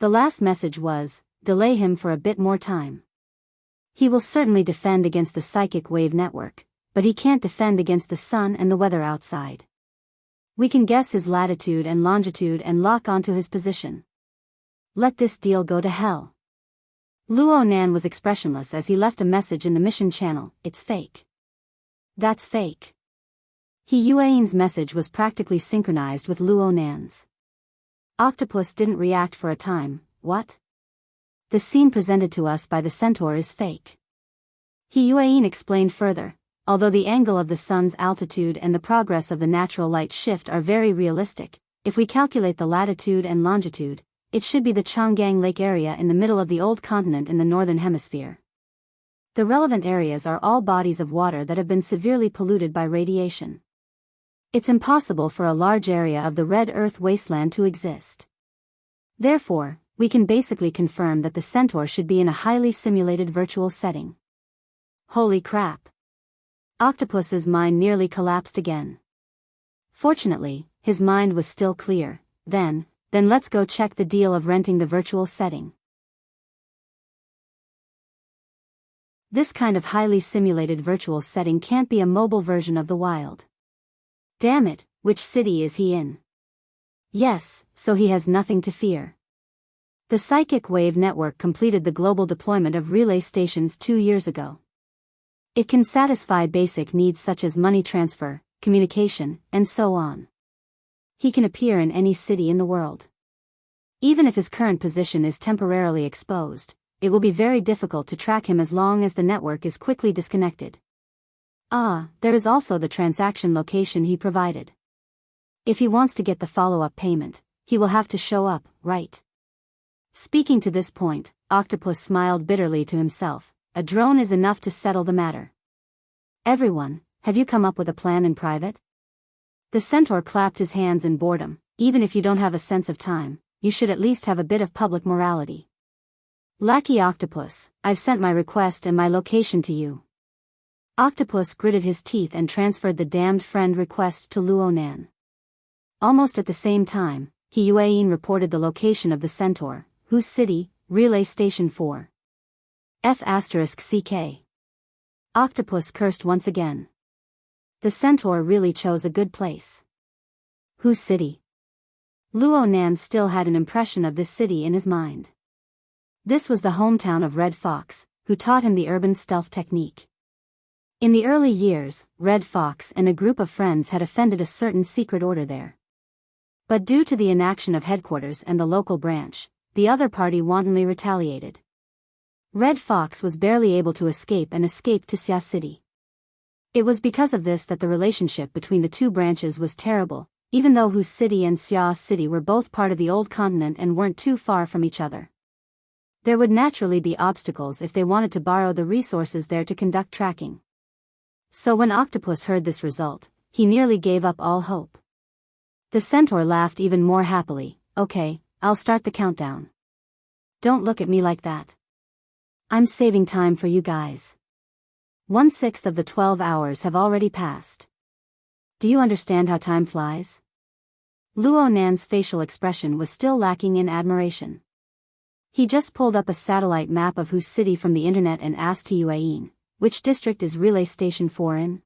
The last message was, delay him for a bit more time. He will certainly defend against the psychic wave network, but he can't defend against the sun and the weather outside. We can guess his latitude and longitude and lock onto his position. Let this deal go to hell. Luo Nan was expressionless as he left a message in the mission channel, it's fake. That's fake. He Yueyin's message was practically synchronized with Luo Nan's. Octopus didn't react for a time. What? The scene presented to us by the centaur is fake. He Yueyin explained further, although the angle of the sun's altitude and the progress of the natural light shift are very realistic, if we calculate the latitude and longitude, it should be the Chang'an Lake area in the middle of the old continent in the northern hemisphere. The relevant areas are all bodies of water that have been severely polluted by radiation. It's impossible for a large area of the red earth wasteland to exist. Therefore, we can basically confirm that the centaur should be in a highly simulated virtual setting. Holy crap! Octopus's mind nearly collapsed again. Fortunately, his mind was still clear. Then let's go check the deal of renting the virtual setting. This kind of highly simulated virtual setting can't be a mobile version of the wild. Damn it, which city is he in? Yes, so he has nothing to fear. The Psychic Wave Network completed the global deployment of relay stations 2 years ago. It can satisfy basic needs such as money transfer, communication, and so on. He can appear in any city in the world. Even if his current position is temporarily exposed, it will be very difficult to track him as long as the network is quickly disconnected. There is also the transaction location he provided. If he wants to get the follow-up payment, he will have to show up, right? Speaking to this point, Octopus smiled bitterly to himself. A drone is enough to settle the matter. Everyone, have you come up with a plan in private? The centaur clapped his hands in boredom. Even if you don't have a sense of time, you should at least have a bit of public morality. Lackey Octopus, I've sent my request and my location to you. Octopus gritted his teeth and transferred the damned friend request to Luonan. Almost at the same time, Hiyuain reported the location of the Centaur, whose city, Relay Station 4. F***CK. Octopus cursed once again. The Centaur really chose a good place. Whose city? Luonan still had an impression of this city in his mind. This was the hometown of Red Fox, who taught him the urban stealth technique. In the early years, Red Fox and a group of friends had offended a certain secret order there. But due to the inaction of headquarters and the local branch, the other party wantonly retaliated. Red Fox was barely able to escape and escaped to Xia City. It was because of this that the relationship between the two branches was terrible, even though Hu City and Xia City were both part of the old continent and weren't too far from each other. There would naturally be obstacles if they wanted to borrow the resources there to conduct tracking. So when Octopus heard this result, he nearly gave up all hope. The Centaur laughed even more happily. Okay, I'll start the countdown. Don't look at me like that. I'm saving time for you guys. 1/6 of the 12 hours have already passed. Do you understand how time flies? Luonan's facial expression was still lacking in admiration. He just pulled up a satellite map of Hu City from the internet and asked Hiyuain, which district is Relay Station 4 in?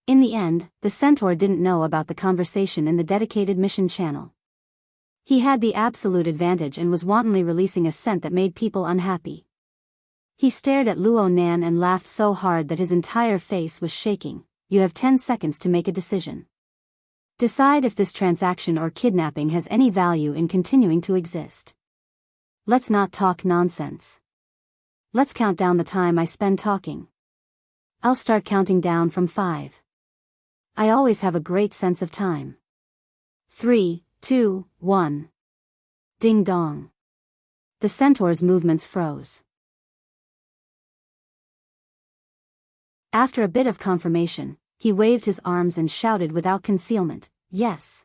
In the end, the Centaur didn't know about the conversation in the dedicated mission channel. He had the absolute advantage and was wantonly releasing a scent that made people unhappy. He stared at Luonan and laughed so hard that his entire face was shaking. You have 10 seconds to make a decision. Decide if this transaction or kidnapping has any value in continuing to exist. Let's not talk nonsense. Let's count down the time I spend talking. I'll start counting down from 5. I always have a great sense of time. 3, 2, 1. Ding dong. The Centaur's movements froze. After a bit of confirmation, he waved his arms and shouted without concealment, yes.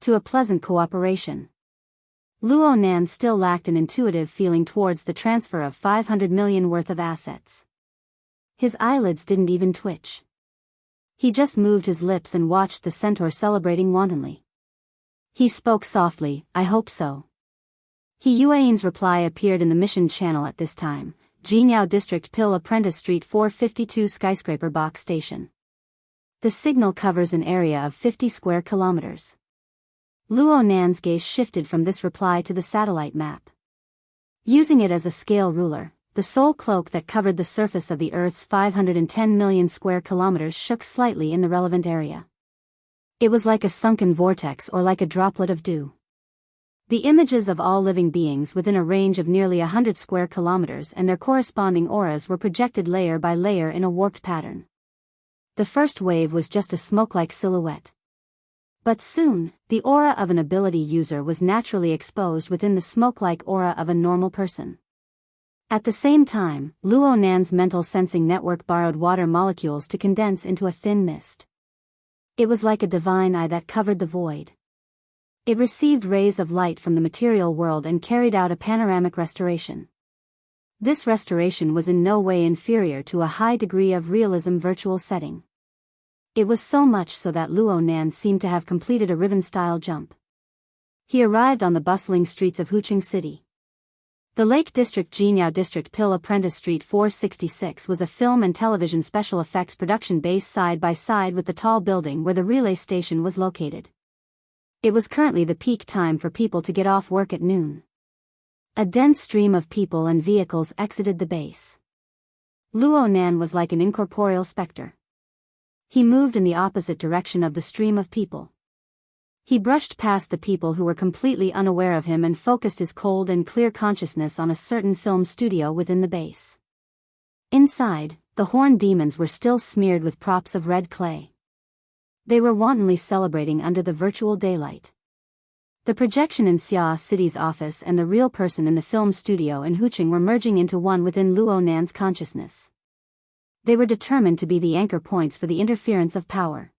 To a pleasant cooperation. Luonan still lacked an intuitive feeling towards the transfer of 500 million worth of assets. His eyelids didn't even twitch. He just moved his lips and watched the Centaur celebrating wantonly. He spoke softly, I hope so. Hiyuain's reply appeared in the mission channel at this time. Jinyao District Pill Apprentice Street 452 Skyscraper Box Station. The signal covers an area of 50 square kilometers. Luonan's gaze shifted from this reply to the satellite map. Using it as a scale ruler, the sole cloak that covered the surface of the Earth's 510 million square kilometers shook slightly in the relevant area. It was like a sunken vortex or like a droplet of dew. The images of all living beings within a range of nearly 100 square kilometers and their corresponding auras were projected layer by layer in a warped pattern. The first wave was just a smoke-like silhouette. But soon, the aura of an ability user was naturally exposed within the smoke-like aura of a normal person. At the same time, Luonan's mental sensing network borrowed water molecules to condense into a thin mist. It was like a divine eye that covered the void. It received rays of light from the material world and carried out a panoramic restoration. This restoration was in no way inferior to a high degree of realism virtual setting. It was so much so that Luonan seemed to have completed a ribbon-style jump. He arrived on the bustling streets of Hucheng City. The Lake District Jinyao District Pill Apprentice Street 466 was a film and television special effects production base side by side with the tall building where the relay station was located. It was currently the peak time for people to get off work at noon. A dense stream of people and vehicles exited the base. Luonan was like an incorporeal specter. He moved in the opposite direction of the stream of people. He brushed past the people who were completely unaware of him and focused his cold and clear consciousness on a certain film studio within the base. Inside, the horned demons were still smeared with props of red clay. They were wantonly celebrating under the virtual daylight. The projection in Xia City's office and the real person in the film studio in Hucheng were merging into one within Luonan's consciousness. They were determined to be the anchor points for the interference of power.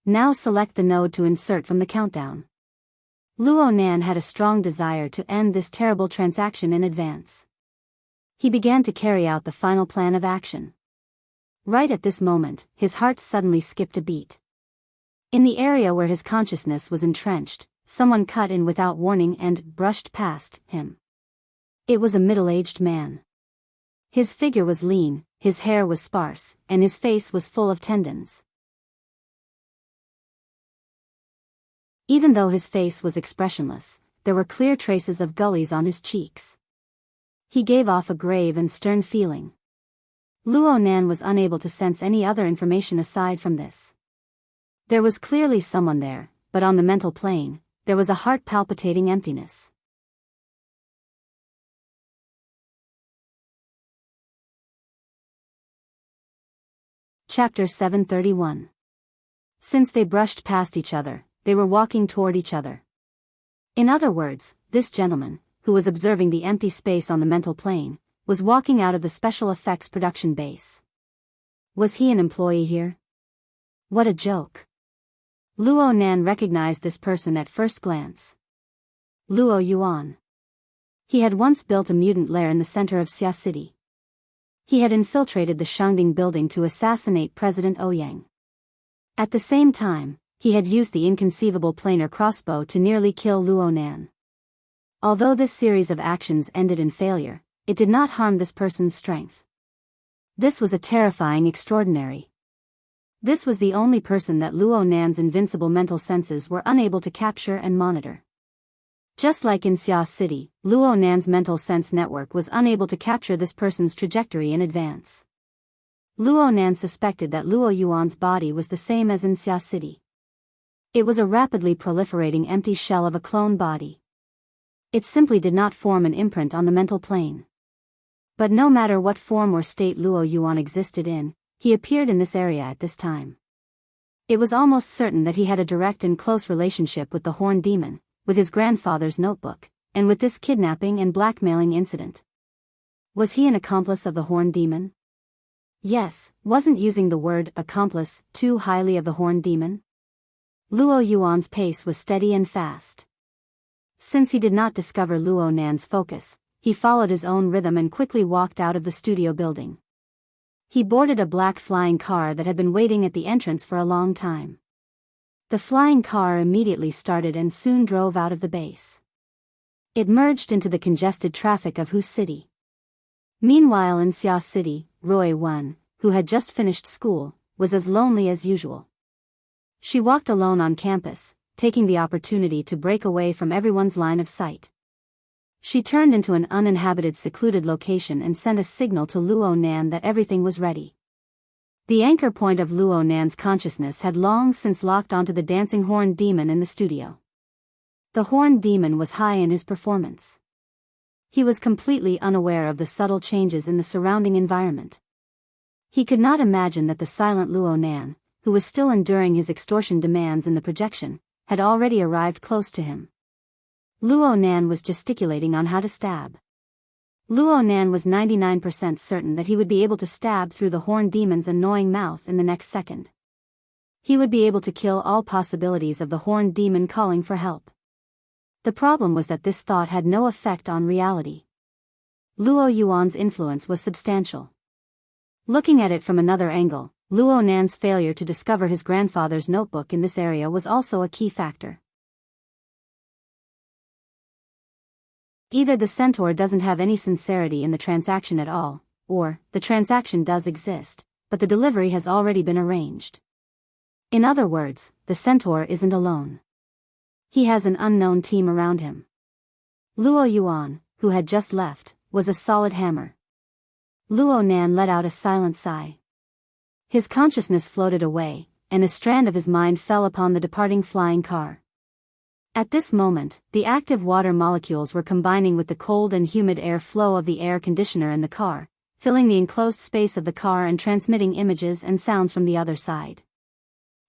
Now select the node to insert from the countdown. Luonan had a strong desire to end this terrible transaction in advance. He began to carry out the final plan of action. Right at this moment, his heart suddenly skipped a beat. In the area where his consciousness was entrenched, someone cut in without warning and brushed past him. It was a middle-aged man. His figure was lean, his hair was sparse, and his face was full of tendons. Even though his face was expressionless, there were clear traces of gullies on his cheeks. He gave off a grave and stern feeling. Luo Nan was unable to sense any other information aside from this. There was clearly someone there, but on the mental plane, there was a heart-palpitating emptiness. Chapter 731. Since they brushed past each other, they were walking toward each other. In other words, this gentleman, who was observing the empty space on the mental plane, was walking out of the special effects production base. Was he an employee here? What a joke. Luo Nan recognized this person at first glance. Luo Yuan. He had once built a mutant lair in the center of Xia City. He had infiltrated the Shangding building to assassinate President Ouyang. At the same time, he had used the inconceivable planar crossbow to nearly kill Luo Nan. Although this series of actions ended in failure, it did not harm this person's strength. This was a terrifying extraordinary. This was the only person that Luo Nan's invincible mental senses were unable to capture and monitor. Just like in Xia City, Luo Nan's mental sense network was unable to capture this person's trajectory in advance. Luo Nan suspected that Luo Yuan's body was the same as in Xia City. It was a rapidly proliferating empty shell of a clone body. It simply did not form an imprint on the mental plane. But no matter what form or state Luo Yuan existed in, he appeared in this area at this time. It was almost certain that he had a direct and close relationship with the Horned Demon, with his grandfather's notebook, and with this kidnapping and blackmailing incident. Was he an accomplice of the Horned Demon? Yes, wasn't using the word accomplice too highly of the Horned Demon? Luo Yuan's pace was steady and fast. Since he did not discover Luo Nan's focus, he followed his own rhythm and quickly walked out of the studio building. He boarded a black flying car that had been waiting at the entrance for a long time. The flying car immediately started and soon drove out of the base. It merged into the congested traffic of Hu City. Meanwhile in Xia City, Roy Wen, who had just finished school, was as lonely as usual. She walked alone on campus, taking the opportunity to break away from everyone's line of sight. She turned into an uninhabited secluded location and sent a signal to Luo Nan that everything was ready. The anchor point of Luo Nan's consciousness had long since locked onto the dancing Horned Demon in the studio. The Horned Demon was high in his performance. He was completely unaware of the subtle changes in the surrounding environment. He could not imagine that the silent Luo Nan, who was still enduring his extortion demands in the projection, had already arrived close to him. Luo Nan was gesticulating on how to stab. Luo Nan was 99% certain that he would be able to stab through the Horned Demon's annoying mouth in the next second. He would be able to kill all possibilities of the Horned Demon calling for help. The problem was that this thought had no effect on reality. Luo Yuan's influence was substantial. Looking at it from another angle, Luo Nan's failure to discover his grandfather's notebook in this area was also a key factor. Either the centaur doesn't have any sincerity in the transaction at all, or the transaction does exist, but the delivery has already been arranged. In other words, the centaur isn't alone. He has an unknown team around him. Luo Yuan, who had just left, was a solid hammer. Luo Nan let out a silent sigh. His consciousness floated away, and a strand of his mind fell upon the departing flying car. At this moment, the active water molecules were combining with the cold and humid air flow of the air conditioner in the car, filling the enclosed space of the car and transmitting images and sounds from the other side.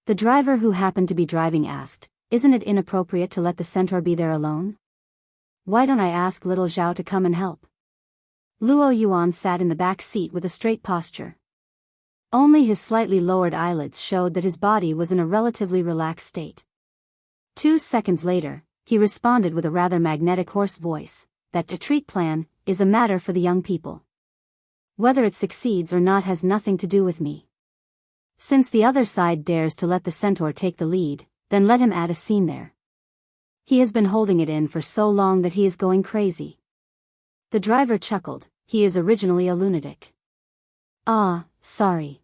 The driver who happened to be driving asked, "Isn't it inappropriate to let the centaur be there alone? Why don't I ask little Zhao to come and help?" Luo Yuan sat in the back seat with a straight posture. Only his slightly lowered eyelids showed that his body was in a relatively relaxed state. 2 seconds later, he responded with a rather magnetic hoarse voice, that a treat plan is a matter for the young people. Whether it succeeds or not has nothing to do with me. Since the other side dares to let the centaur take the lead, then let him add a scene there. He has been holding it in for so long that he is going crazy. The driver chuckled. He is originally a lunatic. Ah, sorry.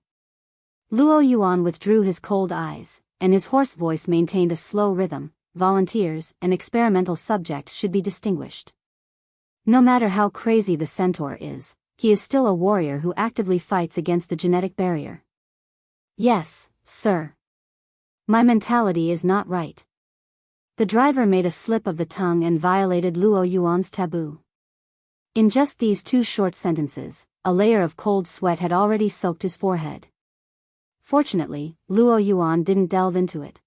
Luo Yuan withdrew his cold eyes, and his hoarse voice maintained a slow rhythm. Volunteers and experimental subjects should be distinguished. No matter how crazy the centaur is, he is still a warrior who actively fights against the genetic barrier. Yes, sir. My mentality is not right. The driver made a slip of the tongue and violated Luo Yuan's taboo. In just these 2 short sentences, a layer of cold sweat had already soaked his forehead. Fortunately, Luo Yuan didn't delve into it.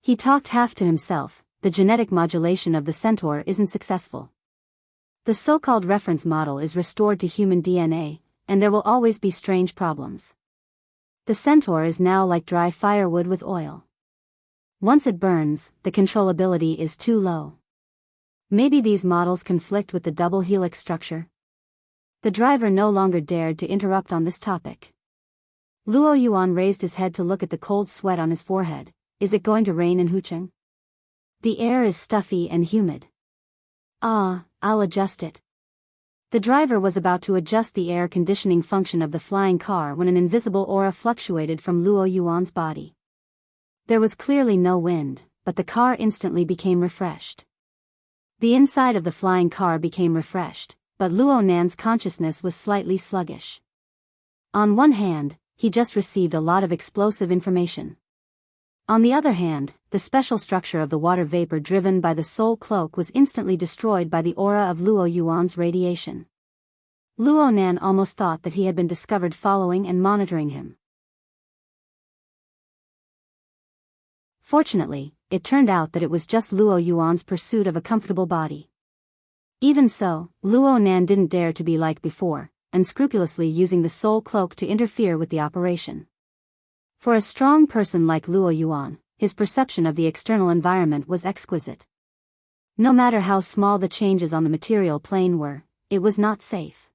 He talked half to himself. The genetic modulation of the centaur isn't successful. The so-called reference model is restored to human DNA, and there will always be strange problems. The centaur is now like dry firewood with oil. Once it burns, the controllability is too low. Maybe these models conflict with the double helix structure. The driver no longer dared to interrupt on this topic. Luo Yuan raised his head to look at the cold sweat on his forehead. Is it going to rain in Hucheng? The air is stuffy and humid. Ah, I'll adjust it. The driver was about to adjust the air conditioning function of the flying car when an invisible aura fluctuated from Luo Yuan's body. There was clearly no wind, but the car instantly became refreshed. The inside of the flying car became refreshed, but Luo Nan's consciousness was slightly sluggish. On one hand, he just received a lot of explosive information. On the other hand, the special structure of the water vapor driven by the soul cloak was instantly destroyed by the aura of Luo Yuan's radiation. Luo Nan almost thought that he had been discovered following and monitoring him. Fortunately, it turned out that it was just Luo Yuan's pursuit of a comfortable body. Even so, Luo Nan didn't dare to be like before, unscrupulously using the soul cloak to interfere with the operation. For a strong person like Luo Yuan, his perception of the external environment was exquisite. No matter how small the changes on the material plane were, it was not safe.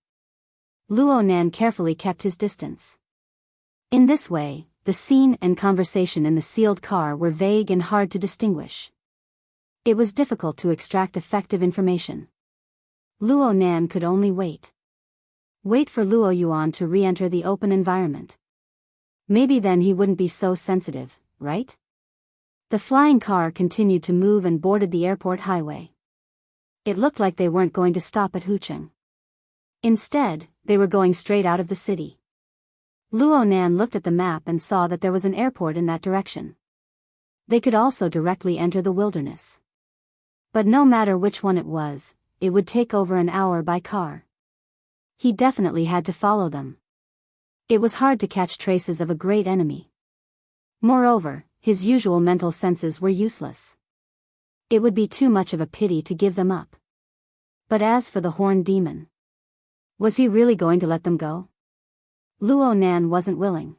Luo Nan carefully kept his distance. In this way, the scene and conversation in the sealed car were vague and hard to distinguish. It was difficult to extract effective information. Luo Nan could only wait. Wait for Luo Yuan to re-enter the open environment. Maybe then he wouldn't be so sensitive, right? The flying car continued to move and boarded the airport highway. It looked like they weren't going to stop at Hucheng. Instead, they were going straight out of the city. Luo Nan looked at the map and saw that there was an airport in that direction. They could also directly enter the wilderness. But no matter which one it was, it would take over an hour by car. He definitely had to follow them. It was hard to catch traces of a great enemy. Moreover, his usual mental senses were useless. It would be too much of a pity to give them up. But as for the horned demon, was he really going to let them go? Luo Nan wasn't willing.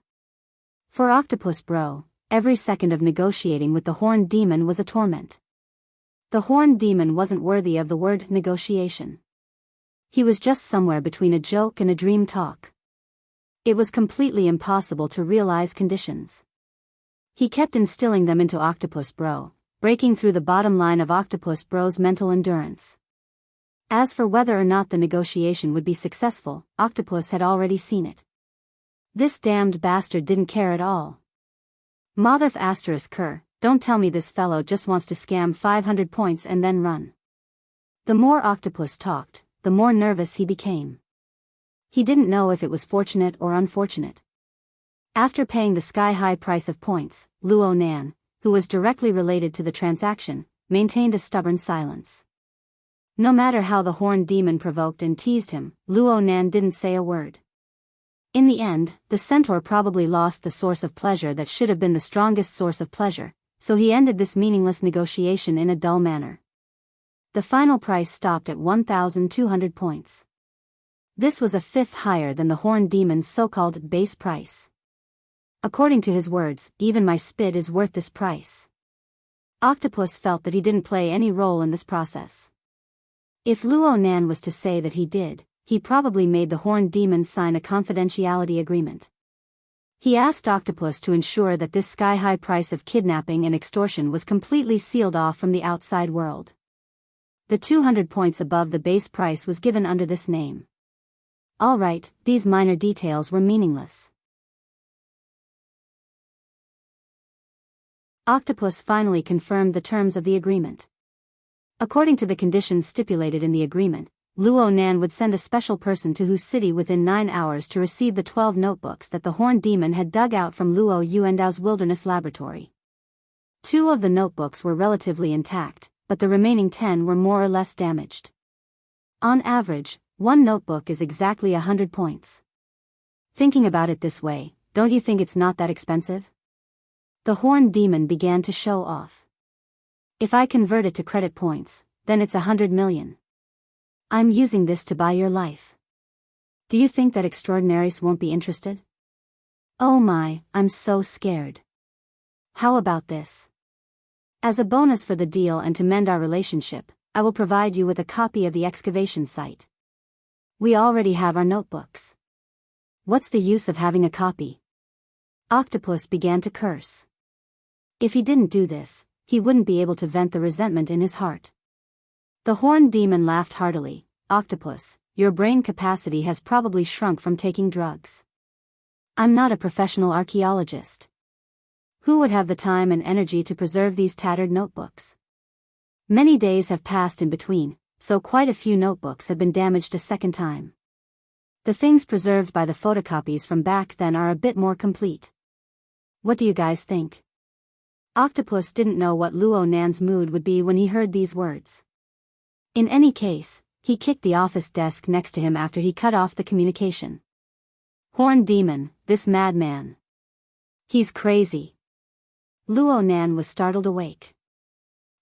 For Octopus Bro, every second of negotiating with the horned demon was a torment. The horned demon wasn't worthy of the word negotiation. He was just somewhere between a joke and a dream talk. It was completely impossible to realize conditions. He kept instilling them into Octopus Bro, breaking through the bottom line of Octopus Bro's mental endurance. As for whether or not the negotiation would be successful, Octopus had already seen it. This damned bastard didn't care at all. Motherf asterisk cur, don't tell me this fellow just wants to scam 500 points and then run. The more Octopus talked, the more nervous he became. He didn't know if it was fortunate or unfortunate. After paying the sky-high price of points, Luo Nan, who was directly related to the transaction, maintained a stubborn silence. No matter how the horned demon provoked and teased him, Luo Nan didn't say a word. In the end, the centaur probably lost the source of pleasure that should have been the strongest source of pleasure, so he ended this meaningless negotiation in a dull manner. The final price stopped at 1,200 points. This was a fifth higher than the horned demon's so-called base price. According to his words, even my spit is worth this price. Octopus felt that he didn't play any role in this process. If Luo Nan was to say that he did, he probably made the Horned Demon sign a confidentiality agreement. He asked Octopus to ensure that this sky-high price of kidnapping and extortion was completely sealed off from the outside world. The 200 points above the base price was given under this name. Alright, these minor details were meaningless. Octopus finally confirmed the terms of the agreement. According to the conditions stipulated in the agreement, Luo Nan would send a special person to whose city within 9 hours to receive the 12 notebooks that the Horned Demon had dug out from Luo Yuandao's wilderness laboratory. 2 of the notebooks were relatively intact, but the remaining 10 were more or less damaged. On average, 1 notebook is exactly 100 points. Thinking about it this way, don't you think it's not that expensive? The Horned Demon began to show off. If I convert it to credit points, then it's 100 million. I'm using this to buy your life. Do you think that extraordinaries won't be interested? Oh my, I'm so scared. How about this? As a bonus for the deal and to mend our relationship, I will provide you with a copy of the excavation site. We already have our notebooks. What's the use of having a copy? Octopus began to curse. If he didn't do this, he wouldn't be able to vent the resentment in his heart. The Horned Demon laughed heartily. Octopus, your brain capacity has probably shrunk from taking drugs. I'm not a professional archaeologist. Who would have the time and energy to preserve these tattered notebooks? Many days have passed in between, so quite a few notebooks have been damaged a second time. The things preserved by the photocopies from back then are a bit more complete. What do you guys think? Octopus didn't know what Luo Nan's mood would be when he heard these words. In any case, he kicked the office desk next to him after he cut off the communication. Horned Demon, this madman. He's crazy. Luo Nan was startled awake.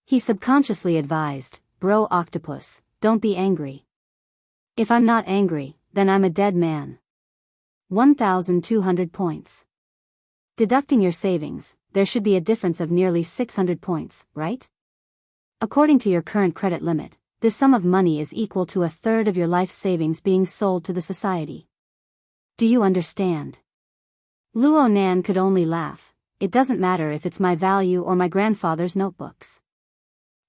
He subconsciously advised, Bro Octopus, don't be angry. If I'm not angry, then I'm a dead man. 1,200 points. Deducting your savings, there should be a difference of nearly 600 points, right? According to your current credit limit, this sum of money is equal to 1/3 of your life savings being sold to the society. Do you understand? Luo Nan could only laugh. It doesn't matter if it's my value or my grandfather's notebooks.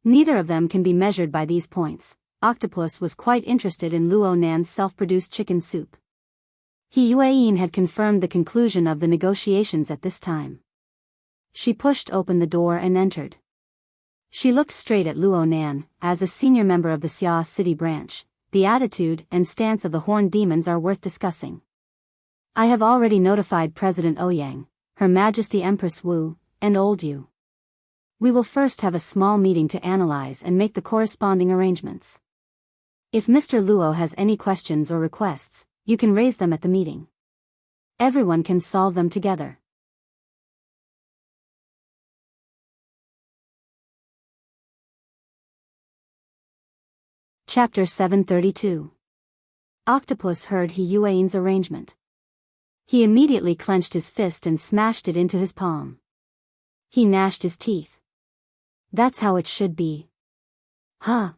Neither of them can be measured by these points. Octopus was quite interested in Luo Nan's self-produced chicken soup. He Yuan had confirmed the conclusion of the negotiations at this time. She pushed open the door and entered. She looked straight at Luo Nan. As a senior member of the Xia City branch, the attitude and stance of the Horned Demons are worth discussing. I have already notified President Ouyang, Her Majesty Empress Wu, and Old Yu. We will first have a small meeting to analyze and make the corresponding arrangements. If Mr. Luo has any questions or requests, you can raise them at the meeting. Everyone can solve them together. Chapter 732. Octopus heard He Yuan's arrangement. He immediately clenched his fist and smashed it into his palm. He gnashed his teeth. That's how it should be. Huh.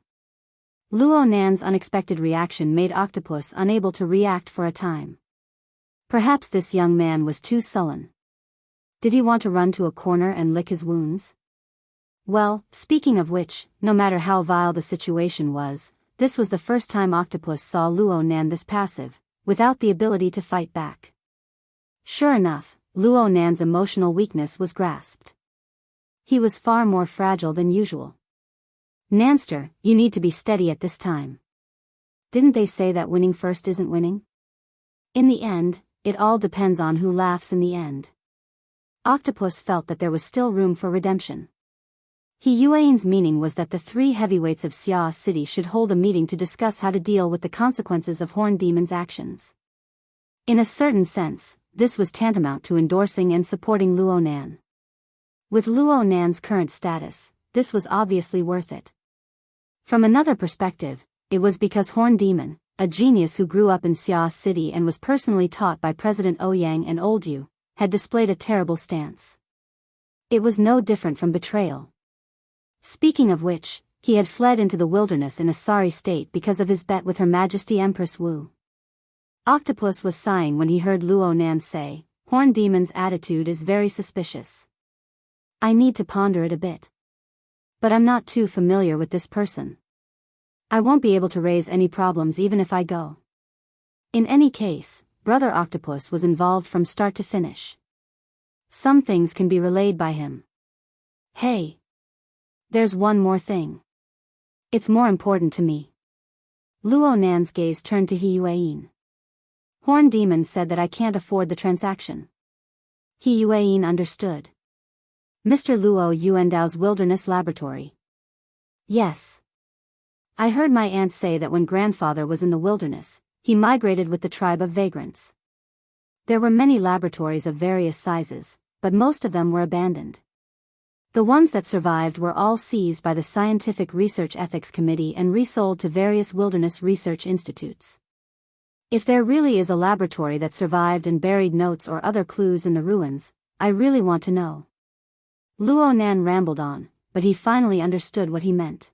Luo Nan's unexpected reaction made Octopus unable to react for a time. Perhaps this young man was too sullen. Did he want to run to a corner and lick his wounds? Well, speaking of which, no matter how vile the situation was, this was the first time Octopus saw Luo Nan this passive, without the ability to fight back. Sure enough, Luo Nan's emotional weakness was grasped. He was far more fragile than usual. Nanster, you need to be steady at this time. Didn't they say that winning first isn't winning? In the end, it all depends on who laughs in the end. Octopus felt that there was still room for redemption. He Yuan's meaning was that the 3 heavyweights of Xia City should hold a meeting to discuss how to deal with the consequences of Horned Demon's actions. In a certain sense, this was tantamount to endorsing and supporting Luo Nan. With Luo Nan's current status, this was obviously worth it. From another perspective, it was because Horned Demon, a genius who grew up in Xia City and was personally taught by President Ouyang and Old Yu, had displayed a terrible stance. It was no different from betrayal. Speaking of which, He had fled into the wilderness in a sorry state because of his bet with Her Majesty Empress Wu. Octopus was sighing when he heard Luo Nan say, "Horn Demon's attitude is very suspicious. I need to ponder it a bit. But I'm not too familiar with this person. I won't be able to raise any problems even if I go." In any case, Brother Octopus was involved from start to finish. Some things can be relayed by him. Hey! There's one more thing. It's more important to me. Luo Nan's gaze turned to He Yueyin. Horn Demon said that I can't afford the transaction. He Yueyin understood. Mr. Luo Yuandao's Wilderness Laboratory. Yes. I heard my aunt say that when grandfather was in the wilderness, he migrated with the tribe of vagrants. There were many laboratories of various sizes, but most of them were abandoned. The ones that survived were all seized by the Scientific Research Ethics Committee and resold to various wilderness research institutes. If there really is a laboratory that survived and buried notes or other clues in the ruins, I really want to know. Luo Nan rambled on, but he finally understood what he meant.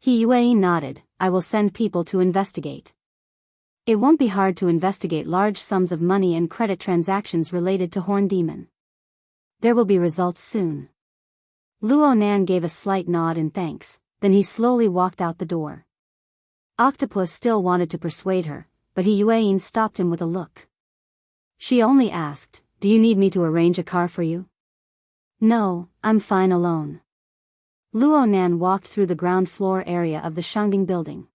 He Yueyin nodded. I will send people to investigate. It won't be hard to investigate large sums of money and credit transactions related to Horn Demon. There will be results soon. Luo Nan gave a slight nod in thanks, then he slowly walked out the door. Octopus still wanted to persuade her, but He Yueyin stopped him with a look. She only asked, "Do you need me to arrange a car for you?" "No, I'm fine alone." Luo Nan walked through the ground floor area of the Shangding building.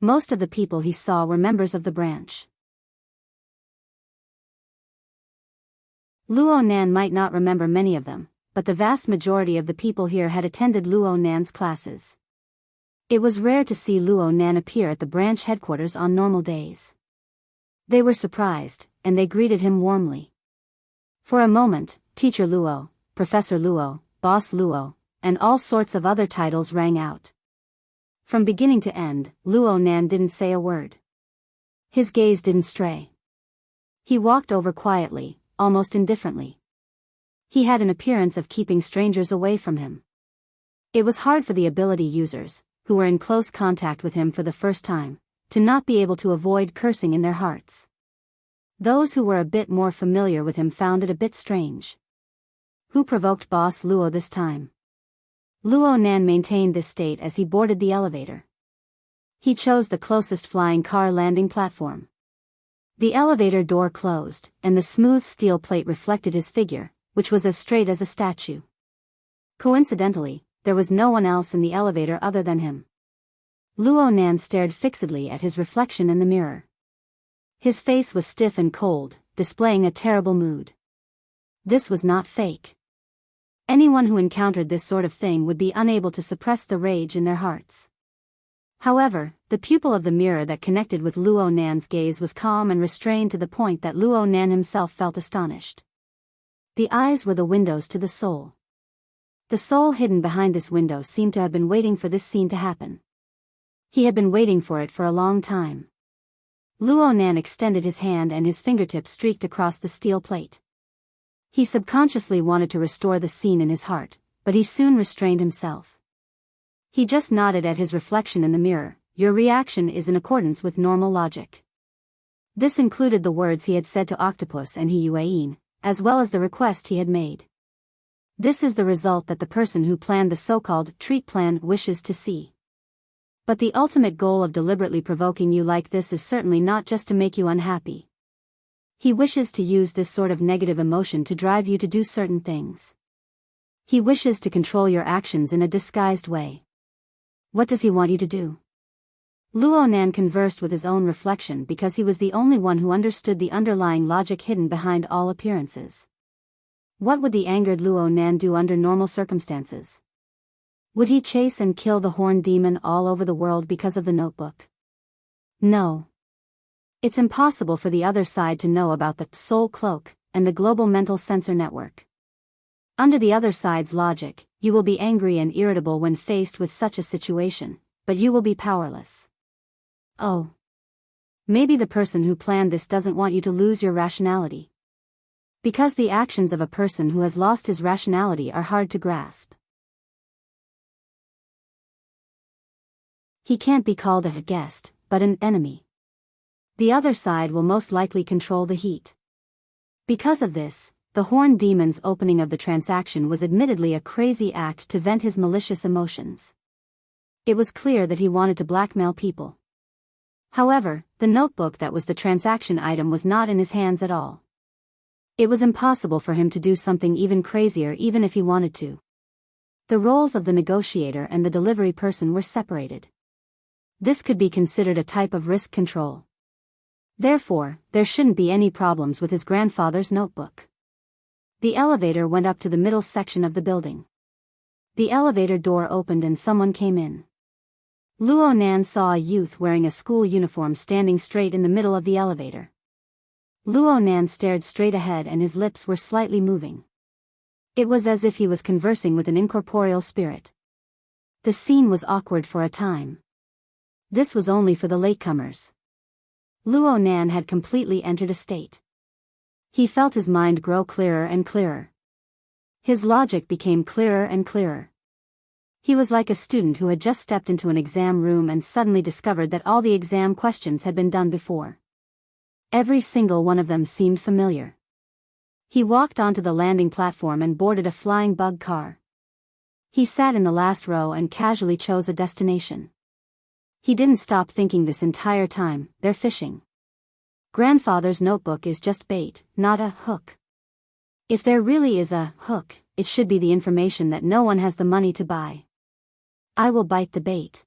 Most of the people he saw were members of the branch. Luo Nan might not remember many of them, but the vast majority of the people here had attended Luo Nan's classes. It was rare to see Luo Nan appear at the branch headquarters on normal days. They were surprised, and they greeted him warmly. For a moment, Teacher Luo, Professor Luo, Boss Luo, and all sorts of other titles rang out. From beginning to end, Luo Nan didn't say a word. His gaze didn't stray. He walked over quietly, almost indifferently. He had an appearance of keeping strangers away from him. It was hard for the ability users, who were in close contact with him for the first time, to not be able to avoid cursing in their hearts. Those who were a bit more familiar with him found it a bit strange. Who provoked Boss Luo this time? Luo Nan maintained this state as he boarded the elevator. He chose the closest flying car landing platform. The elevator door closed, and the smooth steel plate reflected his figure, which was as straight as a statue. Coincidentally, there was no one else in the elevator other than him. Luo Nan stared fixedly at his reflection in the mirror. His face was stiff and cold, displaying a terrible mood. This was not fake. Anyone who encountered this sort of thing would be unable to suppress the rage in their hearts. However, the pupil of the mirror that connected with Luo Nan's gaze was calm and restrained to the point that Luo Nan himself felt astonished. The eyes were the windows to the soul. The soul hidden behind this window seemed to have been waiting for this scene to happen. He had been waiting for it for a long time. Luo Nan extended his hand and his fingertips streaked across the steel plate. He subconsciously wanted to restore the scene in his heart, but he soon restrained himself. He just nodded at his reflection in the mirror. Your reaction is in accordance with normal logic. This included the words he had said to Octopus and He Yueyin, as well as the request he had made. This is the result that the person who planned the so-called treat plan wishes to see. But the ultimate goal of deliberately provoking you like this is certainly not just to make you unhappy. He wishes to use this sort of negative emotion to drive you to do certain things. He wishes to control your actions in a disguised way. What does he want you to do? Luo Nan conversed with his own reflection because he was the only one who understood the underlying logic hidden behind all appearances. What would the angered Luo Nan do under normal circumstances? Would he chase and kill the Horn Demon all over the world because of the notebook? No. It's impossible for the other side to know about the Soul Cloak and the Global Mental Sensor Network. Under the other side's logic, you will be angry and irritable when faced with such a situation, but you will be powerless. Oh. Maybe the person who planned this doesn't want you to lose your rationality. Because the actions of a person who has lost his rationality are hard to grasp. He can't be called a guest, but an enemy. The other side will most likely control the heat. Because of this, the Horned Demon's opening of the transaction was admittedly a crazy act to vent his malicious emotions. It was clear that he wanted to blackmail people. However, the notebook that was the transaction item was not in his hands at all. It was impossible for him to do something even crazier even if he wanted to. The roles of the negotiator and the delivery person were separated. This could be considered a type of risk control. Therefore, there shouldn't be any problems with his grandfather's notebook. The elevator went up to the middle section of the building. The elevator door opened and someone came in. Luo Nan saw a youth wearing a school uniform standing straight in the middle of the elevator. Luo Nan stared straight ahead and his lips were slightly moving. It was as if he was conversing with an incorporeal spirit. The scene was awkward for a time. This was only for the latecomers. Luo Nan had completely entered a state. He felt his mind grow clearer and clearer. His logic became clearer and clearer. He was like a student who had just stepped into an exam room and suddenly discovered that all the exam questions had been done before. Every single one of them seemed familiar. He walked onto the landing platform and boarded a flying bug car. He sat in the last row and casually chose a destination. He didn't stop thinking this entire time, they're fishing. Grandfather's notebook is just bait, not a hook. If there really is a hook, it should be the information that no one has the money to buy. I will bite the bait.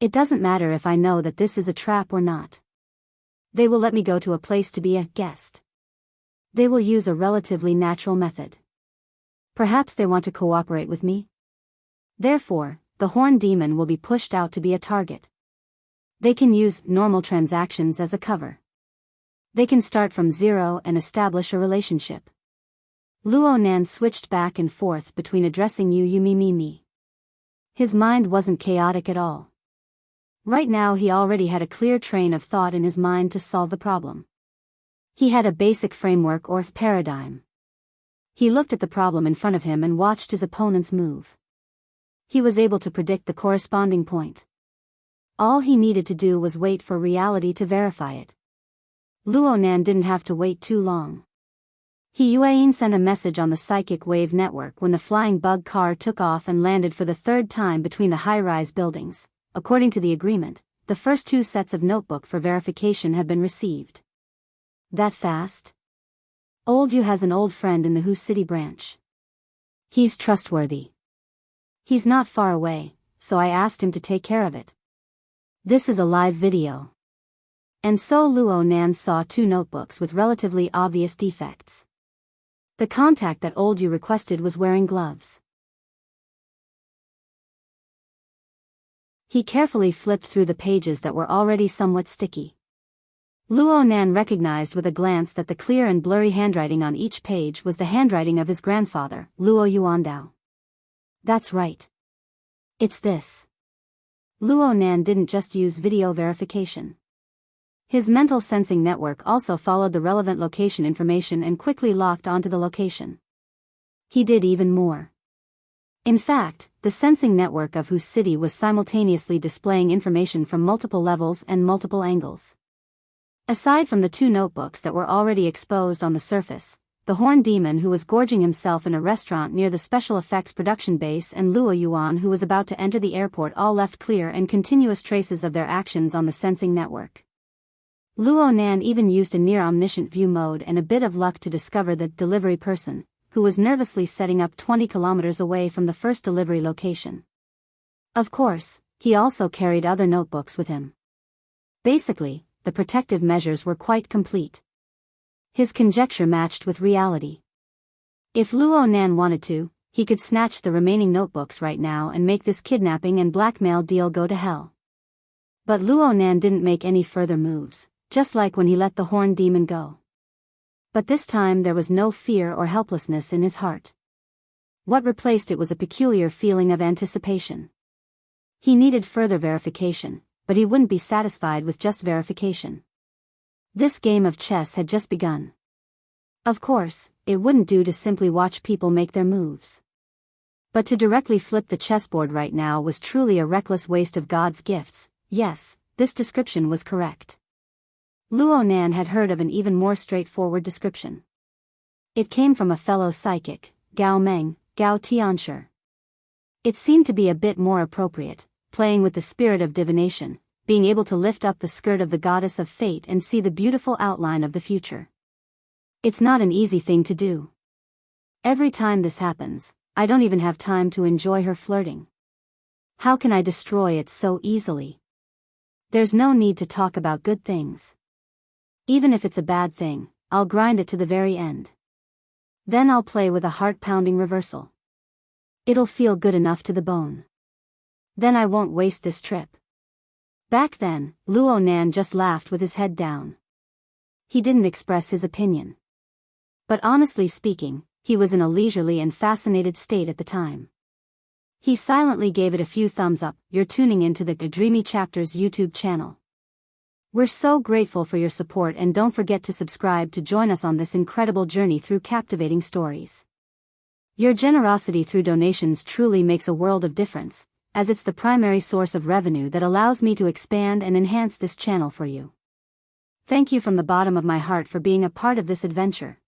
It doesn't matter if I know that this is a trap or not. They will let me go to a place to be a guest. They will use a relatively natural method. Perhaps they want to cooperate with me. Therefore, the Horned Demon will be pushed out to be a target. They can use normal transactions as a cover. They can start from zero and establish a relationship. Luo Nan switched back and forth between addressing you me. His mind wasn't chaotic at all. Right now he already had a clear train of thought in his mind to solve the problem. He had a basic framework or paradigm. He looked at the problem in front of him and watched his opponent's move. He was able to predict the corresponding point. All he needed to do was wait for reality to verify it. Luo Nan didn't have to wait too long. Yuan sent a message on the psychic wave network when the flying bug car took off and landed for the third time between the high-rise buildings. According to the agreement, the first 2 sets of notebook for verification have been received. That fast? Old Yu has an old friend in the Hu City branch. He's trustworthy. He's not far away, so I asked him to take care of it. This is a live video. And so Luo Nan saw 2 notebooks with relatively obvious defects. The contact that Old Yu requested was wearing gloves. He carefully flipped through the pages that were already somewhat sticky. Luo Nan recognized with a glance that the clear and blurry handwriting on each page was the handwriting of his grandfather, Luo Yuandao. That's right. It's this. Luo Nan didn't just use video verification. His mental sensing network also followed the relevant location information and quickly locked onto the location. He did even more. In fact, the sensing network of Hu City was simultaneously displaying information from multiple levels and multiple angles. Aside from the 2 notebooks that were already exposed on the surface, the Horned Demon who was gorging himself in a restaurant near the special effects production base and Luo Yuan who was about to enter the airport all left clear and continuous traces of their actions on the sensing network. Luo Nan even used a near-omniscient view mode and a bit of luck to discover the delivery person, who was nervously setting up 20 kilometers away from the first delivery location. Of course, he also carried other notebooks with him. Basically, the protective measures were quite complete. His conjecture matched with reality. If Luo Nan wanted to, he could snatch the remaining notebooks right now and make this kidnapping and blackmail deal go to hell. But Luo Nan didn't make any further moves, just like when he let the Horned Demon go. But this time there was no fear or helplessness in his heart. What replaced it was a peculiar feeling of anticipation. He needed further verification, but he wouldn't be satisfied with just verification. This game of chess had just begun. Of course, it wouldn't do to simply watch people make their moves. But to directly flip the chessboard right now was truly a reckless waste of God's gifts. Yes, this description was correct. Luo Nan had heard of an even more straightforward description. It came from a fellow psychic, Gao Meng, Gao Tianshi. It seemed to be a bit more appropriate, playing with the spirit of divination, being able to lift up the skirt of the goddess of fate and see the beautiful outline of the future. It's not an easy thing to do. Every time this happens, I don't even have time to enjoy her flirting. How can I destroy it so easily? There's no need to talk about good things. Even if it's a bad thing, I'll grind it to the very end. Then I'll play with a heart-pounding reversal. It'll feel good enough to the bone. Then I won't waste this trip. Back then, Luo Nan just laughed with his head down. He didn't express his opinion. But honestly speaking, he was in a leisurely and fascinated state at the time. He silently gave it a few thumbs up. You're tuning into the Dreamy Chapters YouTube channel. We're so grateful for your support, and don't forget to subscribe to join us on this incredible journey through captivating stories. Your generosity through donations truly makes a world of difference, as it's the primary source of revenue that allows me to expand and enhance this channel for you. Thank you from the bottom of my heart for being a part of this adventure.